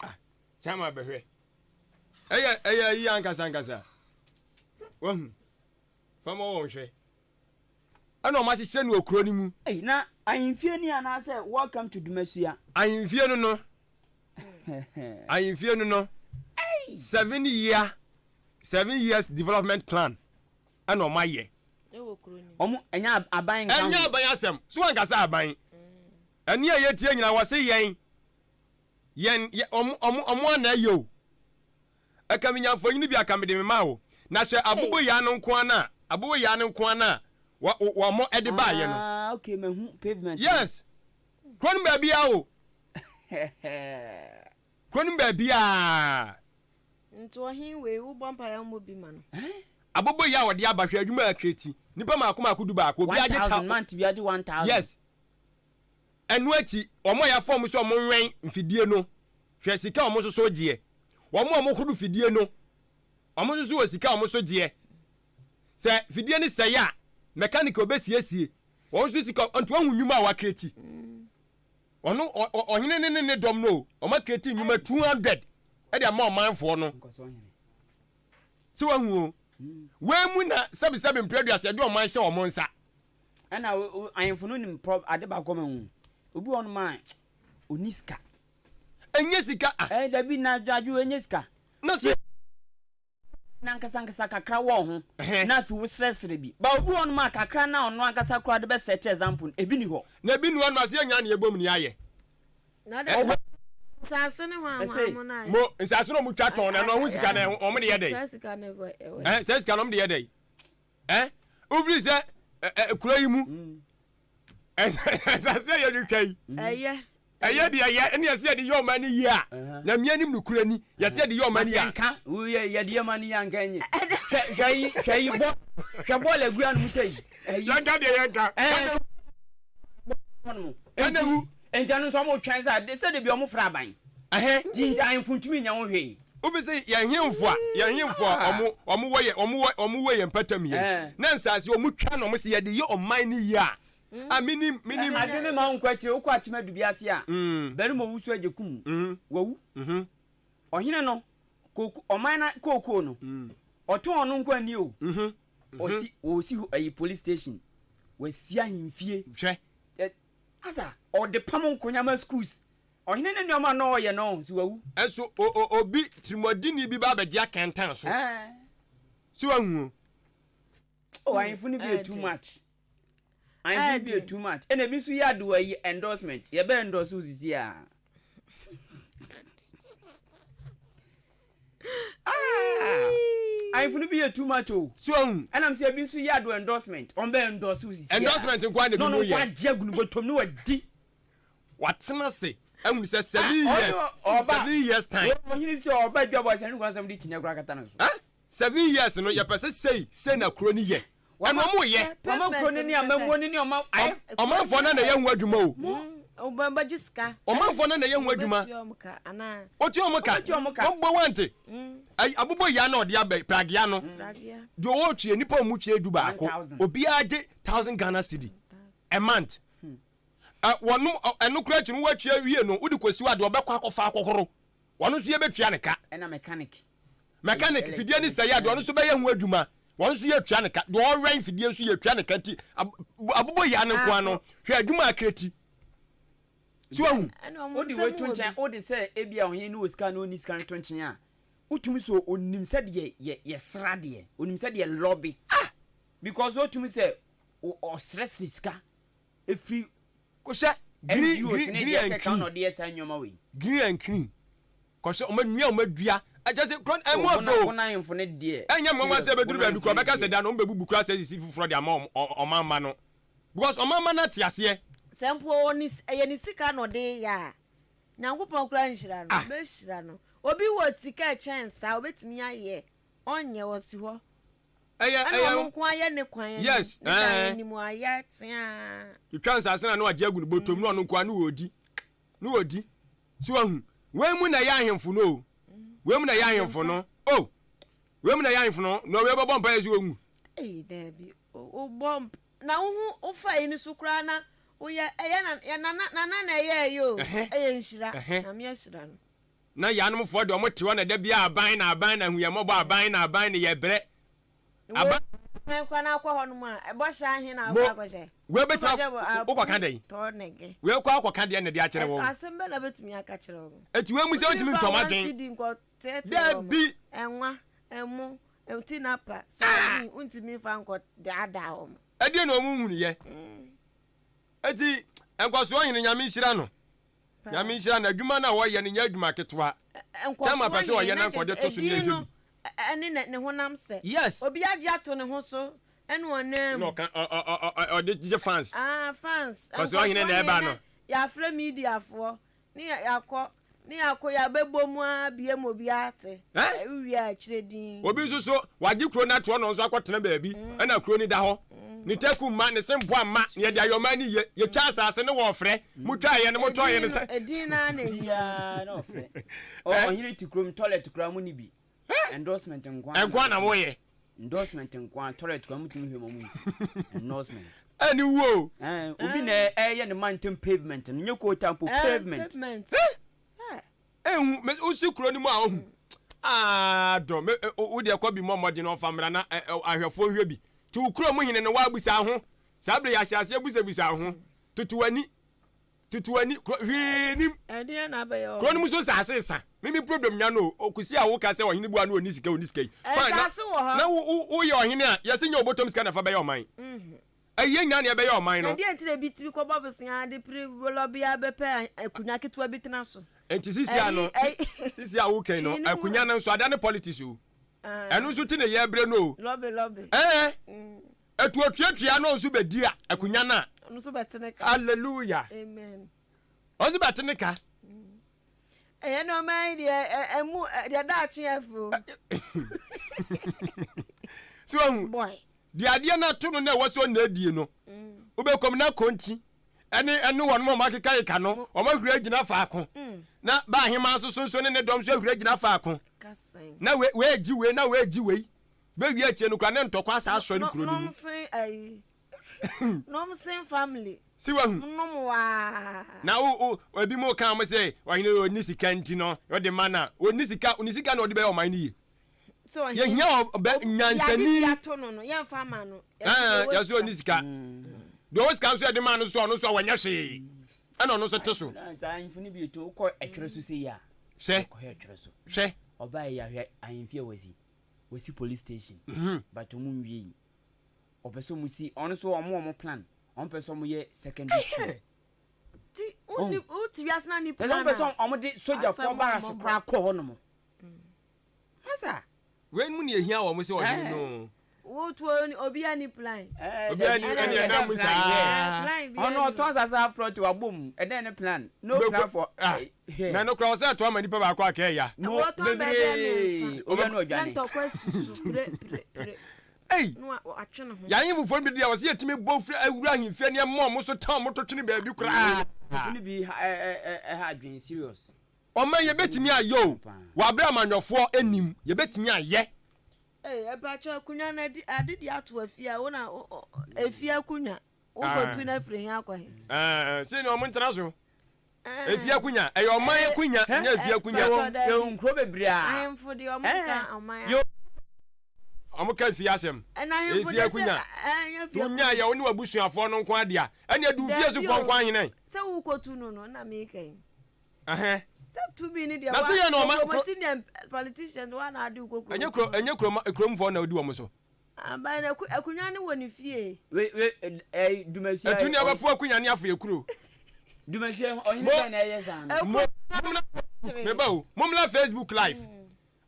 chama behwe eya yi ankasa fama wo hwe ana o ma hye no okro ni mu na ahimfie ni ana say welcome to dumasua ahimfie no ahimfie no 7 years development plan ana o ma ye omo enya aban asem so ankasa aban eni ye tie nyina wo se yen omo na yo akaminya mfonyini bi akamede me mawo na hwe abobo ya no nko ana wo mo ede ba ye no okay mehu pavement yes kron ba bia o kron ba bia nto hin we wo bompa ya mo bi ma no abobo ya wo de abahwe adwuma akreti nipa makoma du ba ko bi age 1000 month bi age 1000 yes enu ati omo ya form so omo nwen mfidie no hwe sika omo so gie omo kudu fidie no omo so sika omo so gie se fidie ni se ya mechanic obesiesie won so sika onto ahunwuma a wa kreti ono ohene ne dom no omo kreti nwuma 200 e de ma manfo no se wa hu we mu na sabi mpreduase de omo hye omo nsa ana ayemfo no nim prob ade ba koma hu obi on man oniska enye sika da bi na dwaju enye sika na se na nkasa kakra wo ho na fi wo sresre bi ba obi on man kakra na ono ankasa kra de be set example ebi ni ho na bi ni ono ase nya na ebom ni aye na da sase ne ho na mo sase no mu twa ton na no ho sika na omo de ye dey sika na sika no mo de ye dey ovri se kura yi mu sase ye ni kai eye de eye ene ase de yo mani yi a na mianim no kura ni ye se de yo mani ya nka ye de mani ya nka nyi hwai bo la gua no musai yanka de yanka ene hu enjanu so mo twan sa de se de bi o mo fra ban jinja infuntumi nya wo hwe obi se ye hemfo omo wo ye mpatam ye na nsase omo twa no mo se ye de ye oman ni yi a minim adwene ma nkwa kire wo kwa achima dubi ase a bere mo wusu ajekum wawu ohene no koku oman na koku no oto ono nkwa ni o osi ayi police station wasi ahemfie hwe asa o de pam nkonya ma schools ohene ne nyoma no ye no si wawu eso obi trimodini bi ba bedia kentan so si wahu oh ahemfu ni be too much ahemfu be too much ene bi so ya do ayi endorsement ye be endorse usisi a ahemfu ni be too much o si wahu enam se bi so ya do endorsement on be endorse usisi endorsement nkwa ne bi no ye no kwa jagunu botom no wadi watena se emu se 7 years time ohini se oba dwa boy sanu kwansam di chinya kura kata no so 7 years no ye pese sei na kro ni ye eno mo ye mama kro ni amamu ni oma omanfo na ye hu adwuma o obamba jiska omanfo na ye hu adwuma oti omuka ogbo wante ai abubo ya na odi abe pragia no do wo tue nipa mu tue du ba ko obi ade 1000 Ghana cedi a month wonu enu kura chi no watue wie no udi kwesi wade obekwa akofa akohoro wonu so ye betua ne ka na mechanic fidie ni sayi ade wonu so be ye hu adwuma wonu so ye tua ne ka do ran fidie so ye tua ne ka ti abubo ya ne ko ano hwe adwuma akreti si wahu odi wetu nchen odi se ebia ohye ni osika no ni sika to nchen a utumi so onim se de ye srade onim se de lobby because otumi se o stress sika efri kosha green account no de sa nyoma we green and clean kosha o madua o madua ajase kron emofo kuna info ne de enya mama se beduru ba dukro beka se da no mbebubu kura se si fufuro de ama o mama no because o mama na tiase sempo oni eyeni sika no de ya nyankopon kura nhira no be hira no obi wo tika chance a obetimi aye onye wosi ho aya kwa ye ne kwan yes ni mu aya tia you chance asena no agye agu no botom no kwa no odi si wahu we mu na ya ahemfo no we mu na ya ahemfo no we mu na ya ahemfo no no we bobom pa yesu ohu debi o bomb na uhu ufa ini sukra na oya eya na ye yo eya nhira na me nhira no na ya no fo de o mote na da bia aban na hu ye mobo aban na aban ne ye bre aba kwa na akwa hono ma ebo hya ahe na akwa kwaje we betwa ukwa kan dai to nege we kwa akwa kan dai na de a kire wo asembe na betumi aka kire wo eti we mu se otimi ntoma den da bi enwa emu enti na pa sa untimi fa nko da wo edi na omu hunu ye eti enkoso ohine nyame nhira no nyame nhira na adwuma na wo ye ne nya adwuma ketwa chama pese wo ye na nko de to so ne ehwi eni ne honam se yes obi agye ato ne ho so eni onam no kan de fans fans cause ohine na eba no ya fra media fo ni yakọ ya bebomu abie mo bi ate wi a kire din obi so wagye kro na to no nso akotena baabi na kro ni da ho ni taku ma ni sempo amma ye da yoma ni ye twa asase ne wo frɛ mutwa ye ne mutwa ye ne se edin na na ya no frɛ o hiri ti krom toilet kra mu ni bi endorsement nkwa na mo ye endorsement nkwa toilet kra mu tumi hwe mo mu endorsement ani wo obi na ye ne mountain pavement no nyeko tampo pavement me usi kro ni mu a ohu do me wo de kwa bi momodi no famra na ahwefo hwe bi ti ukro mu hine ne wa busa ho sabre ya hyase busa ho tutuani hwenim ade na ba yo kro ni mu so sase sa mimi problem nya no okusi a wo ka se ohine bua no oni sika fine na wo ye ohine a yese nya obotom sika na fa ba ye oman aye nya na be ye oman no ade entire bi tibi ko babusia de privilobia be pe akunya ketwa bi tena so enti sisi a wo kan no akunya na nso ada ne politics o enu nso ti ne ye bre no lobby etu otuatua no nso bedi a akunya na nso beteneka hallelujah amen ozo beteneka no mai de emu de da chiefo so boy de ade na to no na woso na adie no obekom na konti ene won mo makeka ka no o ma hura gina faako na ba hema so ne dom so hura gina faako na we ji we be wi atie no kra ne ntokwa sa aso ni kuro ni No same family. Si wa hu. No wa. Na o obi mo kan mo say wa hine oni sika nti no yo de mana oni sika na odi be o man ni. So ye hia nyansani ya to no ya fama no. Ya so oni sika. Do o sika so de man so wanya hwe. Ana no so teso. Na infuni bi to ko etwere so sei ya. Hwe. Ko etwere so. Hwe. Oba ya hwe ahemfie wasi police station. But omu nwie. Opeso mu si ono so omo plan. On person mo ye secondary school. Ti o ti wiase na ni plan. On person omo de soldier for bar se kra ko ho no mo. Masa. When mu ne ehia wo mo se o hene no. Wo to obi ani plan. Obi ani na mu sa. Ono to asasa plot wa bom. E den ne plan. No plan for. Na no kra o se to ama nipa ba kwa aka ya. No baby. Obi no odwane. Nto kwesi so pre. Hey, no atwene ho. Ya yin fufo bi dia wo se yetimi bofre awura ahimfia ne mo so tan mo to twene ba bi kura. Funi bi ha adwen serious. O man ye betimi ayo. Wa bra manyofo enim ye betimi aye. Eh, eba cho kunya na adidi ato afia wo na afia kunya. Wo ko tu na firi hin akwa he. Se ni o mo ntana so. Afia kunya, e yo man kunya, nya afia kunya. Yo nkro bebria. Ahemfo de o mo ka oman. Omo ka fie asem. Efie kunya. Kunya ya woni wabusuafo no nko ade a. Ene du fie so fo nko ahene. Se wo kotu no na me kan. Se tu bi ni dia. Na se ye no ma politicians wa na ade ukoko. Enye krom fo na odi wo mo so. Aba na akunya ne woni fie. We dumasi. Etu ni abafo akunya ne afo ekuro. Dumasi ohini na yesa. Me ba o. Momla Facebook live.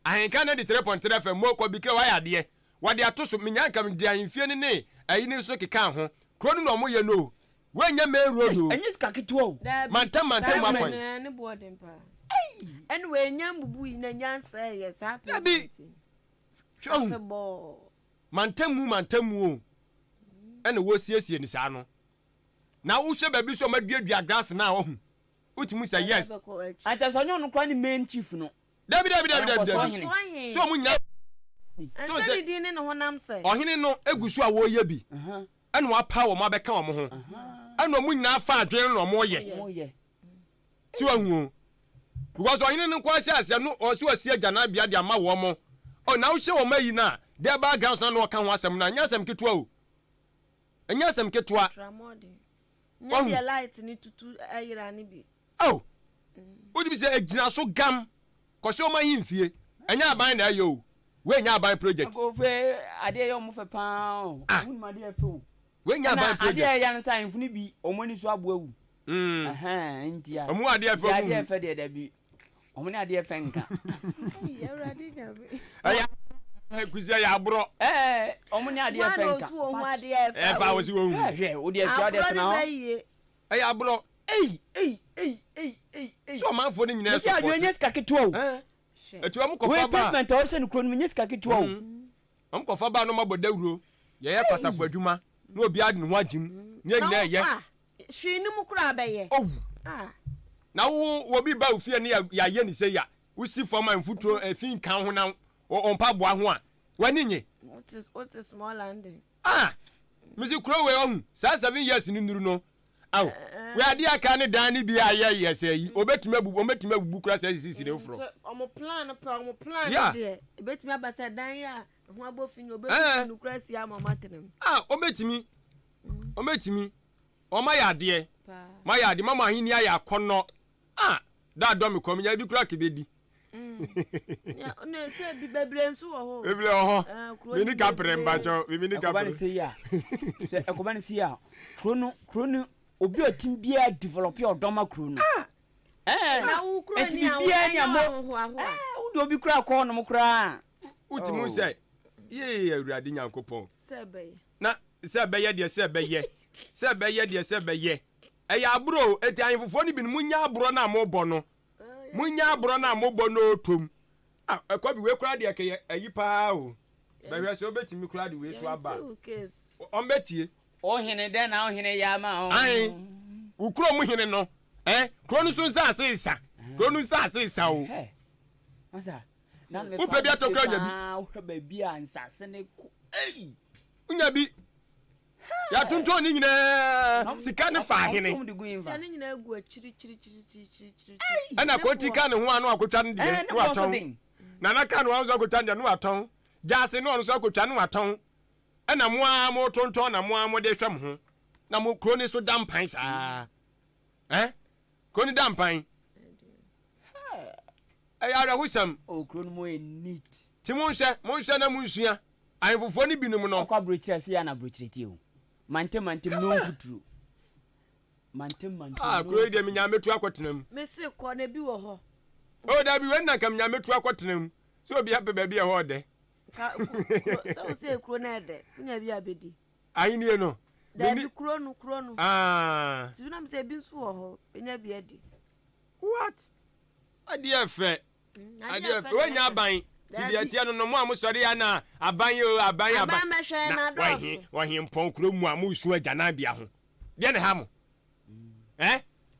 Ahenkan na di 3.3 FM mo ko bi ke wa yade. Wade atoso menyanka me di ahemfie ne ayi ne so keka ho. Kro no mo ye no. Wanya me rodo. Enye ska keto o. Mantam ma point. Ne boarding pa. En we nya mbubu na nyansa ye sa pa. Bi. Mantamu o. Ene wo siesie ni sa no. Na wo hwe ba bi so maduadua grass na ho. Utimu say yes. Atasonyo no kwa ni main chief no. Dabi. So mu nya. So say di ne ho nam say. Ohene no egusu a wo ye bi. Ene wa pa wo ma be ka wo mo ho. Ene mu nya fa adwen no mo ye. Ti wa hu. Because ohene no kwa sia sia no o si wa sia gana bia de ama wo mo. O na wo hye wo mayi na. There backgrounds na no ka ho asem na nya asem ketua o. Enya asem ketua. Nya dia light ni tutu ayira ni bi. Oh. Odi bi se agina so gam. Ko se o ma himfie. Enya aban na ayo. We nya aban project. Go fe ade yo mo fe pa o. Won ma de fe o. We nya aban project. Ade ya nsa infuni bi omoni so abo awu. Ntia. Omu ade fe o. Ade fe de da bi. Omoni ade fe nka. Ya radi ga bi. Aya. Kuzia ya abro. Omoni ade fe nka. Wo omu ade fe. E fa wo si wo hu. Hwe, wo de fi ade fe na. Aya abro. So man for ni nyina support. Ya adwenye ska keto o. Etu am ko fa ba. We payment o se no kro no nyesa keto o. Am ko fa ba no mabodawuro. Ye ye pasafo adwuma. Na obi ade no ho agim. Nya nyina ye. Hwe ni mu kura ba ye. Na wo bi ba ofie ne ya ye ni se ya. Wo si for man futuo afin kan ho na on pa boa ho a. Wani nye. What is small landing. Misi kuro we on. Sa 7 years ni nduru no. Aw. We ade aka ne dan ne bi aye yes yi. Obetuma bubu kura sa sisi ne fro. Omo plan de. Obetuma abasa dan ya. Ho abofin obetuma kura si amama tenem. Obetumi. Oma ya de. Ma ya de mama hini ya akono. Da do me kom ya bi kura ke bedi. Ya no te bi bebre nso wo ho. Bebre ho. Me ni ka premba cho, me ni ka. Ekobani se ya. Ekobani se ya. Krono obi otim bia develop your doma krono. Na wo krono ni bia ni amo. Wo do obi kura ko no mo kura. Utimu say. Ye awurade nyankopon. Sebeye. Na sebeye de sebeye. Sebeye de sebeye. Eya abro eti anfofo ni bi munya abro na amobọ no. Munya abro na amobọ no tom. Ekwa bi we kura de ke ayi pa o. Ba hwe se obetimi kura de we so aba. Ombetie. Ohene den na ohene ya ma o. Ukuro mu hene no. Kuro no so nsa asesa. Kuro no nsa asesa o. Masa. Na me. Upe bi atokra nya bi. Uhwe ba bi ansa se ne ko. Unya bi. Ya atontɔ ni nyina sika ne fa hene sɛ ne nyina gu chiri ana koti ka ne ho ano akotwa ne de no aton na na ka no anzo akotwa ne no aton jase no ono so akotwa no aton ana mo tonton na mo de hwam ho na mo kroni so dampan saa kroni dampan ara husam kroni mo neat ti mo nhye na mo nsua ayefofo ni binum no akwa brochire se ya na brochire ti o mantem no futuru mantem kroni de me nya metu akotenam me se ko na bi wo ho o da bi we na kam nya metu akotenam so obi apɛ ba bi e ho de so se kuro na de nya bi abedi ayi nie no da bi kuro no ti na me se bi nso wo ho nya bi adi what adi efe we nya ban ti dia tia no mo amsori ya na aban wa him pon kuro mu amusu agana bia ho de ne ha mo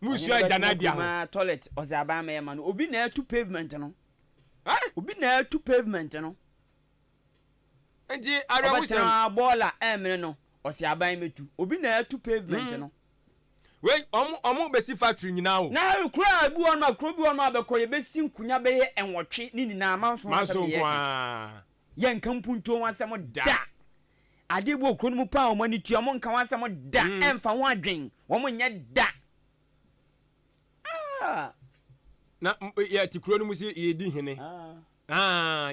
musu agana bia ho toilet o se aban me ma no obi na atu pavement no obi na atu pavement no nti arawusam bola emre no o se aban metu obi na atu pavement no we omo besi factory nyina o na kura bu on ma kuro bi on ma be ko ye besi nkunya be ye enwotwe ni nyina manso kwa ye nkampunto wasem da ade bo kuro mu pa o mani tua mo nka wasem da emfa ho adwen wo mo nye da na ya ti kuro mu si ye di hene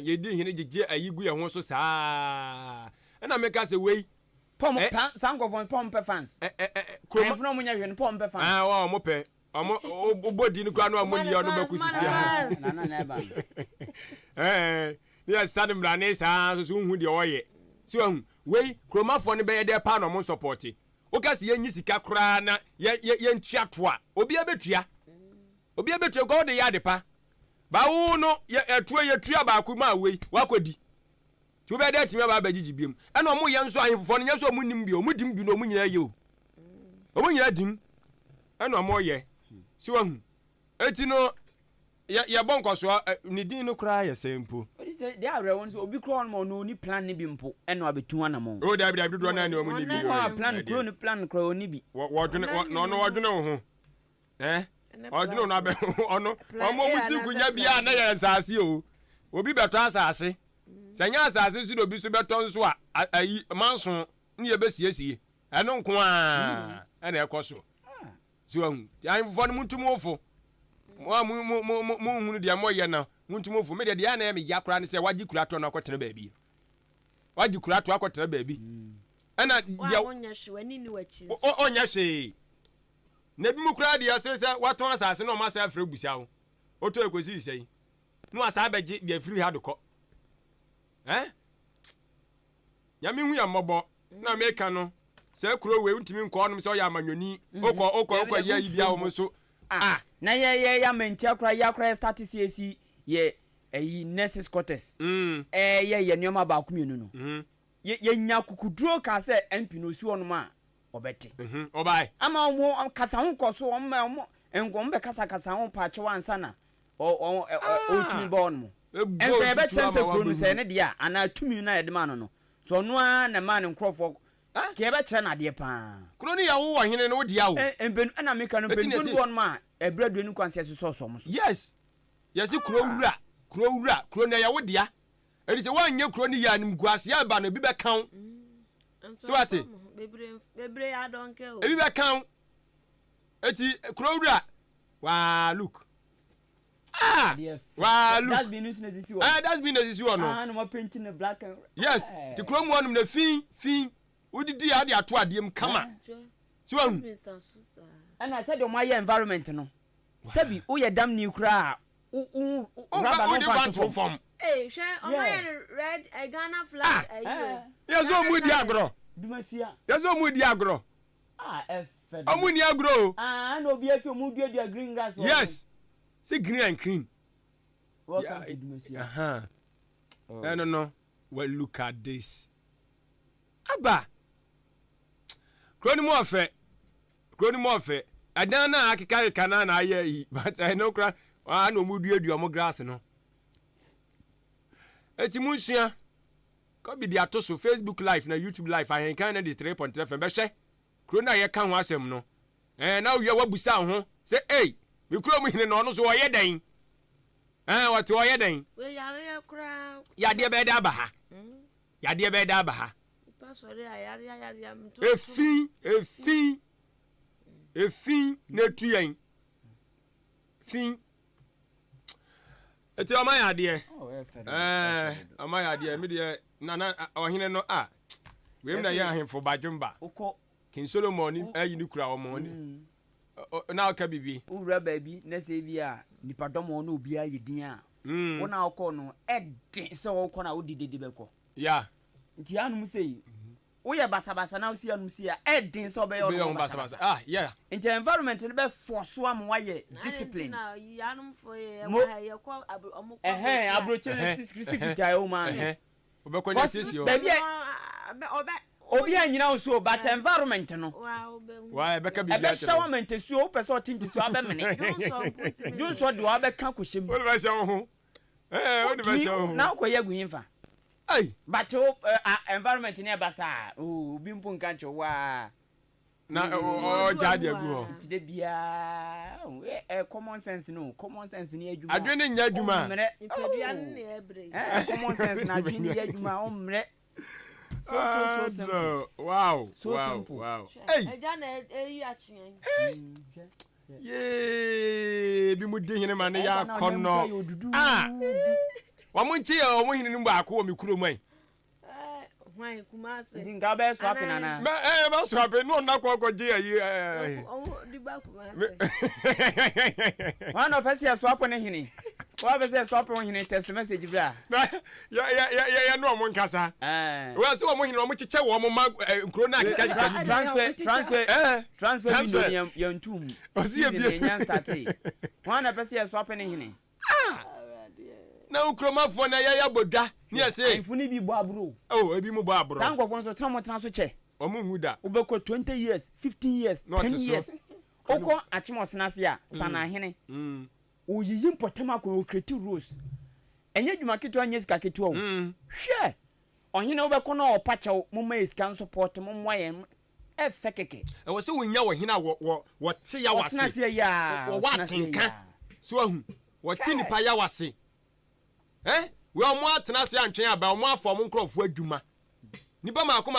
ye di hene jeje ayigu ye ho so saa na meka se wei pom sankofon pom pe fans kromfno munya hwe pom pe fans wa mo pe obodi ni kwa no amoni ya no makusifia na ba ya sadem rane saa so hu de oye so hu wei kromafo ne be ye de pa no mo support o ka se yenyi sika kra na ye ntua to a obi abetua go de ya de pa ba wo no ye tua ba akuma wei wakodi tu be de timi ba bagigi biem e na omo ye nso ahefofo no nyeso omo nim bi omo dim bi no omo nyina ye o omo nyina dim e na omo ye si wa hu eti no ye bonkoso ni din no kra ye sempo they are won so obi kro no no ni plan ni bi mpo e na abetu ana mo o da bi do na ni omo ni bi o plan kro ni plan kro oni bi wo dwene no wo dwene wo ho odwene no abe ono omo musigunya bia na ye nsase o obi beto asase sanya asase su do bi so beto nso a ayi manso ne ye besiesie eno nko a na ekoso so hu yan fo no muntumofo mo hunu dia mo ye na muntumofo me dia na me yakora ne se wagi kurato na akotene baabi wagi kurato akotene baabi ana dia onya hwani ni wachi onya hwe na bi mu kura dia se waton asase na o ma sa afre busia wo oto ekosi sei no asa abeje bia firi ha dokọ ya mi hu ya mọbọ na meka no se kuro we ntimi nko onum se o ya amanyoni okọ ya ibia wo so na ye ya mentia kura ya kura start CAC ye nurses quarters ye nioma ba akumienu no ye nya kukuduro ka se MP no si onum a obete obai ama omo kasa ho koso omo enko mbe kasa ho pa che wansa na o tumi ba onum ebe chense kronu se ne dia ana tumi na yede ma no so no a na ma ne nkrofo ke ebe kire na de pa kronu ya wo hene no dia wo empenu ana meka no empenu won ma ebradu ni kwanse so so mo so yes kuro na ya wo dia eri se wanye kronu ya nim guase ya ba no bi be kan so ate bebre ya donke o ebi be kan eti kuro wura wa look wow look that's been news na sisi wo that's been sisi wo no no mo painting the black and yes ti kuro mu onum na fin udidi ya de ato adiem kama si wo hu ana said o my environment no sabi o ye dam ni kura rubber no form hwe o my red Ghana flag yes o mu di agro dumasia yes o mu di agro o mu ni agro na obi afi o mu di green grass yes see green and clean welcome to dumasia no well look at this aba kroni mo ofe adan na akika kana na aye but I know kra no mu duadu mo grass no eti mu sua Could be the atoso Facebook live na YouTube live I can the 3.3 FM be hwe kro na ye ka ho asem no now you wabusa ho say hey me kro mu hine no no so oye den what oye den we yare kra ya de be da ba ha ya de be da ba ha pastor yare am to efin na tuyen fin eti o ma ya de ama ya de me de na ohine no we na ya ahemfo bajumba ukọ King Solomon ayi ni kura omo ni na ka bibi ura baby na se bi a nipadom no obi ayedin a wona ukọ no eden se ukọ na odidede beko ya nti anum sei wo ye basabasa na osi anum sei a eden se obey o basabasa yeah nti environment no be force am wa ye discipline na yanum for ye ko omo abrochele secretary o man obekonya sisi o baby obi anyina so but environment no why beka bi ebe showerment so o person tinti so abemene Johnson do abeka kwhyem o be sha ho o de be sha ho na ko ye guinfa ai but environment ne basa obi mpo nka nche wa na o jadi agu ho tide bia common sense no common sense ni adwuma adwene nya adwuma ipadua ne ebre common sense na adwene ya adwuma o mre so simple. Wow. So simple. Wow. Hey. Yeah. Bi mu de hene ma ne ya kono. Wa mu nchi ya mu hene numba akọ mi kuro mai. Hwan kumase. Dinga be swap na. Ba swap no na ko je ayi. Di ba kumase. Wa no pese swap ne hene. Wa be say swap won hene text message bra. Ya no mo nkasa. Wa se wo mo hene mo chiche wo mo ma nkro na akeka transfer yantum. Osi e bi nyan start. Wa na pese swap ne hene. Na ukromafo na ya bodwa ni ese infuni bi bo abro ebi mu bo abro sankofo so tran so che omu huda ubeko 20 years 15 years 10 years oko achimosena se a sana hene oyiyi mpotema ko create rules enye dwuma keto anya sika keto o hwe ohene ubeko na opache mumma esika support mumwa ye efekeke wo se wonya wo hene wo te ya wase osena se ya wo watenka so ahu wo te nipa ya wase we omo atena se antwen aba omo afom nkrofo adwuma nipa mako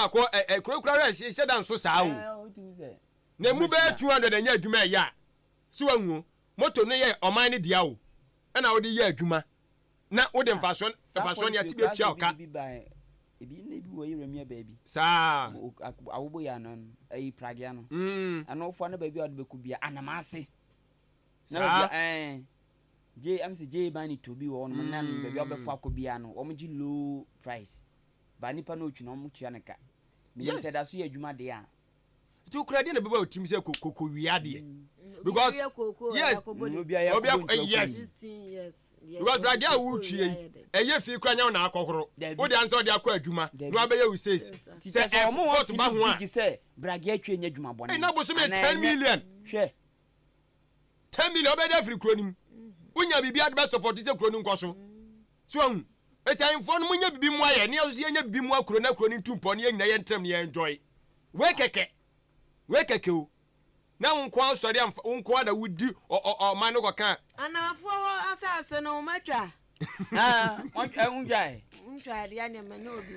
kurakura re shedan so saa o na mu be 200 anya adwuma ya si wanhu moto no ye oman ne dia o na wo de ye adwuma na wo de mfason ya tibe tua oka ebi na bi wo yeremia baabi saa awobo ya no ayi pragia no ana ofo na baabi ode bekubia anamase na J bani to be on man baby obefo akobia no omji low price ba nipa no otwi no omutua neka me say da so ya adwuma de a tu kura de na beba otim se kokoko wiade because yes yes 16 years because brade a wo twie eye fi kura nya na akohoro wo de anso de akọ adwuma no abeya we says say omo wa to ba ho a say brade atwe nya adwuma bone na bo so me 10 million hwe 10 million obeda free kura nim unya bibi adbe support se kuro ni nkoso so hu etianfo no munya bibi mu aye ne aso ye nya bibi mu akuro na kuro ni tumpo ne nyina ye ntram ne enjoy we keke o na unko asori am unko da wudi o man no kan anafo asase no matwa unjai dia ne manyobi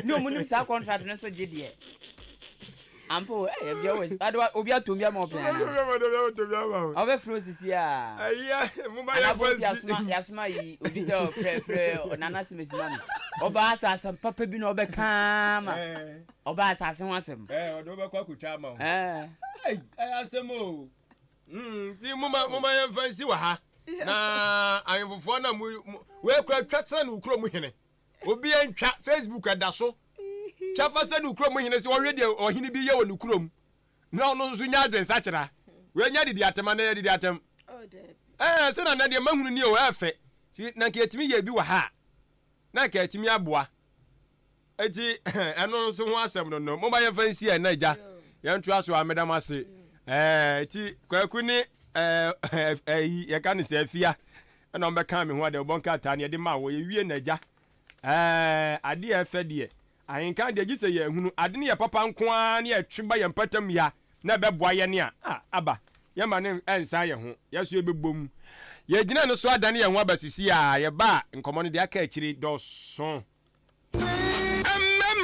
no munim sa contract no so gide ampo you always adwa obi atombia ma opia na obe frosis ya aya muma ya boss yasma yi obi se fre nana simesima oba asasam papa bi na obe kama oba asasam wasem odo be kwa kutwa ma asem o ti muma ya fancy wa ha na ayefofo na we kura twatsa na ukuro mu hene obi antwa Facebook adaso chafa se nu krom hine se wo hwe de ohine bi ye wo nu krom na ono nso nya adwen sa kira we nya didi atema na didi atem se na de mahunu ni o efe na ka etimi ye bi wa ha na ka etimi aboa eti eno nso ho asem no mo ba ye fansi e na ja ye ntu aso amedam ase eti kwaku ni ye ka ni se afia na o be kan me ho de bonka ta na de ma wo ye wie na ja ade a ɛfɛ deɛ ahenkan deɛ gye sɛ yɛ hunu ade ne yɛ papa nko a ne yɛtwe ba yɛ mpatam ya na bɛboa yɛ ne a aba yɛma ne ɛnsa yɛ ho yɛso yɛbɛbom yɛgyina no so adane yɛn ho abasisi a yɛba nkɔmmɔ no de aka akyiri dɔso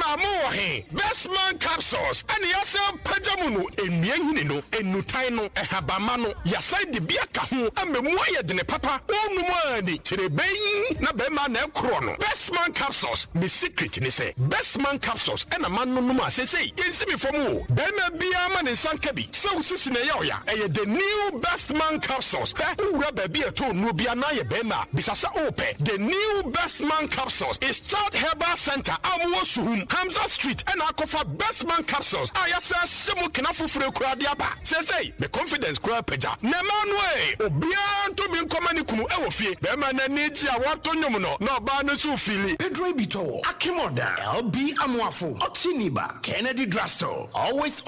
Amohe best man capsules and yasa pajamuno enyenhini no enutai no ehabama no yasa de bia ka ho amemua ye de ne papa onuma ni kirebeyin na be ma na ekro no best man capsules me secret ni say best man capsules and man no ma say yensimi fomu be ma bia ma ne sanka bi so sisi na ya eye the new best man capsules ura ba bia to no bia na ye be ma bisasa ope the new best man capsules is Child Herbal Center amwo suhum Hamza Street and Akofa Best Man Capsules. Ayasa Semu Kinafufure Kuradiaba. Say, the confidence crowd peja. Nemanwe, Obian to be common kunu ewofi. Bema na niji awato nyomuno. No banu sufili. Pedro Bito, Akimoda, LB Amwafu, Oxiniba, Kennedy Drugstore. Always.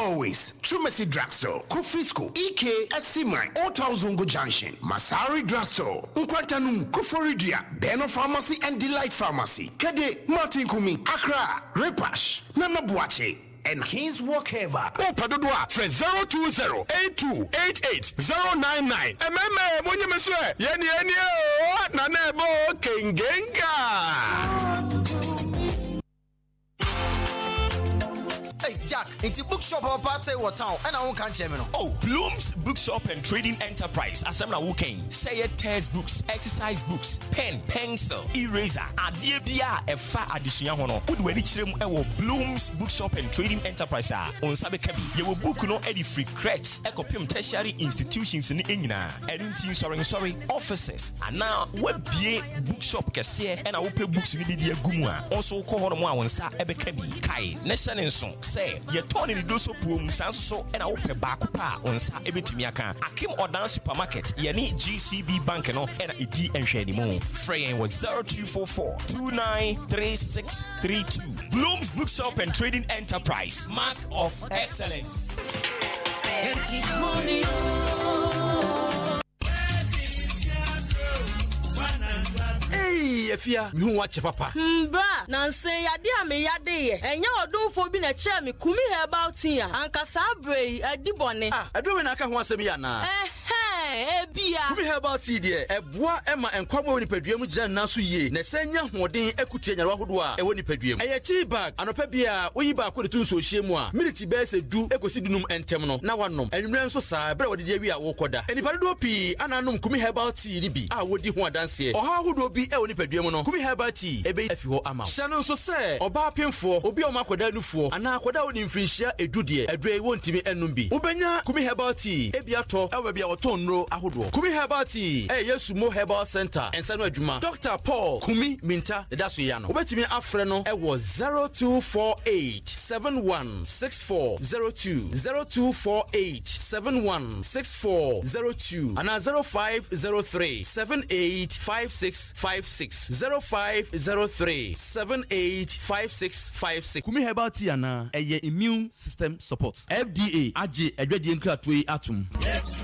Trumesi Drugstore. Kufisco, EK, Esimai, Otazungu Junction. Masari Drugstore. Nkwantanum, Kuforidia, Beno Pharmacy and Delight Pharmacy. Kede, Martin Kumi, Accra, Repash, Nana Buache, and his workhaber. Oh, Padua, 020-8288-099. MMA, when you miss it, Yenny, Nanebo, Kingenga. Hey Jack, it's a bookshop or pass what town and I won't catch him. Oh, Bloom's Bookshop and Trading Enterprise. Asemna Woken. Say test books, exercise books, pen, pencil, eraser, adibia, a fa addition hono. Would we reach them Bloom's Bookshop and Trading Enterprise? On Sabekabi, you will book no any free crèche, ecopium tertiary institutions in England, and sorry, offices. And now what be bookshop kase and I will pay books in the Gumua. Also call on one sa ebekabi kai. Nation song. Say, you're turning the doso poom, so and I open back on Sa Ebitumiaka. Akim or down supermarket, Yanni GCB Bank and ED and Shady Moon. Fraying was 0244-293632. Bloom's Bookshop and Trading Enterprise. Mark of excellence. Hey, Efia, you watch papa. Bra, Nancy, Yadia me yade, and you don't for being a chair me, Kumi about here, and Casabre, a dibone. I don't know can once a miana. Bia. Kumi about tea, dear, a bois Emma and Quamo Pedrium Jan Nasu ye, Nesenia, Modin, Ecutia, Rahudua, a Winnie Pedrium. A tea bag, and a pebia, we back with the two so shemwa, military bears do ecosidum and terminal, now one nom, and ran so sad, but what did we are Wokoda? And if I do pee, and I know Kumi about tea, I would do one dance here, or how would be Elni Pedrium? Kumi about tea, a bay if you are amount. Shannon so say, or Barpin for, or be on Makodanu for, and now Koda in Frisha, a dudia, a dray won't me and numbi. Ubenya, Kumi about tea, a biato, I will be our tone row. Kumi Herbati, yes, Mo Herbal Center, and San Juma. Dr. Paul Kumi Minta, the Dasuyano. Obetimi Afreno, it was 0248-716402, 0248-716402, and 0503-785656, 0503-785656. Kumi Herbati, and a immune system support. FDA, AJ, a ready and clear atom. Yes.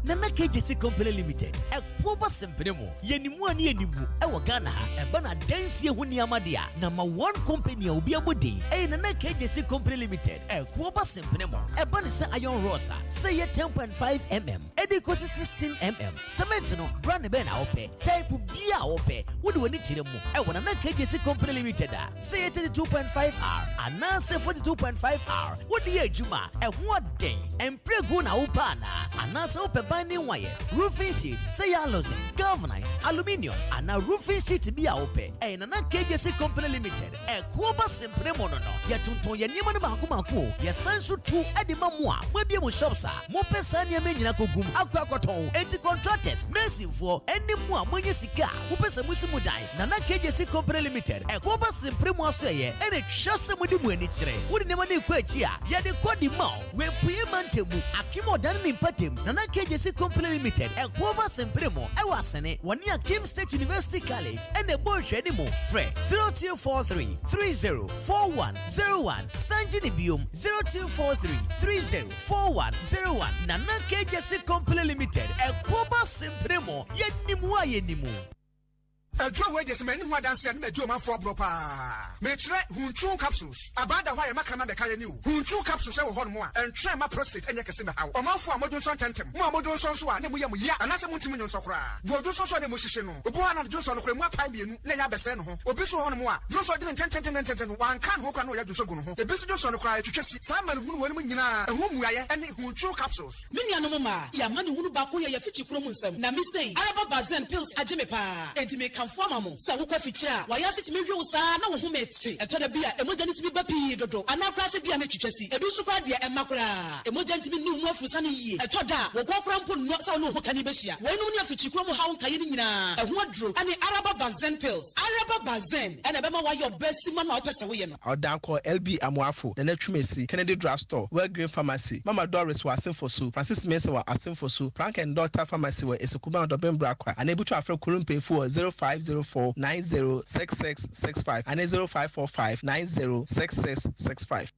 Nana KJC Company Limited, a Quoba Sempremo, Yenimu and Yenimu, Ewagana, a Bana Densia Huniamadia, number one company will be a body, a Nana KJC Company Limited, a Quoba Sempremo, a Banisa Iron Rosa, say a 10.5 mm, Edicosi 16 mm, Cementino, Brand Ben Ope, type Bia Ope, would win it Chirimu, a Nana KJC Company Limited, say 32.5R, and now say 42.5R, what the Juma, a what day, and Preguna Upana, and now open binding wires, roofing sheet, say alloys, galvanized, aluminium, and a roofing sheet to be open. And an KJC Company Limited, a Quoba Sempre Monono, Yatunto Yaniman Bakumaku, Yasansu 2 Edimamua, Webiamu Shopsa, Mopesania Menakugum, Aquacoton, Eti contractors, Mercy for any more when you sika, Upesamusimudai, Nana KJC Company Limited, a Quoba Sempre Mostraye, and a Chasamudimunitre, would never need Quechia, Yadi Quadimau, where Priamantemu, Akimo Danin Patim, Nana KJC Company Limited, a Quoba Sempremo, I was in it 1 year Kim State University College, and a Bush anymore. Fred 0243 304101, Sanjinibium 0243 304101, Nana KJC Company Limited, a Quoba Sempremo, Yenimua Yenimu. adro we just many what dance and medjo man for bro pa me tre hunchu capsules abada why maka na be ka ni o hunchu capsules e wo ho no a entre ma prostate enye kese me hawo o man for amodo so tentem mo amodo so so a ne mo ye mo ya anase mo ntimi nso kra bodo so so ne mo hihye no obo ana jo so no kra mo apai bienu na ya bese no ho obi so ho no mo a jo so de ntenten wan kan ho kra no ya jo so gu no ho ebi so jo so no kra etwetwesi sa ma no hunu woni mo nyina ehu muaye ene hunchu capsules minia no ma ya ma ne hunu ba ko ye fichi kro mu nsam na mi sei araba bazen pills ageme pa enti me kan forma mo sa wo kwa fichi a wa ya sitimi hwe wo sa na wo hu meti eto da bia emoja ni timi ba pi dodo ana kra se bia na twetwesi ebi so kwa de emakra emoja ntimi ni hu afusa na yie eto da wo kwa kra mpo no sa wo no hu kani be hia wo no ni afichi kro mu ha wo nkaye ni nyina ehu adro ani araba bazen pills araba bazen ena be ma wa your best man na opese wo ye no odan call LB Amuafo na Twumesi Kennedy Drugstore Well Green Pharmacy Mama Doris wa Asenfosu Francis Mensah wa Asenfosu Frank and Doctor Pharmacy wa Esekuba Dobembra kwa anabu to afre Kurumpe for 0504 906665 and 0545 906665.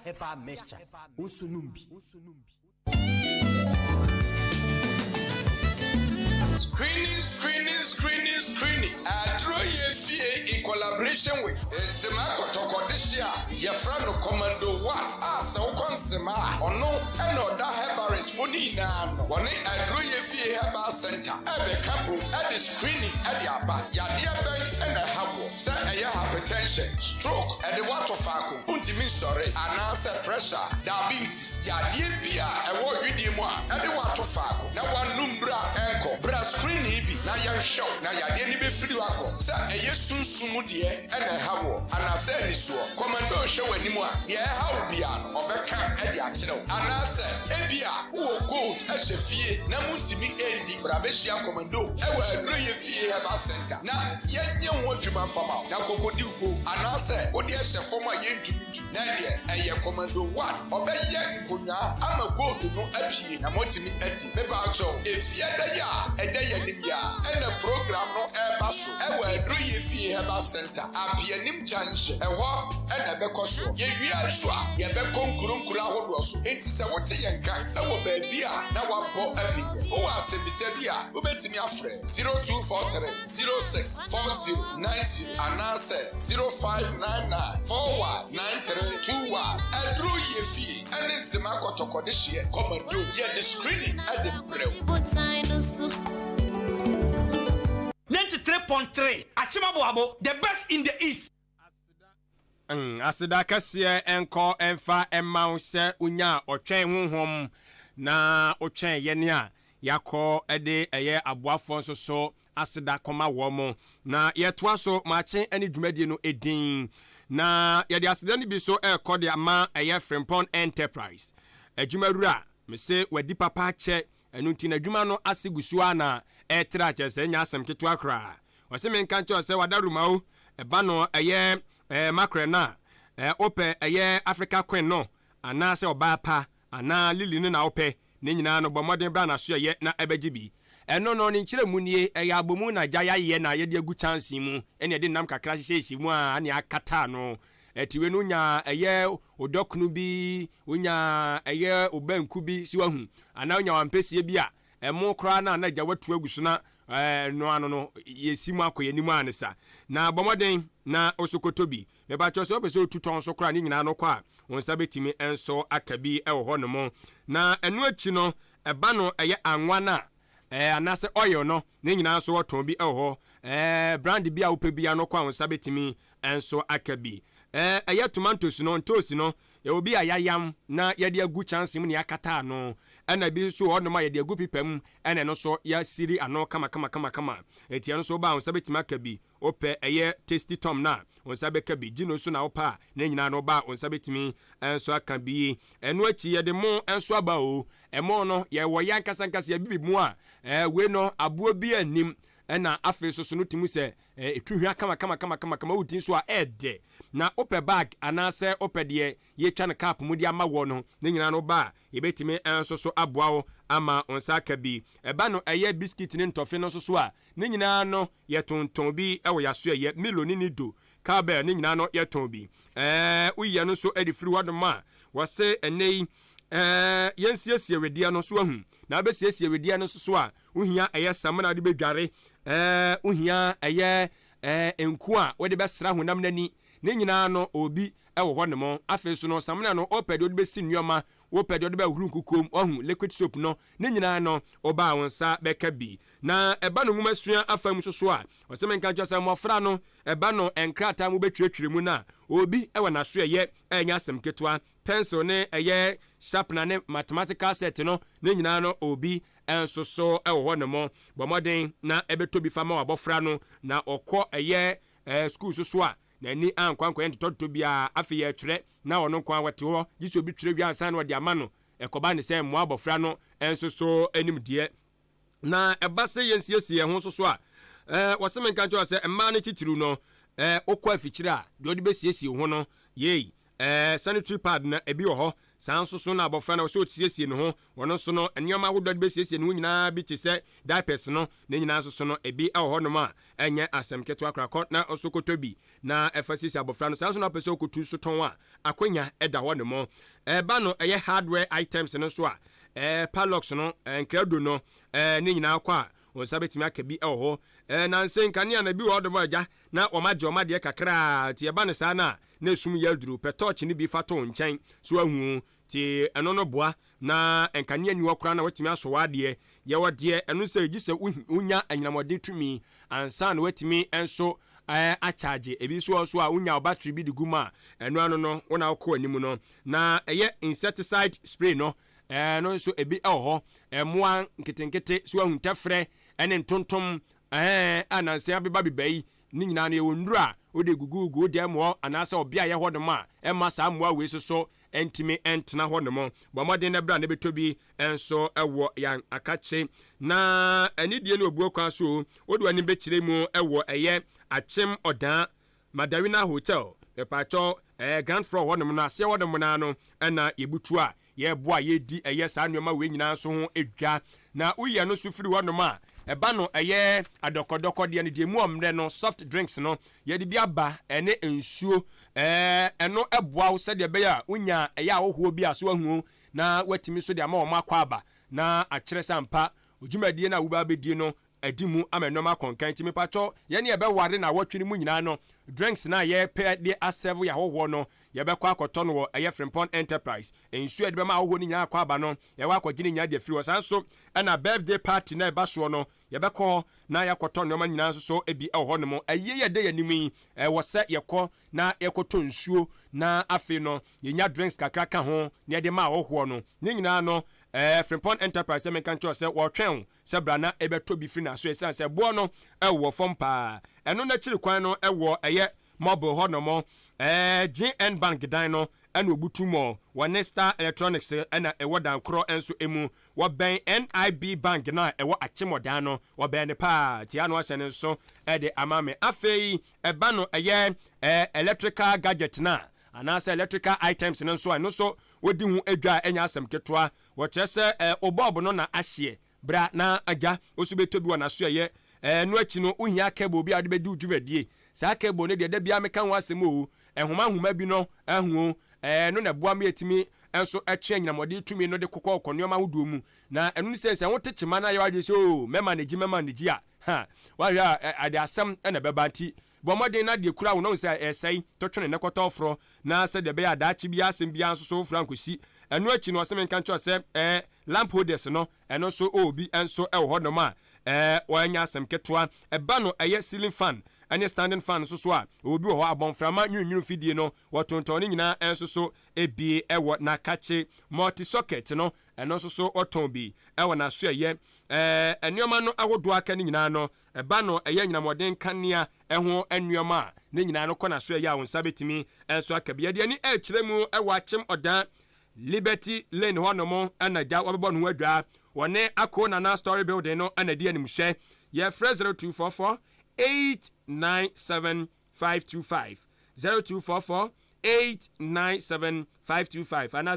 Heba mixture usunumbi Screening. Adro Yefie in collaboration with Sema Kotokodishia, Yafrano Commando 1, Asa Okonsema, Ono, and Oda Hebaris Funina, One Adro Yefie Heba Center, Ebe Kabu, at the screening at the Abba, Yadia Bank and a Habo, say a hypertension, stroke, and the water facu, Untimi sorry, and answer pressure, diabetes, Yadia Bia, and what you did more, and the water facu, now one lumbra ankle, bra screening, now your show, now your daily be free wako, say a yes soon sumudie, and a habo, and I say this one, commando show anymore, yeah, how be an or back at the action, and I say, Ebia, who go as a fee, Namutimi Endi, Braveshia Commando, and we're doing a fee about center. Now, yet you want to man from out, now go do, and I say, what yes, a former yen to Nadia, and your commando 1, or better yet, Kuna, I'm a go to no FG, and Motimi Eddie, Bebacho, if you're the ya, and they are and the program no airbasso, and we're doing a fee about center, a pianim chance, a walk, and a becoso, ye are swa, ye become Kurukura Hodoso, it's a what and kind, I will be now one for every year. Oh, I say, Bisabia, who bet me a friend 0243 064090 and I say 0599 419321 and drew ye fee and then Semako Tokodishia, come and do yet the screening at the brew. 93.3 Achimabuabo, the best in the East. Asida kasiye enko enfa emma se unya otwen honhom na otwen yenia yakọ ede eye aboafo nso so asida koma wo mo na yetoa so mache ani dwumadie no edin na yede asida ni bi so ekọ de ama eye Frimpong Enterprise adwumarura me se wadi papa che enu nti na adwuma no asigusu ana etra che se nya asem keto akra wose me nka che se wadaruma o eba no eye makrena ope eye Africa Queen no ana se oba pa ana lili ne na ope ne nyina no bomoden bra na so ye na ebegibi eno no ni nkire munie eye abomu na gya ye na ye de agu chance mu ene de nam kakra hyehyehyi mu a ane akata no etiwe no nya eye odokunu bi onya eye obanku bi si wahu ana onya wampesie bi a emo kra na gya watu agusu na no ano no yesimu akoye nimu anesa na bomoden na osokotobi me ba cho se obeso tuton so kra ni nyina no kwa wonsa betimi enso akabi ewo ho no mo na enu achi no eba no eye anwa na anase oil no ne nyina so woton bi ewo ho brand bi a wope bi ano kwa wonsa betimi enso akabi eye tomatoes no ntosi no ye obi ayayam na ye de agu chance mu ne yakata no na bi so ono ma ye de agu pipam ene no so ya siri ano kama eti no so ba wonsa betimi akabi ope eye tasty tom na wonsa be kabi gino so na opa na nyina no ba wonsa betimi enso akabi eno achi ye de mo enso aba o emo no ye wo yankasankasa ye bibi mu a we no abo bi anim na afi so no timu se etwehwa kama udin so a ede na ope bag anase ope de ye twa ne cap mu de ama wo no ne nyina no ba ye betimi enso so aboa ama onsa akabi eba no eye biscuit ne ntofe no so a ne nyina no ye tonton bi ewo yaso ye meloni ni do kabel ne nyina no ye ton bi uye no so edi free word ma wose enei yensiesie wedia no so ahu na abesiesie wedia no so a uhia eye samana de bedware uhia eye enku a wode besra honam nani ne nyina no obi ewo ho ne mo afi so no samana no opede ode besi nnuoma opede ode be huru kukom ohu liquid soap no ne nyina no oba wonsa beka bi na eba no ngumasua afam so a osemenka twasa mofra no eba no enkrata mu betwetwere mu na obi ewo na so eye enya asem ketwa pencil ne eye sharpener ne mathematical set no ne nyina no obi enso so ewo ho ne mo bomoden na ebetobi fama wabofra no na okọ eye school so a na ni ankwankwa entoto bia afi ye twere na ono kwa wate ho gisi obi twere wi ansan no de ama no ekoba ne se mo abofra no enso so anim de na ebase yensiesie ho so a waseme nkancho ase emma ne titiru no okwa afikyire a de odi besiesie ho no yei sanitary pad na ebi wo ho sanso so na abofra na so tisiesie no ho wono so no enioma hodo de besiesie no nyina bi te se diapers no ne nyina so no ebi ewo ho no ma enye asem keto akrakọ na osokoto bi na efasisi abofra no sanso na pese okotu so ton a akonya eda ho no mo ba no eye hardware items no so a padlocks no encredo no ne nyina akwa wonsa betimi akabi ewo ho na nsen kania na bi wo do maja na oma de kakra ti eba no sa na esum yaduru petoch ni bi fato nchen so ahu ti eno no boa na enkania ni wokra na watimi aso wade ye wode eno se gise unya anyinamode tumi ansa na watimi enso a charge ebi so a unya battery bi diguma eno ano no wona akọ animu no na eye insecticide spray no no so ebi ho moa nketenkete so ahu tafre ene ntontom ananse abeba bibai ni nyina na ewo ndura ode gugugu de mo anasa obia ye hodom a ema sa moa we so entimi entna hodom bomoden na bra na betobi enso ewo yan akache na anidie ne obuo kwa so ode wani bekire mu ewo eye achem odan Madawina Hotel epacho Grand Floor hodom na ase hodom na no na yebutu a ye boa ye di eye sa nneoma we nyina so ho edwa na uye no so firi hodom a eba no eye adokodoko de ne de mu omre no soft drinks no ye de bia ba ene ensuo eno eboa wo se de be ya unya eye ahoho bi aso ahu na watimi so de ama o makwa aba na akire sampa ojumadie na wo ba bedie no adimu amenoma konkan timi pacho ye ne ebe ware na wotwini mu nyina no drinks na ye pe de asevu ya hoho no ye be kwa akoto no eye Frimpong Enterprise ensuo de be ma hoho ni nyina akwa aba no ye wa akogini nya de firi wo sanso na birthday party na eba so no ye be ko na ya koto no ma nyina so ebi ho no mo aye ye de yanimi wo se ye ko na ye koto nsuo na afi no ye nya drinks kakra ka ho na ye de ma hoho no ni nyina no Frimpong Enterprise me kan cho se wo twen se bra na ebeto bi firi na so esan se bo no ewo fom pa eno na chiri kwan no ewo eye mobile ho no mo GN Bank dan no ena obutu mo Star Electronics ena ewo dan kro enso emu wo ben NIB Bank na ewo achemodan no wo ben ne pa ti anu ase ne so de amame afei eba no eye electrical gadget na anasa electrical items ne so eno so wodi hu adwa enya asem ketwa wo chese obob no na ahye bra na aja osubetobi wona so ye no achi no uhia cable bi ade bedi udwumadie sa cable ne de bia meka ho asem o ehoma bi no ahu no na boa me etimi enso atwe nyinamode tumi no de kokọ koneoma hodo mu na enu sense ho techema na ye wade so mema ne gi a ha wahwɛ ade asɛm ɛna bɛba nti bɔmmɔden na deɛ kura wo no sɛ ɛsɛe tɔtwene ne kɔtɔ foro na sɛ deɛ bɛyɛ adaakye bi asɛm bi nso so fura nkosi ɛno akyi no ɔsɛm nka nkyɛ sɛ lamp holders no ɛno nso obi nso ɛwɔ hɔ nom a wɔanya asɛm ketewa ɛba no ɛyɛ ceiling fan ɛne standing fan nso so a obi wɔ hɔ abɔmframa nwunwunu fidie no wɔtontɔn ne nyinaa nso so ebie ɛwɔ n'akakye multi socket no ɛno nso so ɔtɔn bi ɛwɔ n'aso ɛyɛ nneɛma no ahodoɔ aka ne nyinaa no ɛba no ɛyɛ nyinamɔden kanea ɛho nneɛma a ne nyinaa no kɔ n'aso ɛyɛ a wɔn nsa betumi nso aka bi yɛde ani ɛkyerɛ mu ɛwɔ akyem ɔdan Liberty Lane hɔ nom ɛna gya wɔbɛbɔ no ho adwa wɔne akɔ nana story building no ɛna di animhwɛ yɛfrɛ 0244 897-525 0244-897-525 and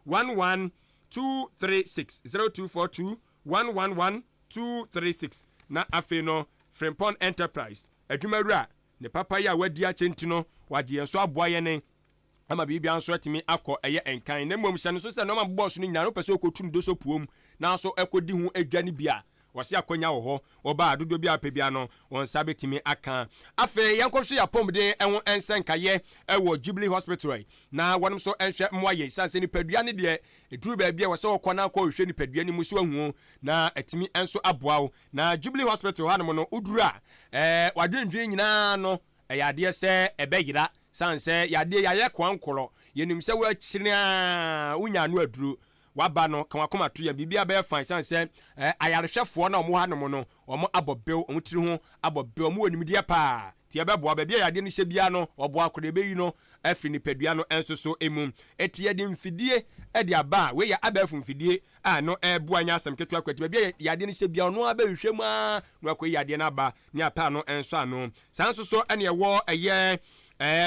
0242-11236 0242-111-236 na afei no Frimpon Enterprise adwumawura ne papa yi a wadi akyenti no wagye nso aboa yɛ ne ama bibia nso atimi akɔ ɛyɛ enkan na mmom hyɛ no so sɛ no ma bobɔ so no nyina no pɛ sɛ ɔkɔtum do so puom na so ɛkɔdi ho adwa ne bia wɔse akonya wɔ hɔ ɔba dodo bi apɛ bia no wɔn nsa betimi aka afei yɛnkɔhwɛ yɛ apɔmuden ɛho ɛnsɛnkayɛ ɛwɔ Jubilee Hospital na wɔnom so ɛnhwɛ mmoayɛ sanse nipadua ne deɛ ɛduru baabi a wɔsɛ wɔkɔ na akɔ hwɛ nipadua ne mu so ahu na ɛtimi ɛnso aboa wo na Jubilee Hospital hanom no uduru a wadwendwen nyinaa no ɛyɛ adeɛ sɛ ɛbɛyera sanse yɛadeɛ yɛayɛ kwankorɔ yɛnim sɛ wɔakyiri a wonya no aduru waba no kan wakoma to ya bibia be fine san se ayarehwefo na omo hanom no omo abɔbew omo tiri ho abɔbew omo onimdeɛ pa ti ɛbɛboa baabi a yade no hyɛ bia no ɔboa akɔde bɛyi no afi nipadua no enso so emu eti yɛde mfidie ɛde aba we ya abafu mfidie a no ɛboa nya asɛm ketewa kwati baabi a yade no hyɛ bia no abɛhwehwɛ mu a no akɔyi yade no aba ne apa no enso ano sanso so ɛne ɛwɔ ɛyɛ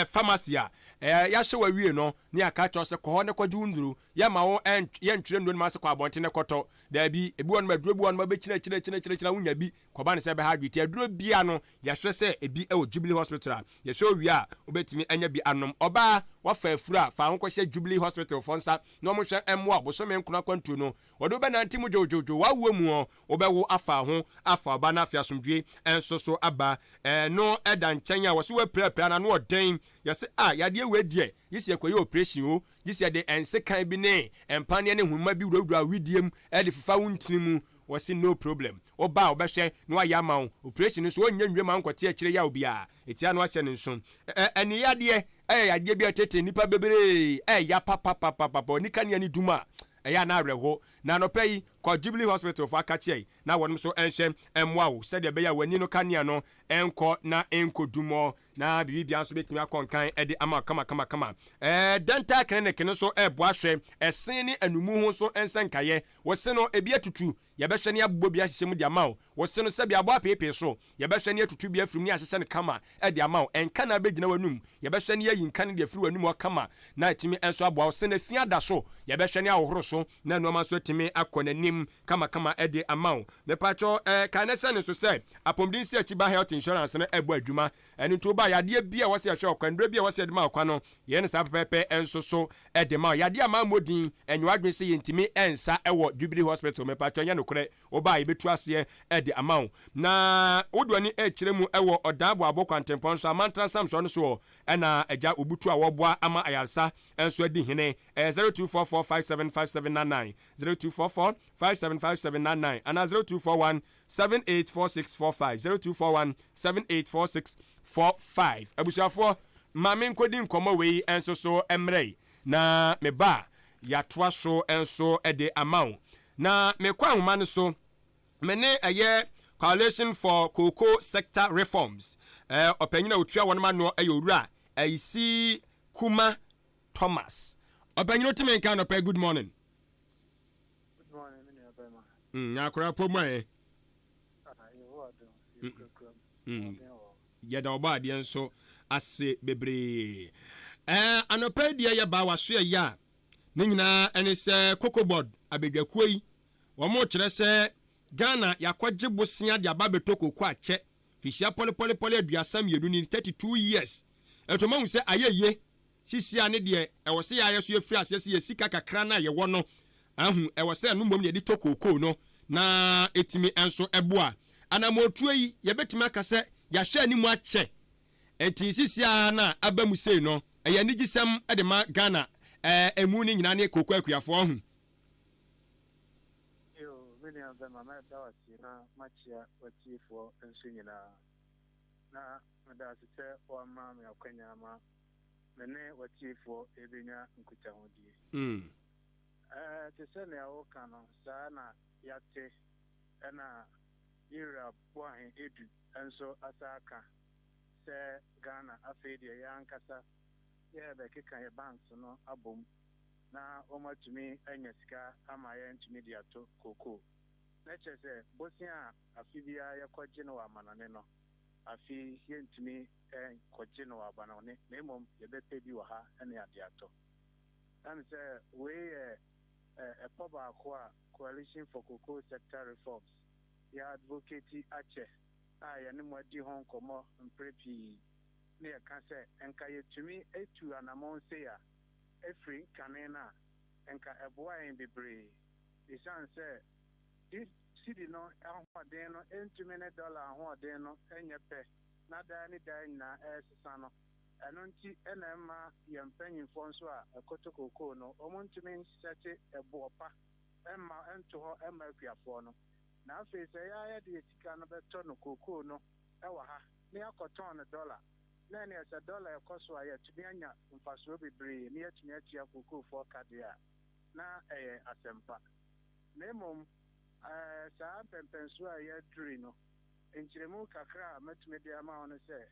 pharmacy a yɛahyɛ wawie no ne aka kyerɛ sɛ kɔhɔ ne kɔgye wo nduru yɛma wo yɛntwerɛ nnuro no ma sɛ kɔ abɔnte ne kɔtɔ daabi ebi wɔ no maduro bi wɔ no ma bɛkyina wonya bi kɔba ne sɛ bɛha adwiti aduro bia no yɛhwɛ sɛ ebi ɛwɔ Jubilee Hospital a yɛhwɛ owie a wobɛtumi anya bi anom ɔbaa wafa afuru a fa ho kɔhyɛ Jubilee Hospital fɔ nsa na ɔmohwɛ ɛmmoa bosome nkona kwantuo no wɔde wobɛnante mu dwodwodwo wawoa mu ɔ wobɛwo afa ho afa ɔba no afi asomdwe ɛnso so aba no ɛda nkyɛn a wɔse woapirapira na no ɔden yɛse yadeɛ wɔadiɛ yisi ekoye operation o yisi de ensekan bi ne empane ne huma bi wurawura widiem e de fifa wuntini mu wasi no problem oba obehwe no aya ma operation so onye nwe ma nkote akire ya obi a etia no ase ne nso eni yade yade bi atete nipa bebere ya papa ni kan ya ni duma ya na areho na no pay kwa Jubilee Hospital for akache na wonom so enhwe emwa wo se de be ya wani no kania no enko na enkodumo na bibia nso betimi akonkan ede ama kama dental clinic no so ebo ahwe esen ne anumu ho so ensenkaye wo se no ebi atutu ye behwe ne abobɔ bi ahyehye mu de ama wo se no se bia abo apepe so ye behwe ne atutu bi afiri mu ahyehye ne kama ede ama wo enka na begina wanum ye behwe ne yayi nka ne de afiri wanum kama na etimi enso abo wo se ne fia da so ye behwe ne ahohoro so na nuoma so etimi akonanim kama ede ama wo me pacho kan ne sene so se apomdin si achiba health insurance no ebo adwuma eni to ba yade bia wo se hwe okwandre bia wo se de ma okwa no ye ne sa pepe enso so ede ma yade ama modin enwadwen se yentimi ensa ewo Jubilee Hospital me pacho nya nokre wo ba ye betu ase ede ama wo na wodwani ekire mu ewo odabo abo kwantempon so amantra samso no so ena agya obutu a woboa ama ayarsa enso adi hene 0244575799 0244575799 and 0241784645 0241784645 abusuafo mame nkodi nkomo wei enso so emrei na me ba yatoa so enso ede amount na me kwa homa no so me ne eye Coalition for Cocoa Sector Reforms opanyina otua wonma no ayowura ayisi Kuma Thomas opanyina timenka no pe good morning. Akora pomwe yeda oba de nso ase bebre anopa de ya ba waso ya ne nyina ene se cocoa board abedwakuo yi wo mo kire se Ghana yakwaje bosia de aba betoko kwa ache fisia pole aduasam yedu ni 32 years etoma hu se ayeye sisia ne de e wo se ya yeso afiri asese ye sika kakra na ye wo no ahu e wo se no mom ye di tokoko no na etimi enso eboa anamotuo yi yɛbɛtumi aka sɛ yɛahwɛ anim akyɛ enti sisia na aba mu sei no ɛyɛ nigisɛm de ma Ghana emu ni nyina ne kokɔ akuafoɔ ho William Bema Dawasi na Machia Watifu and Sunina. Na Madasite or Mammy or Kenyama, Mene Watifu, Ebinia and Kutahudi. To send a Okano, Sana Yate, and Europe, Wine, Edu, and so Asaka, Say Ghana, Afadia, Yankasa, the Kika banks, no, a boom. Na Oma to me, Enyeska, Amaya intermediate to Coco. Let's say, Bosia, Afibia, Yakojino, Mananeno, Afi, here to me, and Kojino, Banone, Nemum, Yabete Duha, and Yadiato. And say, we a Poba Coalition for Cocoa Sector Reforms. Ya advocate Ache, I am what the Hong Kong and Preppy near Cancer, and Kaya to me, A2 and Amon Seya. Every canena and a boy in the brave. The son said, this city no, $1 $2 million, $1 and your pet, not any dying na as son. And until Emma, young penny François, a Kotoko no, or want to mean such a bopa, Emma and to her Emma Piafono. Now, face I had the Ticanaba ton of cocoa no, Ewaha, near cotton $1. Then as $1 cost why to be anya Fasobi Bree near to Netia Kuku for Cadia. Na Asempa. Nemum, Saab and Pensua yet Drino. In Chiremu Kakra met media amount say.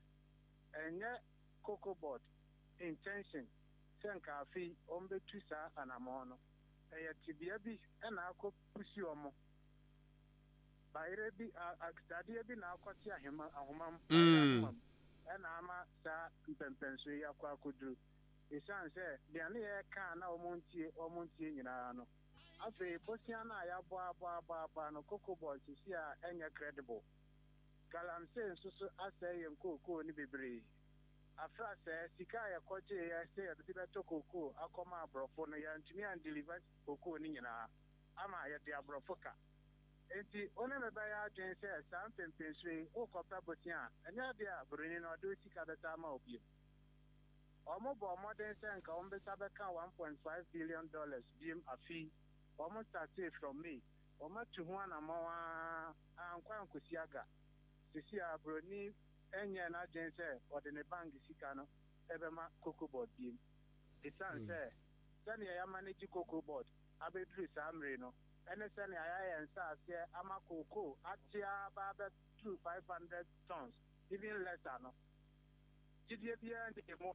And yet Cocoa board intention, Senka fee, Ombe Twisa and Amono. A Tibiabi and Alco Pusiomo. By Rebi, Astadia bin Alcotia him a woman. And ama sa mpempenso ya kwa kudu isan se de ane ye kan na omontie nyina no afi bosia na ya bo no kokobol si a enye credible galamse nsusu ase ye nkoko ni bebre afra se sika ya koje ya se ya de beto koko akoma abrofo no ya ntumi and deliver koko ni nyina ama ya de abrofo ka enti one me ba ya adwen se sam pempenswe o kopa botia anya dia bruni no do sika beta ma obi omo bo modern se nka on beta beka $1.5 billion bim afi omo started from me omo to ho na mawa ankwa nkosiaga sisi a bruni enye na adwen se ode ne bank sika no ebema cocoa board bim isan se sani ya manage cocoa board abedru samre no NSN and SAS ama cocoa atia baba 500 tons, even less than no. GDP and the more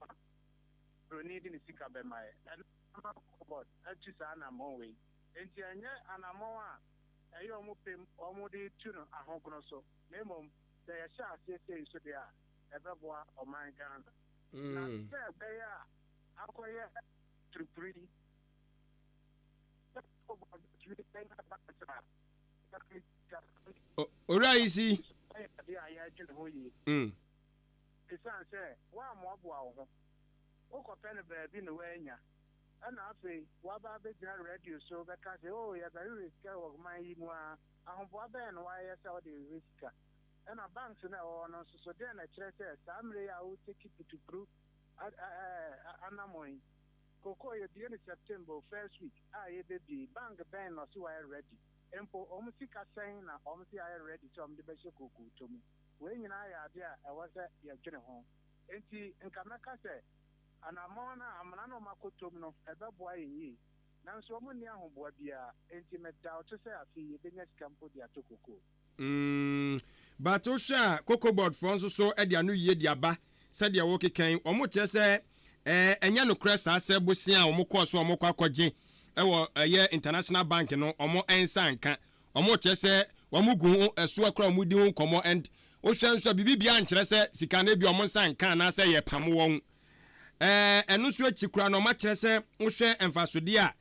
needing the sika be my and ama board atusana monwe. Enti anye anamoa ayo mo pem omodi tuno ahogono so. Nemom the sha say so there ebeboa o man Ghana. Na say be ya akoye tripri Oraisi. Isan say, wa mo bo awo. O ko pen be no wanya. Ana afi wa ba be jina radio so be ka say, oh ya very risk of my yi mu a. Ahombo be no wa ya say o de risk. Ana banks na o no so dey na kire say samre ya o take it to prove anamoy. Cocoa you in September first week. I baby bank ben no so I ready. Empo omusika saying na omusi I ready to the best cocoa to me. When you na idea I was ya jene ho. Enti nkameka say anamona amana makotom no ebeboa yi. Nanso omu ni ahoboa bia enti me doubt say afi ebenya skampo dia to cocoa. But osha cocoa board for so e dia no ye dia ba said dia wo keken omu che say enya no kresa ase bosia omo koso omo kwakwaje ewo ye international bank no omo ensa nka omo chese omo gu eso akra omo di ho komo and o hwanso bibibia nkyere se sika na bi omo nsa nka na se ye pam won eno so akikura no ma kyere se wo hwe emfasode a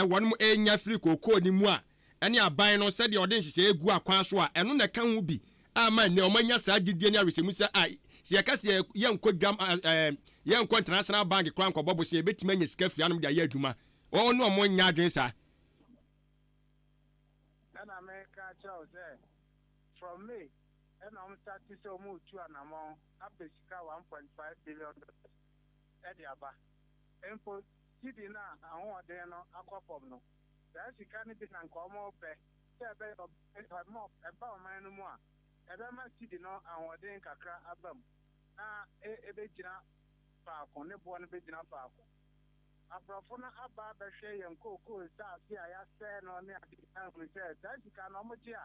wonom enya free kokoo ni mu a ene aban no se de ode nhye egu akwan so a eno na ka ho bi ama ne omo nya sa gidie ni aresemu se ai si yakase ye nkodwam ye nkɔ international bank kran kɔ bobo se betima nya sika fia no de aye adwuma o no omo nya adwen sa na America chow say from May, and I'm starting to move to an amount up to $1.5 billion. Ediaba. And for Sidina, I want to know Aquapomno. That's the candidate and come up more about my no more. And I'm a Sidino, I want to Kakra Abam. A Bejina Park on the one Bejina Park. Abrafona Abba Bashay and Coco is that here I said on the research. That's the kind of much here.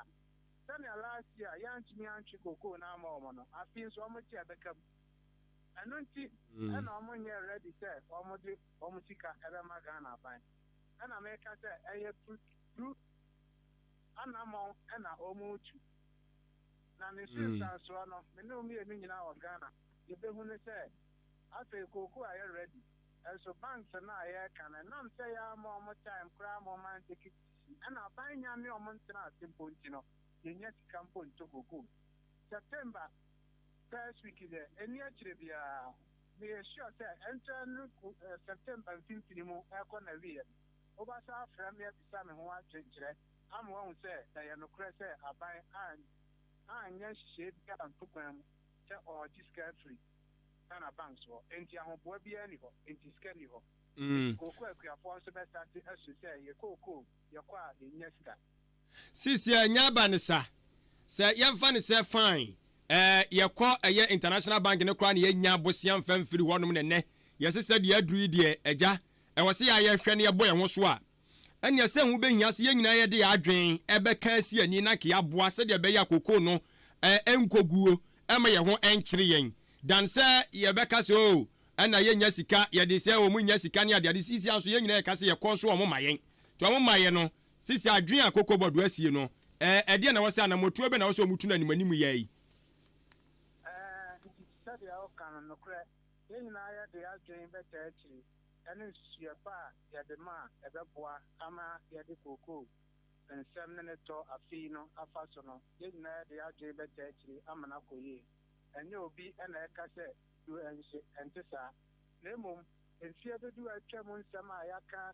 Last year, young me and Chico now more. I feel so much here become. I don't see, and I'm on here ready, sir. Almost Omusika, Magana fine. And I make us a fruit, and I'm on and I almost. Now, the sisters, so I know me in our Ghana. You be when they say, I say, Coco, I am ready. And so banks and I can, and I'm say, I'm more time, cram or man, take it. And I'll buy you a month and a simple, you know, you need to come to Coco. September. First week is there, and actually, we are sure that enter September 15th, I'm going to be over South Family at the summer. I'm one say that you're no crescent, I buy and yes, shade and program or discard free. And a bank so, and you won't be anyhow, and it's anyhow. Coco, we are forced to best as you say, your cocoa, your quiet in Yeska. Sisia Nyabanisa, say, young fan is fine. Ye call a international bank in the crown, ye nya bosian fem free 1 minute. Yes, said ye drew dear, eja. I was see I shiny a boy and was swap. And your son who been yas yen I de adrin, ebe cansi and Ninaki abwa said your beya cocono, enkogu, Emma ya won't entry yen. Dan say ye becca so, and I yen yasika, ye de say, when yasikania, the decision so yen I can see a console on my yen. To a my since I drink a cocoa board dress, you know. Again, I was saying, I'm more trouble and also mutuna and many ye. The outcome no crack. Then I had the dream better actually. And it's your bar, the man, a bois, ama, the cocoa, and 7 minutes or a fino, a fasono. Then I had the dream better actually, Amanako ye. And you'll be an cassette, you and Tessa. Lemon, and fear to do a chairman, Sama, Yaka,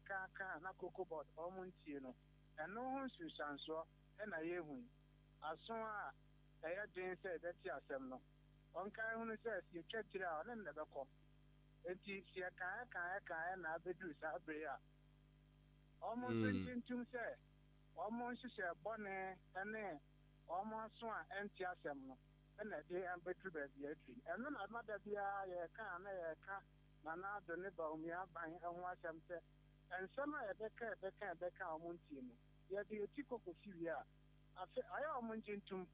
na cocoa bot, almost, you know. And no one's so, and I hear him. As soon as I had dream said that you are some. On kind says you check it out and never come. It is your kind and I do Sabria. Almost 22 say, almost a bonnet and then almost one empty assembly. And a day I'm better than the tree. And then I'm not a dear can, Nana, the neighbor, me up buying and watch them say. And some are Becca, Montino. Yet the Tico Syria. I say, I am wanting to.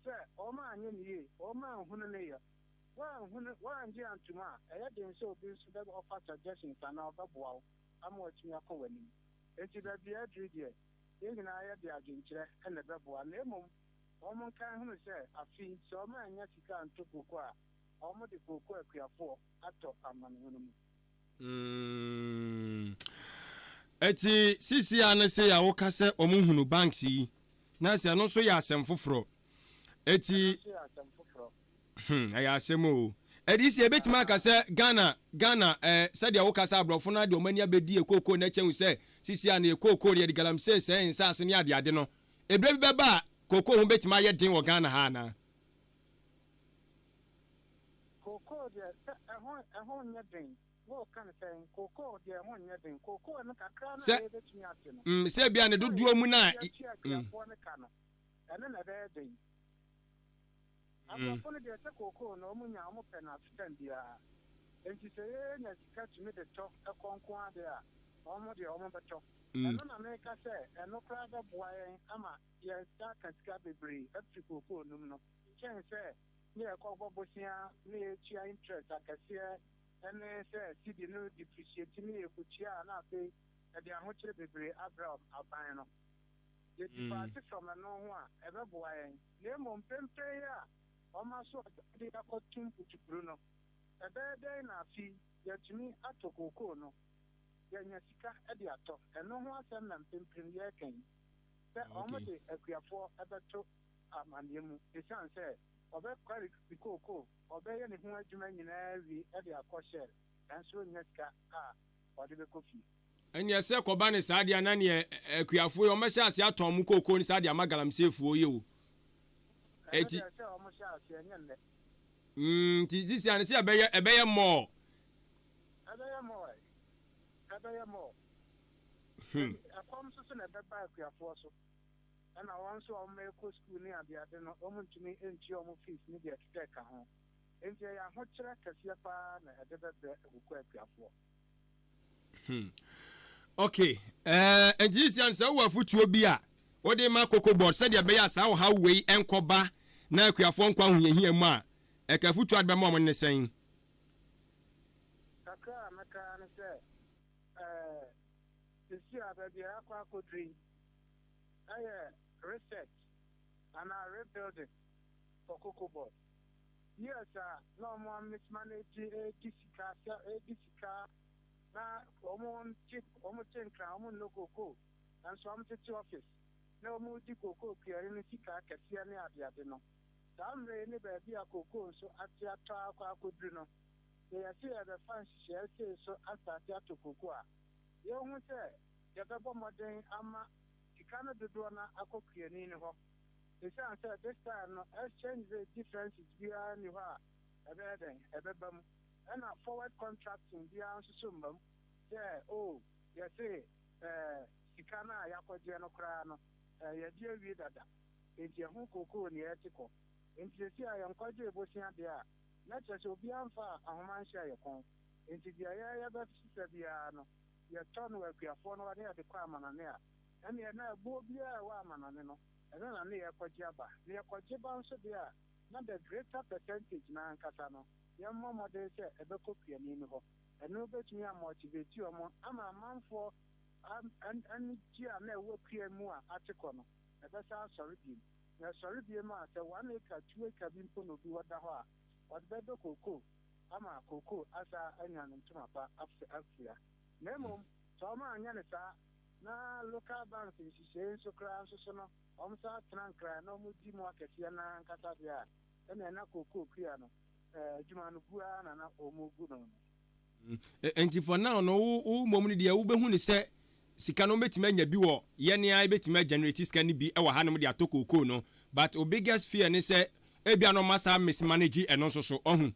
Sir, Oma and ye, Oma Hunania. Well, one year to ma, I had been so busy that offer suggestions and now wow. I'm watching your coin. It's that the address here. Even I had the agent and the double one. Oma can who say, I feel so man, yes, you can't took Cocoa. Almost the Cocoa for at top Amman. Eti sisi anase ya wokase omuhunu banksi. Na se no so ya asem foforo. Eti aya asemo edisi ebetima aka se Ghana said ya wokasa abrofo na de omani abedi ekoko na chenwu se sisi ana ekoko de galam se nsa ase ne ade no ebre bi beba koko hu betima ye den wo Ghana ha na koko de ehon nye den wo kan se koko de ehon nye den koko na kakra na ye betimi ate no se bia ne doduo mu na ene na be den I'm going to get a cocoa, no money, I'm open at stand here. And she said, yes, catch me the talk, a conquer there. Almost the almost talk. And then America said, and no crowd of boy, Ama, yes, that can scabby breed, up to cocoa, no. Can say, near Cobo Bosia, near Chia interest, I can see, and they say, see the new depreciating me, which ya not be at the Amoche Baby, Abram, Albino. The departed from a no one, ever boy, Lemon Pempeya. Almost they are got to Bruno. A bad day na fee, yet to me at Cocoa no. Yasika at the atop, and no one send them pimping year came. That almost a queer for ever took Amandium. The son said, Obey quite the cocoa, obey any who had you in every at the aquashare, and so Neska or the coffee. And your circle banner Sadia Nani, a queer for your message, Tom Coco, Sadia Magalam safe for you. eti ti sisi an se ebeye more akɔm so na ɛbɛba akuafoɔ so ɛna wɔn nso a wɔmɛkɔ school ne adeade no wɔn ntumi ntua wɔn fees ne deɛ ɛkeka ka ho nti ɛyɛ ahokyerɛ kɛseɛ paa na ɛde bɛbrɛ akokɔ akuafoɔ. Okay, nti sisi an sɛ wɔ afutuo bi a wɔde ma koko board sɛdeɛ ɛbɛyɛ asa wɔ ha wei ɛnkɔba na akuafoɔ nkɔ ahoyɛhia mu a ɛka afutuo ade bɛma wɔn ne sɛn. kakra a mɛka ne sɛ sisi a baabi a akɔ akɔdiri ɛyɛ reset anaa rebuilding for cocoa board. Yes, no more mismanage edi sika na almost no cocoa and some to office. No more di cocoa clearing the sika kasiane adiadeno. Some rainy baby a cocoa so at your talk akudrino. They are here the fancy share say so as to cocoa. You won't say, Yababa modern ama, you cannot do na ako cleaning ho. The son said this time no exchange the differences behind you are a bedding, a bedroom, and a forward contracting beyond summum. Say, oh, you say, Sikana Yakojano Crano, your dear reader, it's your hunko in the article. Into the sea, I am quite able to there. Not just will be on far, a woman share your con. Into the area of Sisabiano, your ton work your phone over there the Quaman and there. And you're not Bobia woman and no. And then I near Kojaba. Near Kojaba also there. Not the greater percentage now, Casano. Your mama, they say, a book and no bet me, I motivate you. I'm a man for and Gia may work here more article. That's our sorry. Now, sorry, dear master, 1 acre, 2 acre, Bimpo will be what the heart. What better cocoa? I'm a cocoa as I am to my back after Africa. Nemo, Toma and Yanisa. Na local banks is saying so crown so no omsa trankra no mu di mo akese na nkata bia e na koko piano juma no bua na omugu no enti for now no wo mom ne dia wo behu ne se sika no betima nya bi wo ye ne ai betima generate sika ne bi e wa hanom dia to koko no but o biggest fear ne se e bia no masa mismanage eno so ohun.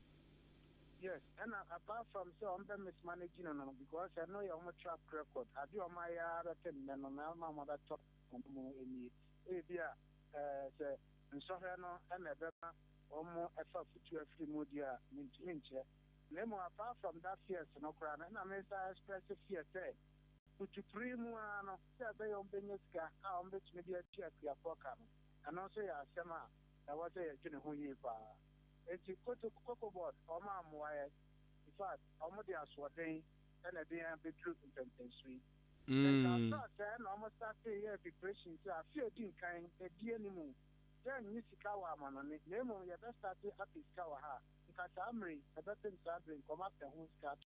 Yes, and apart from so, I'm mismanaging because I know you're on a track record. I do my other thing, and my mother talk in the area, and so and a better or more effort to a free media minch. Nemo, apart from that fear, no crown, and I may express a fear, say, put you 3 more, say, on Beneska, how much media check your program, and also a sema, I was a junior who you are. It's a cocoa board, or mom, why, in fact, almost as what they and a day and be true in 23. And almost after a year, preparation, so I feel in kind, a dear new. Then you see Kawa man on it, Nemo, your best started up his Kawa, because I'm a better traveling, come up the whole scat.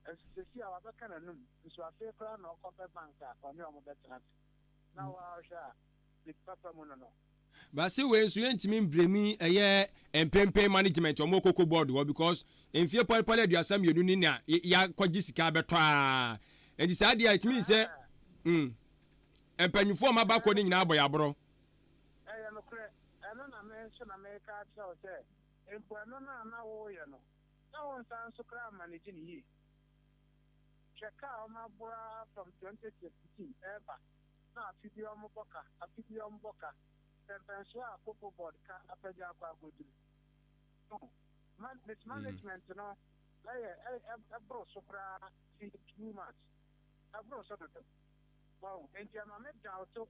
As you see, our kind of noon, so I feel crown or copper bank on your better. Now I shall be Papa Mono. But see when so yentimi bremi eye empempe management o mokoko board wo because enfie pole aduasam yenu ni na ya kwaji sika beto a enti sa dia it means say empanyufo ma ba ko ni nyina aboya bro no kre eno na mention America tell say empo eno na wo ye no na won san so kra manage ni yi check out my bra from 2015 ever na afidi omboka Pensua cocoa board can appear good. Mismanagement, you know, a bro sopra too much. A bro sort of well, and Yamamet down to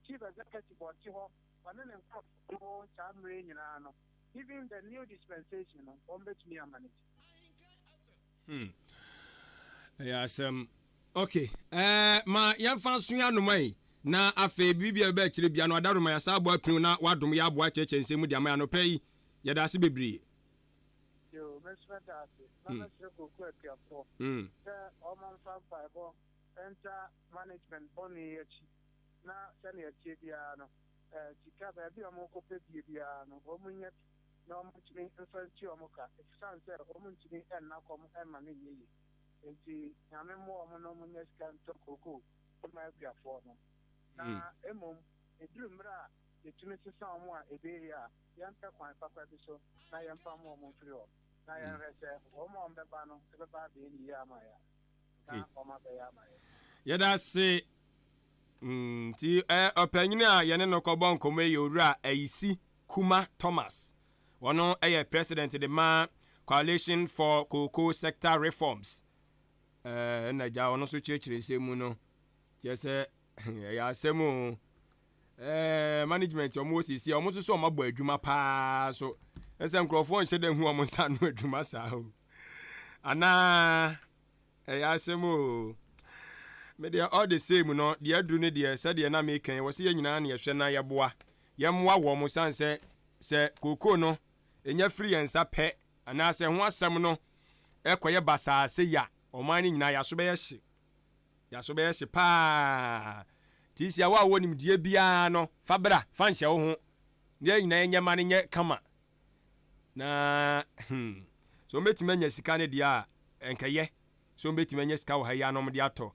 chief executive or Chiho, one and crop, Cham Rain, even the new dispensation on which me manage. Yes, okay. Ma yan fan suya no mai. Na afe bibia be kire bia no adaroma ya sa abo apinu na wadom ya abo acheche nsemu dia ma no pei ya da se bebre yo mesfata ase na se kokko apiafo o man fa bo enter management boni yachi na se ne yachi bia no tika ba bia mo ko pe bia no o munya na o mutimi infanti o muka ifsan se o mutimi en na ko mo en ma ne yi enti nyame mo o mo no munya skan to kokko o ma apiafo no na emom edurumra yɛtumi sesa ɔmo a ɛbɛyi a yɛmpɛ kwan papa bi so na yɛmfa mo ɔmo mfiri hɔ na yɛnhwɛ sɛ wɔn a ɔmbɛba no ɛbɛba abɛyɛ ne yie ama yɛ na ɔmo abɛyɛ ama yɛ. Yɛda se nti ɔpanyin a yɛne no kɔbɔ nkɔmmɔ yi owura ayisi Kuma Thomas wɔno ɛyɛ president de ma Coalition for Cocoa Sector Reforms na gya ɔno so kyerɛkyerɛ sɛ mu no kyerɛ sɛ ɛyɛ asɛm o management ɔmo sisi ɔmo nso so ɔmo abɔ adwuma paa so ɛsɛ nkurɔfoɔ nhyɛ dɛ hu ɔmo nsa no adwuma saa o anaa ɛyɛ asɛm o media all the same no deɛ aduru ne deɛ sɛdeɛ na mekan wɔ sɛ yɛ nyinaa ne yɛhwɛ na yɛboa yɛmmoa wɔ mo san sɛ koko no ɛnya firi yɛn nsa pɛ anaasɛ ho asɛm no ɛkɔyɛ basaase ya ɔman no nyinaa yɛaso bɛyɛ hye paa tisi a wɔ nimdeɛ biara no fa bra fa nhyɛ wo ho deɛ nyinaa nyɛ ma no nyɛ kama na so mbɛtumi anya sika ne deɛ a ɛnkɛyɛ so mbɛtumi anya sika wɔ ha yi anom de atɔ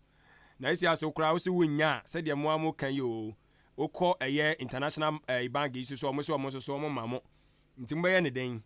na esi aso kora wo se wonya sɛdeɛ mo amo kan yo okɔ ɛyɛ international bank yi so ɔmo so ɔmo mamo nti mbɛyɛ ne den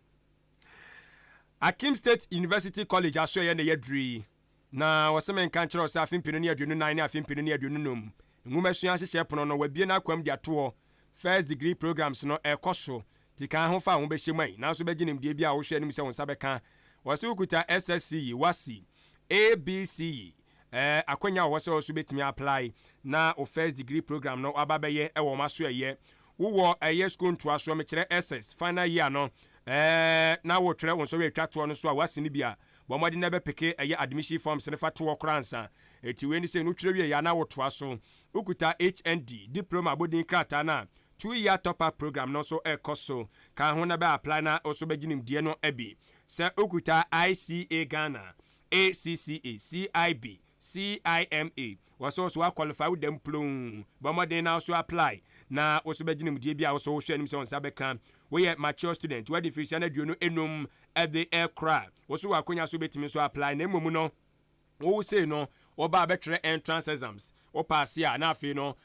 Akim State University College aso yɛ ne yɛdri na wɔsɛm nka nkyerɛ sɛ afimpino ne aduonu nan ne afimpino ne aduonu nom nwuma sua hyehyɛ pono no wabie na akwam de atoɔ first degree programs no ɛkɔ so tika ho fa ho bɛhyɛ mai na so bɛgye nimdeɛ bi a wohwɛ anim sɛ wo nsa bɛka wɔse wokuta SSC wasi ABC akwanya wo sɛ so betimi apply na o first degree program no aba bɛyɛ ɛwɔ ma so ɛyɛ wo ɛyɛ school ntoa so mekyerɛ SS final year no na wo twere wo so we twatoɔ no so a wasi ne bia bɔmɔde na bɛpeke ɛyɛ admission forms ne fa to kransa eti we ni sɛ no twere wie ya na wo toa so ukuta HND diploma bodin krata na 2-year top up program no so ɛkɔ so ka ho na bɛ apply na so bɛginim die no abi sɛ ukuta ICA Ghana ACCA CIB CIMA waso so qualify with them plum bɔmɔden na so apply na so bɛginim die bi a so hwɛ anim sɛ on sabɛka we mature student we definition na duo no enum at the aircraft waso wakonya so betimi so apply na emom no wo say no oba betre entrance exams o pass ya na afi no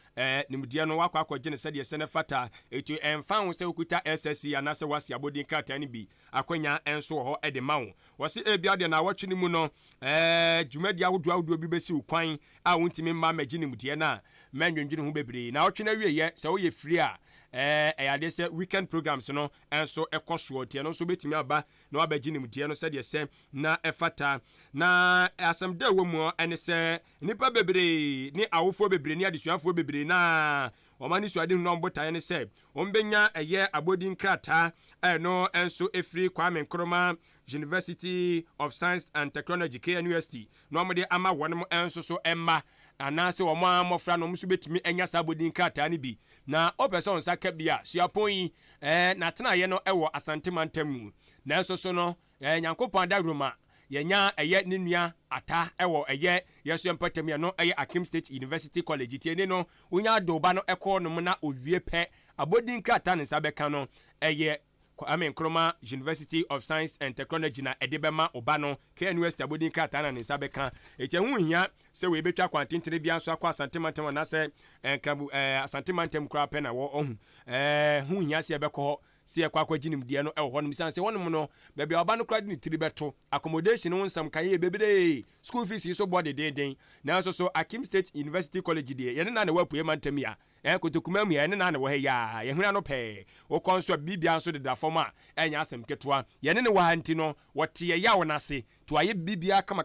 nimdia no wakwa akogye ne sɛde sɛ ne fata etu emfa wo sɛ okuta SSC anase wasi abodin krata ne bi akonya enso ho ede ma wo wose ebia de na awotwe ne mu no dwumadi awodo bi besi ukwan a wontimi mma magye nimdia na mandwendwene ho bebre na awotwe na wieye sɛ wo ye free a ɛyade sɛ weekend programs no enso ɛkɔso tie no so betimi aba na wabagye nimdia no sɛde sɛ na ɛfata na asɛm da wo mu ɛne sɛ nipa bebre ni awofo bebre ni adesuafo bebre na omani so ade no mbotae ne sɛ ombenya ɛyɛ abodin krata no enso efri Kwame Nkrumah University of Science and Technology KNUST no amode ama wonom enso so emma anase wo ma mofra no mso betimi enya sabodin krata ne bi na opese on saka bia suapon na tena ye no ewo Asante Mantam na enso so no Nyankopɔn da Roma yenya eye ne nua ata ewo eye yeso empatam no eye Akim State University College tie ne no unya doba no ekɔ no na owie pɛ abodin krata ne sabeka no eye Kwame Nkrumah University of Science and Technology na edebema oba no KNUST abodin krata na ne sabeka eche hu hia se we betwa kwantentere bia so akɔ Asante Mantam na se enkabu Asante Mantam kra pɛ na wo hu hu hia se ebekɔ se ekwa kwaginim die no ɛwɔ hɔ no misan se wɔnom no baabi a ɔba no kra de ne tiri bɛto accommodation no nsam kan yɛ bebree school fees yi so bɔ den na so Akim State University College die yɛne na wapue Mantam ya kotokuma mu yɛne na wɔ ha ya yɛhuna no pɛ wo konso bibia so de da form a ɛnya asɛm ketoa yɛne ne wɔ anti no wɔte yɛ yawo na se to ayɛ bibia kama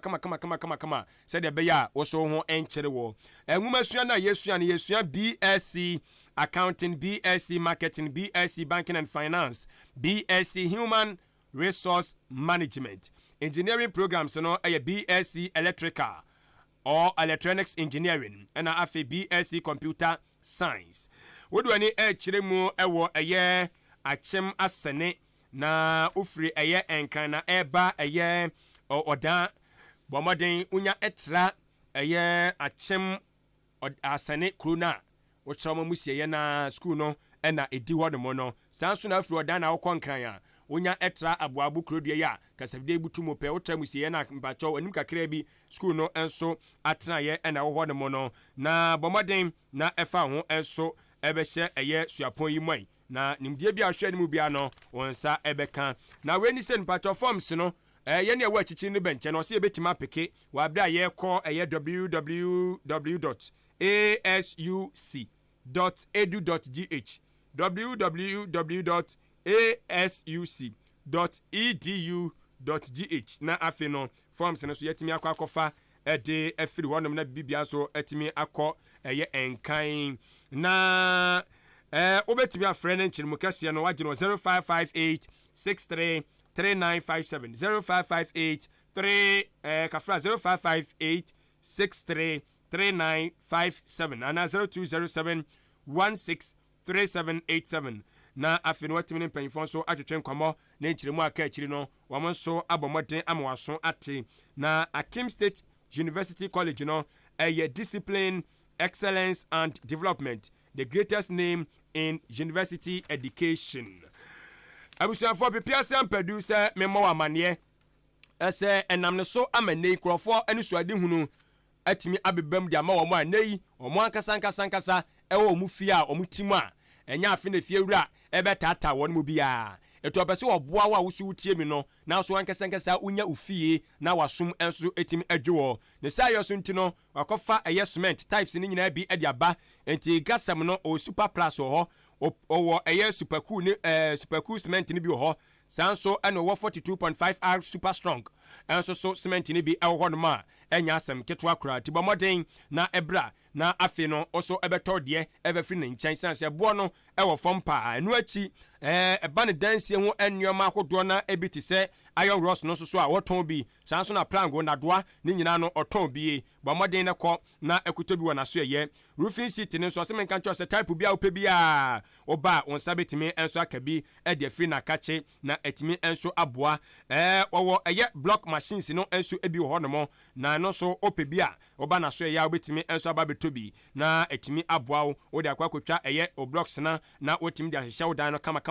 sɛ de bɛya a wo so ho ɛnkyere wɔ nwuma sua na yɛsua BSc Accounting, BSc Marketing, BSc Banking and Finance, BSc Human Resource Management. Engineering programs no BSc Electrical or Electronics Engineering and afi BSc Computer Science. Wodu ani kyerɛ mu ɛwɔ ɛyɛ akyem asene na ufiri ɛyɛ enkan na ɛba ɛyɛ ɔda bɔmɔden unya ɛtra ɛyɛ akyem asene krona wochama musiye na school no na edi ho no no sanso na afro dan na wokɔ nkran a wonya etra aboabu krodua ya kasafide butumo pe wotra musiye na mpacho anim kakra bi school no enso atena ye na wo ho no no na bomoden na ɛfa ho enso ɛbɛhyɛ ɛyɛ suapɔn yi mu na nimdeɛ bi ahwɛ ne mu bia no wɔn nsa ɛbɛka na wei ni sɛ mpatɔ forms no yɛn ne ɛwɔ akyikyi no bɛnkyɛn na ɔsɛ yɛbɛtumi apeke wɔ abere a yɛrekɔ ɛyɛ www.asuc.edu.gh www.asuc.edu.gh na afei no forms no so yɛtumi akɔ akɔfa ɛde afiri hɔnom na bibia so ɛtumi akɔ ɛyɛ ɛnkan na wobɛtumi afrɛ no nkyerɛmu kɛseɛ no wagye no 0558 63 3957 0558 kafra 0558 63 3957 ana 0207 163787 na afei no watumi ne mpanyimfoɔ nso atwetwe nkɔmmɔ na nkyerɛmu aka akyiri no wɔn nso abɔ mmɔden ama waso ate na Akim State University College no ɛyɛ discipline excellence and development the greatest name in university education. Abusuafoɔ pepiase ampadu sɛ memmɔ wɔ amanneɛ ɛsɛ ɛnam ne so ama nnɛ nkurɔfoɔ ne suade hunu atumi abebam de ama wɔn a nnɛ yi wɔn ankasa ɛwɔ wɔn fie a wɔn ti mu a ɛnyɛ afe na fie wura ɛbɛtaataa wɔn mu biara ɛto ɔpɛ sɛ wɔboa wo a wosu wotie mi no nanso ankasa wonya ofie na wasom nso etimi adwo wɔ ne saa yɛ so nti no wakɔfa ɛyɛ cement types ne nyinaa bi de aba nti gasam no o super plus wɔ hɔ ɔwɔ ɛyɛ super cool cement ne bi wɔ hɔ saa nso ɛna ɔwɔ 42.5R super strong ɛnso so cement ne bi ɛwɔ hɔ nom a ɛnya asɛm ketewa koraa ti bɔ mmɔden na ɛbra na afei no ɔso ɛbɛtɔ deɛ ɛbɛfiri ne nkyɛn san sɛ boɔ no ɛwɔ fam paa ɛno akyi ɛba ne dansie ho nneɛma ahodoɔ na ebi te sɛ iron rods no so a wɔtɔn bi saa nso na plango nadoa ne nyinaa no ɔtɔn bi bɔ mmɔden no kɔ na ɛkutɔ bi wɔ n'aso ɛyɛ roofing sheet ne nso ɔsɛ menka nkyɛw sɛ type bi a wopɛ bi a ɔba wɔn nsa bɛtumi nso aka bi ɛde afiri n'akakye na ɛtumi nso aboa wɔwɔ ɛyɛ block machines no nso ebi wɔ hɔ nom na no so ɔpɛ bi a ɔba n'aso ɛyɛ a wobɛtumi nso aba bɛtɔ bi na ɛtumi aboa wo wode akɔ akɔtwa ɛyɛ o blocks na wotumi de ahyehyɛ wo dan no kama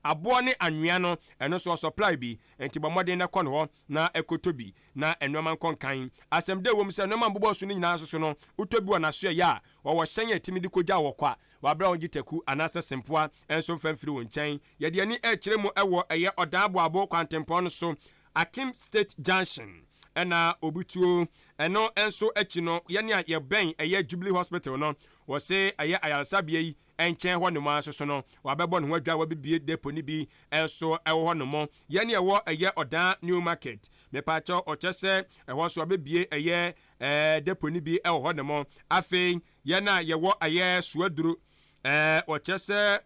aboɔ ne anwea no ɛno so supply bi enti bɔ mmɔden no kɔ no hɔ na ɛkɔtɔ bi na ɛnɔma nkɔnkan asɛm de wɔ mu sɛ nɔma mbobɔ so no nyinaa so no wotɔ bi wɔ n'aso ɛyɛ a wɔwɔ hyɛn a ɛtumi de kɔgya wɔ kɔ a wabra wɔn gye taku anaasɛ sempoa ɛnso mfamfiri wɔn nkyɛn yɛde ani ɛkyerɛ mu ɛwɔ ɛyɛ ɔdan aboabo kwantempɔn no so Akim State Junction ɛna obutuo ɛno nso akyi no yɛne a yɛbɛn ɛyɛ Jubilee Hospital no wɔse ɛyɛ ayaresabea yi ɛnkyɛn hɔ nom nso so no wabɛbɔ ne ho adwa wabɛbie depo ne bi nso ɛwɔ hɔ nom yɛne ɛwɔ ɛyɛ ɔdan New Market mepaakyɛ ɔkyɛ sɛ ɛhɔ so wabɛbie ɛyɛ depo ne bi ɛwɔ hɔ nom afei yɛne a yɛwɔ ɛyɛ Suaduro ɔkyɛ sɛ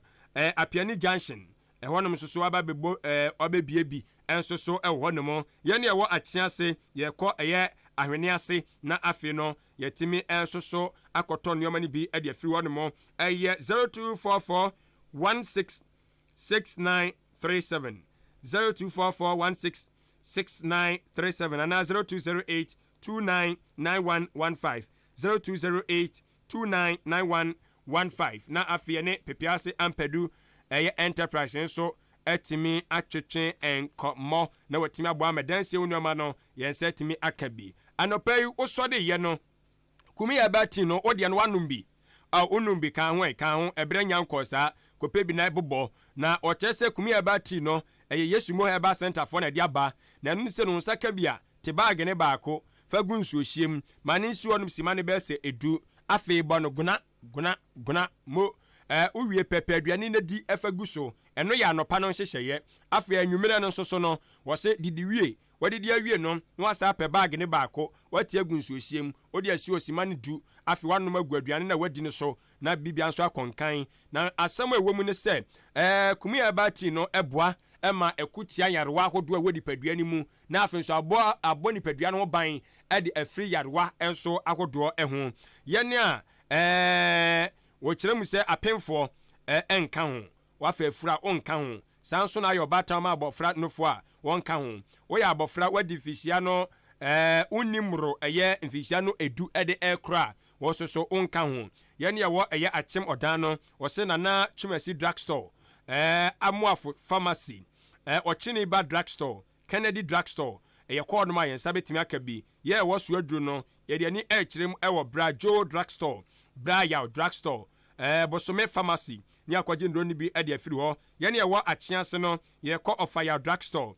Apiani Junction ɛhɔ nom nso so wabɛbɔ ɔbɛbie bi ɛnso so ɛwɔ hɔ nom yɛne ɛwɔ Akyease yɛkɔ ɛyɛ ahwene ase na afei no yɛtimi ɛnso so akɔtɔ nneɛma no bi ɛde afiri hɔ nom ɛyɛ 0244 166937 0244 166937 anaa 0208 299115 0208 299115 na afei ne pepiase ampadu ɛyɛ enterprise nso ɛtimi atwetwe nkɔmmɔ na watimi aboa amadansie wo nneɛma no yɛnsɛ timi aka bi anɔpa yi wosɔde yɛ no kumi yɛ bɛti no wodeɛ no wanom bi wonum bi ka ho ɛberɛ nya nkɔ saa kɔpɛ bi na ɛbobɔ na ɔkyerɛ sɛ kumi yɛ bɛti no ɛyɛ Yesu mo Herbal Centerfoɔ na ɛde aba na ɛno sɛ no nsa ka bi a te baage ne baako fa gu nsuohyiem ma ne nsuo no sima ne bɛsɛ edu afei bɔ no guna mo uwie pɛpɛ aduane na di ɛfa gu so ɛno yɛ anɔpa no nhyehyɛeɛ afei anwummerɛ no nso so no wɔse didi wie wɔdidi awie no na wasa apɛ baage ne baako wɔte agu nsuohyiem wɔde asi osima no du afei wanom agu aduane na wadi no so na bibia nso akɔnkan na asɛm a ɛwɔ mu ne sɛ kumi abati no ɛboa ɛma ɛkutia yarewa ahodoɔ a ɛwɔ nipadua no mu na afei nso abɔ nipadua no ho ban ɛde afiri yarewa nso ahodoɔ ɛho yɛne a wɔkyerɛ mu sɛ apemfoɔ ɛnka ho wafa afura ɔnka ho saa nso na ayɛ ɔbaatan ma abɔfra nofo a wɔnka ho woyɛ abɔfra wadi mfihyia no unimro ɛyɛ mfihyia no edu ɛde ɛkora wɔso so ɔnka ho yɛne yɛwɔ ɛyɛ akyem ɔdan no wɔse nana twumasi drugstore amoafo pharmacy ɔkyene ba drugstore Kennedy drugstore ɛyɛ kɔɔ nom a yɛnsa bɛtumi aka bi yɛwɔ Suaduro no yɛde ani ɛkyerɛ mu ɛwɔ Brajo drugstore Brayao drugstore bosome pharmacy ni akwaje ndro ni bi de afiri ho ye ne wo achease no ye kɔ ofaya drugstore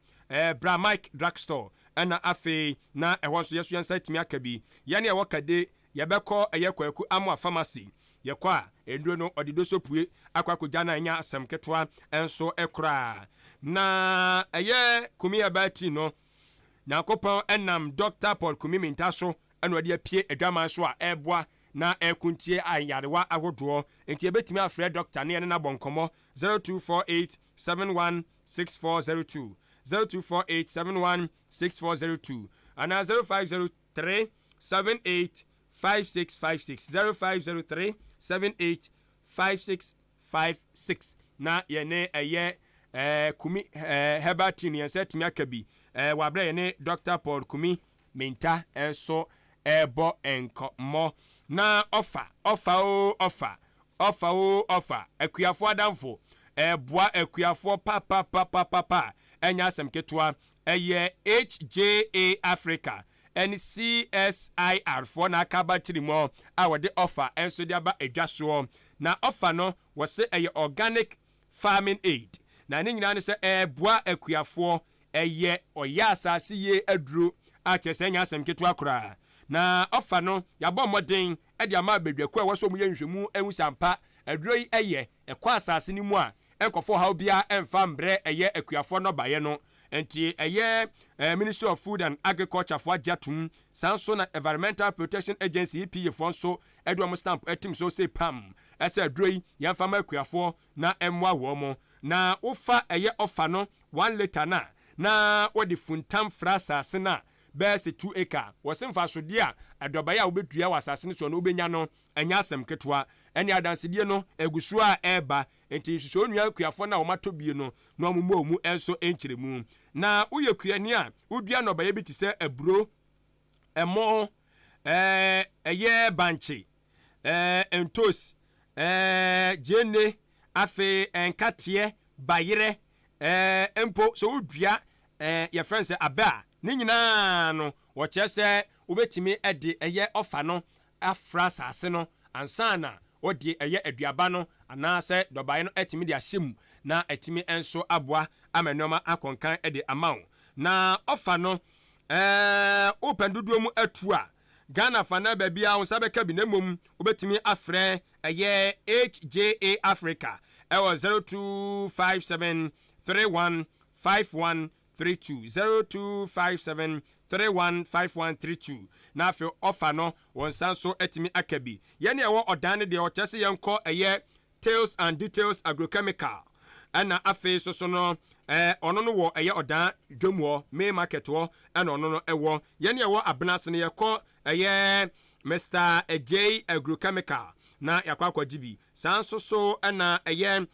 Bra Mike drugstore ɛna afei na ɛhɔ nso yeso yensa timi aka bi ye ne wo kade ye bɛkɔ kwaku amwa pharmacy ye kɔ a enduro no ɔde do so pue akwakogya na anya asɛm ketwa enso ekra na ɛyɛ kumi abati no Nyankopɔn enam Dr. Paul Kumi Minta so ɛna ɔde apie adwaman so a ɛboa na ɛkuntie ayarewa ahodoɔ enti ebetimi afrɛ doctor ne na bonkomo 0248716402 0248716402 ana 0503785656 0503785656 na yene ɛyɛ Kumi Hebertin yense timi akabi wabrɛ yene Dr. Paul Kumi Minta enso ebo enkomo na offer akuafo adamfo boa akuafo pa enya asem ketwa eye HJA Africa NCSIR for na akaba tirimo a wode offer enso de aba edwaso na offer no wose eye organic farming aid na ne nyina ne se boa akuafo eye oya asase ye aduro a chese enya asem ketwa kora na offer no yabɔ modern de ama bedwaku a wɔso mu yenhwemu ehu sampa aduro yi eye ekɔ asase ni mu a enkɔfo ha obia emfa mbrɛ eye akuafo no baye no enti eye Ministry of Food and Agriculture for Jatum Sanso na Environmental Protection Agency EPA for so edwom stamp etim so say pam ese aduro yi yamfa ma akuafo na emwa wo mo na ofa eye offer no 1 liter na wodi funtam frasa sena best 2 acre wasimfa sode a adobaya a wobedua wasase ne so no obenya no anya asem ketwa ene adansedie no egusu a eba enti hwehwe onua kuafo na womatobie no no omumu enso enkyeremu na uye kuani a udua no obaya bi ti se aburo emo eye banchi entos jene afe enkate bayire empo so udua ye friends aba ni nyina no wo kyese ubetimi ede eye ofa no afra sase no ansana odi eye aduaba no anase dobaye no etimi de ahyem na etimi enso aboa amenoma akonkan ede amaw na ofa no open duduo mu atu a Ghana fana babia wo sabeka bi na mom ubetimi afre eye HJA Africa ewo 0257315132 0257315132 na afio offer no wonsan so etimi akabi yene ewo odan de o chese yenko eye Tales and Details Agrochemical ana afi so no ono no wo eye odan dwomwo me market wo ana ono no ewo yene ewo abnase ne yeko eye Mr. AJ Agrochemical na yakwa kwajibi sanso so ana eye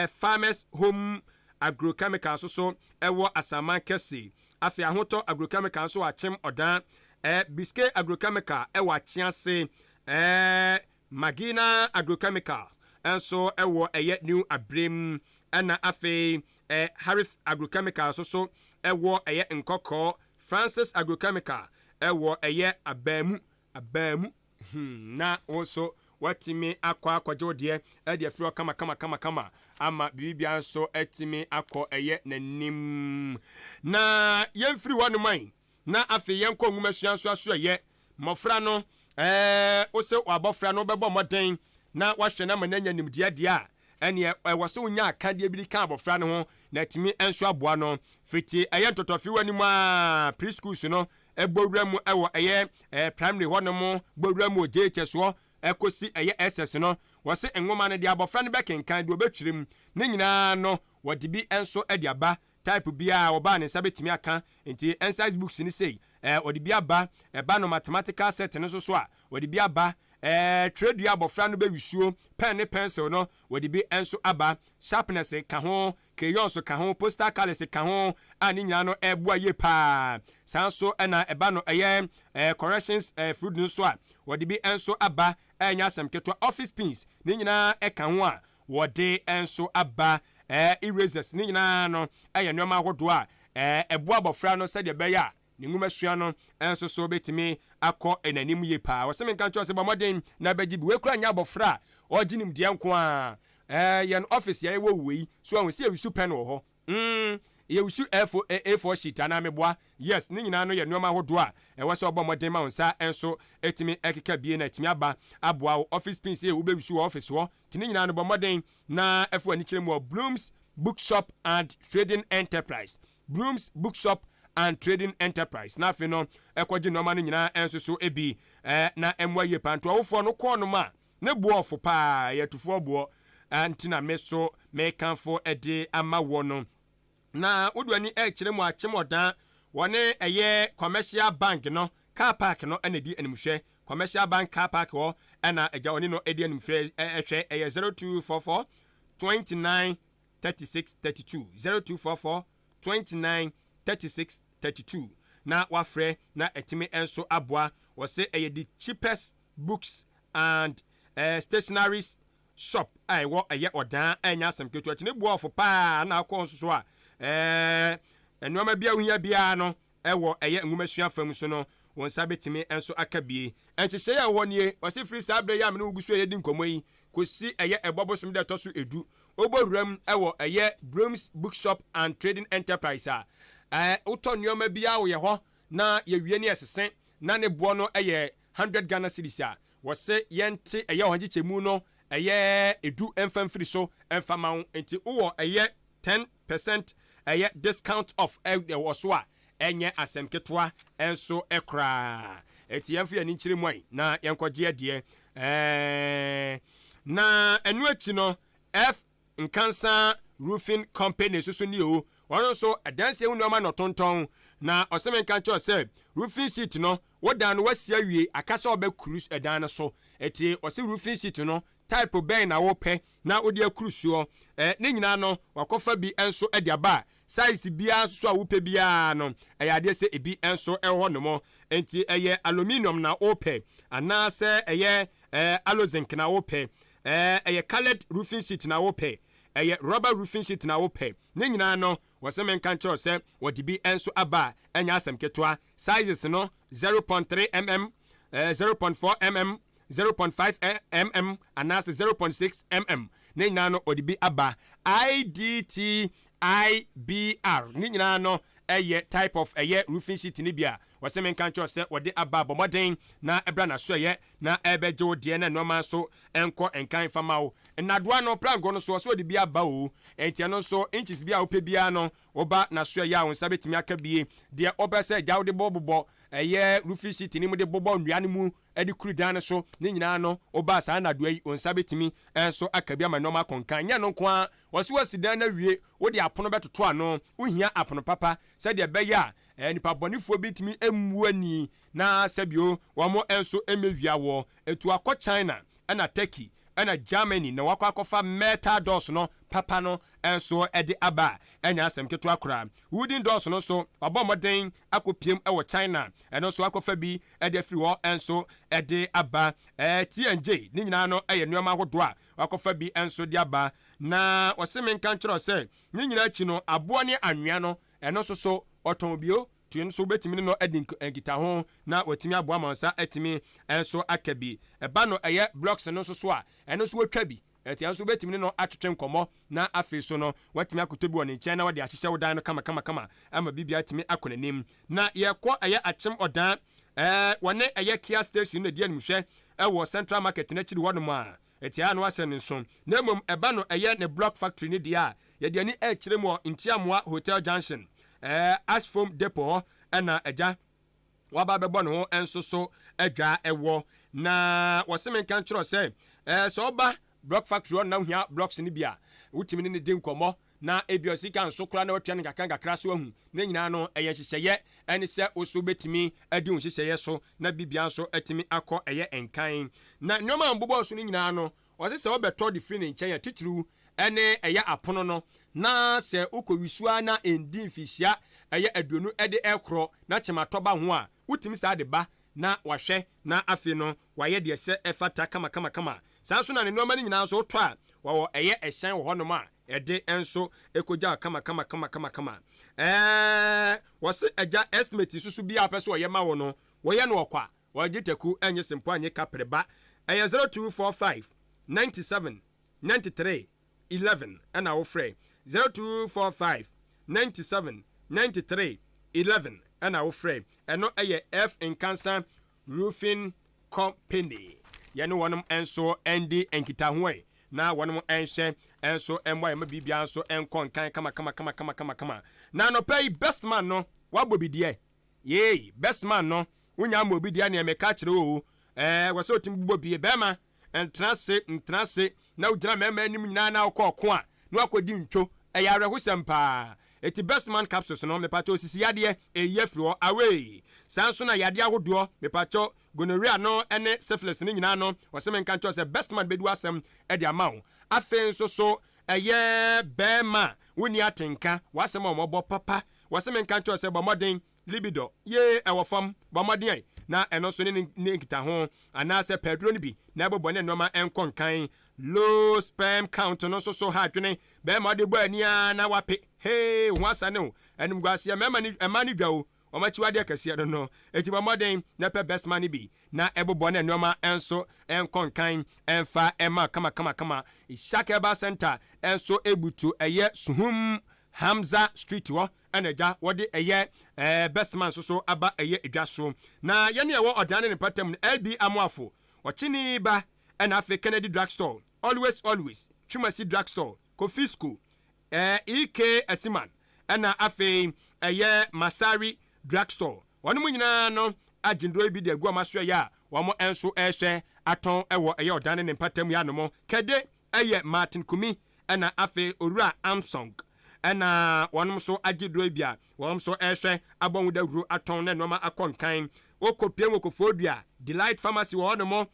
Farmers Home Agrochemical so ewo asaman kese afi ahoto agrochemical so achem odan Biscuit Agrochemical ewo achiase Magina Agrochemical enso ewo eye New Abrem ana afi Harif Agrochemical so ewo eye Nkoko Francis Agrochemical ewo eye Abamu na also watimi akwa kwajodie ede afro kama ama bibia so etimi akọ eye nanim na yemfiri wonu man na afi yenko nwumasua so aso eye mofra no ose wabofra no bebo moden na wahwe na mananya nimdia dia ene wose unya akade bi kan abofra no ho na etimi enso aboa no fiti eye ntotofi wani mu a preschools no egbowura mu ewo eye primary hono mu gbowura mu JHS wo ekosi eye SS no wose enwoma ne de abofra ne bekenkan de obetwirem ne nyina no wode bi enso ade aba type bia oba ne sabetimi aka enti exercise books ni sei wode bi aba eba no mathematical set ne so a wode bi aba trade ya abofra no be wisuo pen ne pencil no wode bi enso aba sharpness ka ho crayons ka ho postal colors ka ho ani nyina no ebua ye pa sanso na eba no eye corrections food no so a wode bi enso aba enya asem ketwa office pins ni nyina eka ho a wode enso aba erasers ni nyina no eye nneoma ahodo a eboa abofra no se de be ya ne nwuma sua no enso so betimi akọ enanim ye pa wɔsɛ menka nkyɛ sɛ bɔmɔden na bɛgye bi wekura nya abɔfra ɔgye nim deɛ nko a yɛn office yɛ wɔ wei so ahụ si ewisu pen wɔ hɔ yɛwisu A4 sheet ana meboa yes ne nyinaa no yɛ nneɛma ahodoɔ a ɛwɔ sɛ ɔbɔ mmɔden ma wo nsa enso etimi ɛkeka bie na etimi aba aboa wo office pin sɛ wobɛwisu wɔ office hɔ ti ne nyinaa no bɔ mmɔden na ɛfo ani kyerɛ mu wɔ Blooms Bookshop and Trading Enterprise Blooms Bookshop and Trading Enterprise na afei no ɛkɔgye nneɛma no nyinaa enso so ebi na ɛmmoa yie pa nto awofoɔ no kɔɔ no ma ne boɔ ɔfo paa yɛtufoɔ boɔ antina me so mekanfo ede ama wo no na woduani kyerɛ mu akyemɔdan wɔne ɛyɛ commercial bank no car park no ɛna di animhwɛ commercial bank car park hɔ ɛna ɛgya wɔne no ɛdi animhwɛ ɛhwɛ ɛyɛ 0244 29 36 32 0244 29 36 32 na wafrɛ na ɛtimi enso aboa wɔse ɛyɛ the cheapest books and stationaries shop ɛwɔ ɛyɛ ɔdan ɛnya asɛm ketewa tene boɔ ɔfo paa na akɔ nso so a nneɛma bia wohia bia no ɛwɔ ɛyɛ nwumasua fam so no wɔn nsa betimi enso aka bie ɛnhyehyɛ yɛ wɔ nie wɔse firi saa bere yɛ amene wugu so yɛ di nkɔmɔ yi kosi ɛyɛ ɛbɔbosom de ɛtɔ so edu oboruam ɛwɔ ɛyɛ Blooms Bookshop and Trading Enterprise a wotɔ nneɛma bia woyɛ hɔ na yɛwie ne ɛsesen na ne boɔ no ɛyɛ 100 Ghana cedis a wɔse yɛnte ɛyɛ wɔn gyekyɛmu no ɛyɛ edu ɛmfamfiri so ɛmfama wo enti wowɔ ɛyɛ 10% ɛyɛ discount off ɛwɔ so a ɛnyɛ asɛm ketewa ɛnso ɛkoraa enti yɛmfa yɛni nkyerɛ mu ai na yɛnkɔgye adeɛ na ɛno akyi no F Nkansa Roofing Company so ni o wɔn nso ɛdansie ho nneɛma no tontɔn na ɔsɛm nka nkyɛw sɛ roofing sheet no wodan no wasi awie akasa ɔbɛkuru ɛdan no so eti ɔsɛ roofing sheet no type bɛn na wopɛ na wode akurusuo ne nyinaa no wakɔfa bi enso de aba size bia so a wopɛ bia no ɛyɛ adeɛ sɛ ebi enso ɛwɔ no mo enti ɛyɛ aluminium na wopɛ anaasɛ ɛyɛ alozinc na wopɛ ɛyɛ colored roofing sheet na wopɛ ɛyɛ rubber roofing sheet na wopɛ ne nyinaa no wɔsɛm nka nkyɛw sɛ wɔde bi enso aba ɛnya asɛm ketewa sizes no 0.3 mm 0.4 mm 0.5 mm anaasɛ 0.6 mm ne nyinaa no ɔde bi aba IDT IBR ne nyinaa no ɛyɛ type of ɛyɛ roofing sheet ne bi a wɔsɛ menka nkyɛw sɛ wɔde aba bɔmmɔden na ɛbra na so ɛyɛ na ɛbɛgye wo deɛ na nneɛma nso ɛnkɔ nkan fama wo nnadoa no plango no so wɔsɛ wɔde bi aba o ɛnti no nso inches bi a wopɛ biara no wɔba na so ɛyɛ a wo nsa bɛtumi aka bie deɛ ɔbɛ sɛ gya wode bɔbobɔ ɛyɛ roofing sheet ne mu de bɔbɔ nnua no mu ɛde kuru dan no so ne nyinaa no ɔba saa nnadoa yi wo nsa bɛtumi ɛnso aka bi ama nneɛma akɔnkan nyɛ no nko a wɔsɛ wɔasi dan no awie wode apono bɛtoto ano wohia apono papa sɛdeɛ ɛbɛyɛ a nipa bɔnifoɔ bi tumi emmua ni na sɛbio wɔn nso emewia wɔ etu akɔ China ɛna Turkey ɛna Germany na wakɔ akɔfa metal doors no papa no nso ɛde aba ɛnya asɛm ketewa koraa wooden doors no so ɔbɔ mmɔden akɔpiem ɛwɔ China ɛno nso akɔfa bi ɛde afiri hɔ nso ɛde aba TNJ ne nyinaa no ɛyɛ nneɛma ahodoɔ a wakɔfa bi nso de aba na wɔsɛ menka nkyerɛ sɛ ne nyinaa akyi no aboɔ ne anwea no ɛno nso so ɔtɔn bio tuo nso betimi no edi nkita ho na watimi aboa mansa etimi enso aka bi eba no ɛyɛ blocks no so a ɛno so watwa bi eti enso betimi no atwetwe nkɔmɔ na afi so no watimi akoto bi wɔ ne nkyɛn na wɔde ahyehyɛ wodan no kama ama bibia timi akɔ n'anim na yɛkɔ ɛyɛ akyem ɔdan wɔne ɛyɛ Kia station no di animhwɛ ɛwɔ Central Market n'akyiri hɔ no mu a eti a no ahyɛ ne nso na mmom eba no ɛyɛ ne block factory ne dia yɛde ani ɛkyerɛ mu wɔ Ntiamoa Hotel Junction Asphom Depot ɛna ɛgya waba bɛbɔ ne ho enso so ɛdwa ɛwɔ na wɔsɛm nka nkyerɛ sɛ sɛ ɔba block factory na hia blocks ne bia wotimi ne de nkɔmɔ na ebia sika nso kora na watua ne kakra so ahu na nyinaa no ɛyɛ hyehyɛyɛ ɛne sɛ oso betimi adi ho hyehyɛyɛ so na bibia nso atimi akɔ ɛyɛ enkan na nneɛma mbobɔ so ne nyinaa no wɔsɛ sɛ wɔbɛtɔ de free ne nkyɛn ya titiriw ɛne ɛyɛ apono no na sɛ ukɔwisua na endi mfihia ɛyɛ aduonu ɛde ɛkorɔ na kyematɔba ho a wotimi saa de ba na wahwɛ na afi no wayɛ deɛ sɛ ɛfata kama saa so na ne nneɛma no nyinaa so tɔ a wɔwɔ ɛyɛ ɛhyɛn wɔ hɔnom a ede enso ekoja kama wose eja estimate susu bia apeso oye ma wo no wo ye no okwa wo giteku enye simpo anye kapreba 0245 97 93 11 and our frame 0245 97 93 11 and our frame and no F in cancer roofing company yano one enso endi enkita hoe na one enhye enso my bibia enso enkon kan kama na no pay best man no wabobidie ye best man no unya mobidie na emeka kire o waso timbubo bie bema entrase na ujira mema anim nyina na okoko a na akodi ntwo eyare hosempa eti best man capsules no mepacho osisi yade eyefro away sanso na yade ahodo mepacho gonorrhea no ene syphilis ni nyina no wasem nka ncho se best man bedu asem e de amawo afen so eye bema woni atenka wasem omobo papa wasem nka ncho se bomoden libido ye ewofam bomoden na eno so ne nkita ho anase pedro ni bi na ebobo ne noma enkon kan low sperm count no so ha twene be ma de bo ania na wape hey wasa ne enim gwase mema ni emani dwawo o ma chiwade akase no eti ba moden na pe best man bi na ebobo ne noma enso enkon kan enfa ema kama ishaka ba center enso ebutu eye suhum Hamza Street wo eneja wode eye best man so aba eye edwaso na ye ne wo odane ne patam LB Amoafo ochini ba na Afe Kennedy Drugstore always Chumasi Drugstore Kofisco EK Asiman na Afe eye Masari Drugstore wonu munyina no agindo bi de agu amaso ya wo mo enso ehwe aton ewo eye odane ne patam ya no mo kede eye Martin Kumi na Afe Owura Armstrong ena wonum so agidro bia wonum so ehwe abonwu dawuro aton na noma akonkan okopiem okofodua Delight Pharmacy wo no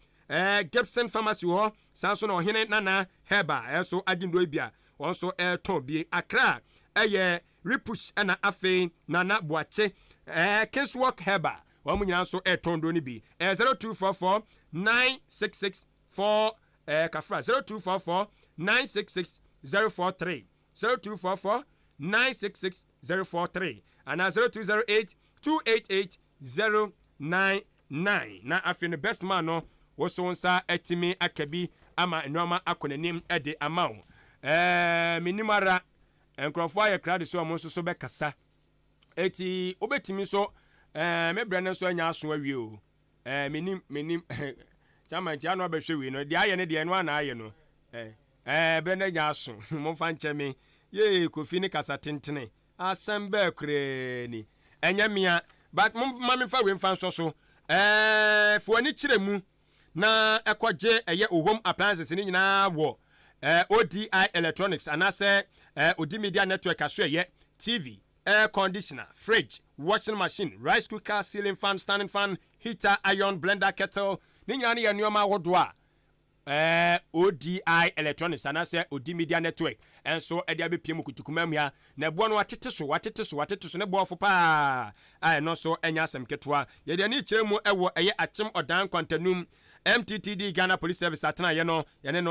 Gibson Pharmacy wo sanso na ohene nana heba eso agidro bia won so ton bi Accra eye Ripush ena afe nana Boache Kingswalk heba wo munyina so ton do ni bi 0244 966 4 kafra 0244 966 043 0244 966 043 and 0208 288 099 na afin the best man no woso nsa etimi akabi ama enoma akonanim ede amawo minimara enkrofo aye krade so omo so be kasa eti obetimi so mebre ne so anya aso awie o minim chama ntia no abehwe wi no de aye ne de no ana aye no brenda nyaso mo fancheme ye kofi ni kasa tentene asembe kure ni enyamia but mama fa we mfa so fuani kiremu na ekoje eye home appliances ni nyina wo ODI Electronics anase Odi Media Network aso eye TV, air conditioner, fridge, washing machine, rice cooker, ceiling fan, standing fan, heater, iron, blender, kettle ni nyina ne nyoma wodoa ODI Electronics and I say Odi Media Network and so Edia BPM kutukumam ya na ebo no watete so ne bo fo pa no so enya asem ketwa ye de ni kyeremu ewo eye akyem odan kwantanum MTTD Ghana Police Service atena ye no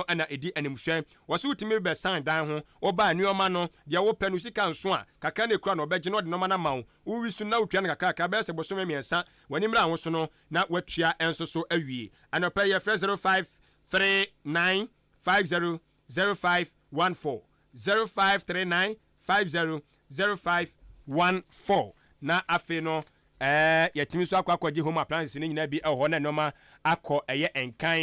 ana edi animhwe wose utimi be san dan ho oba nioma no de wo panu sika nso a kaka na ekura no obegye no de no mana mawo wo wisu na utwa na kaka be se bosome miensa wanimra ho so no na watua enso so awie anopa ye 0539500514 0539500514 na afi no yetimi so akwa home appliances ni nyina bi ehɔ na noma akɔ eye enkan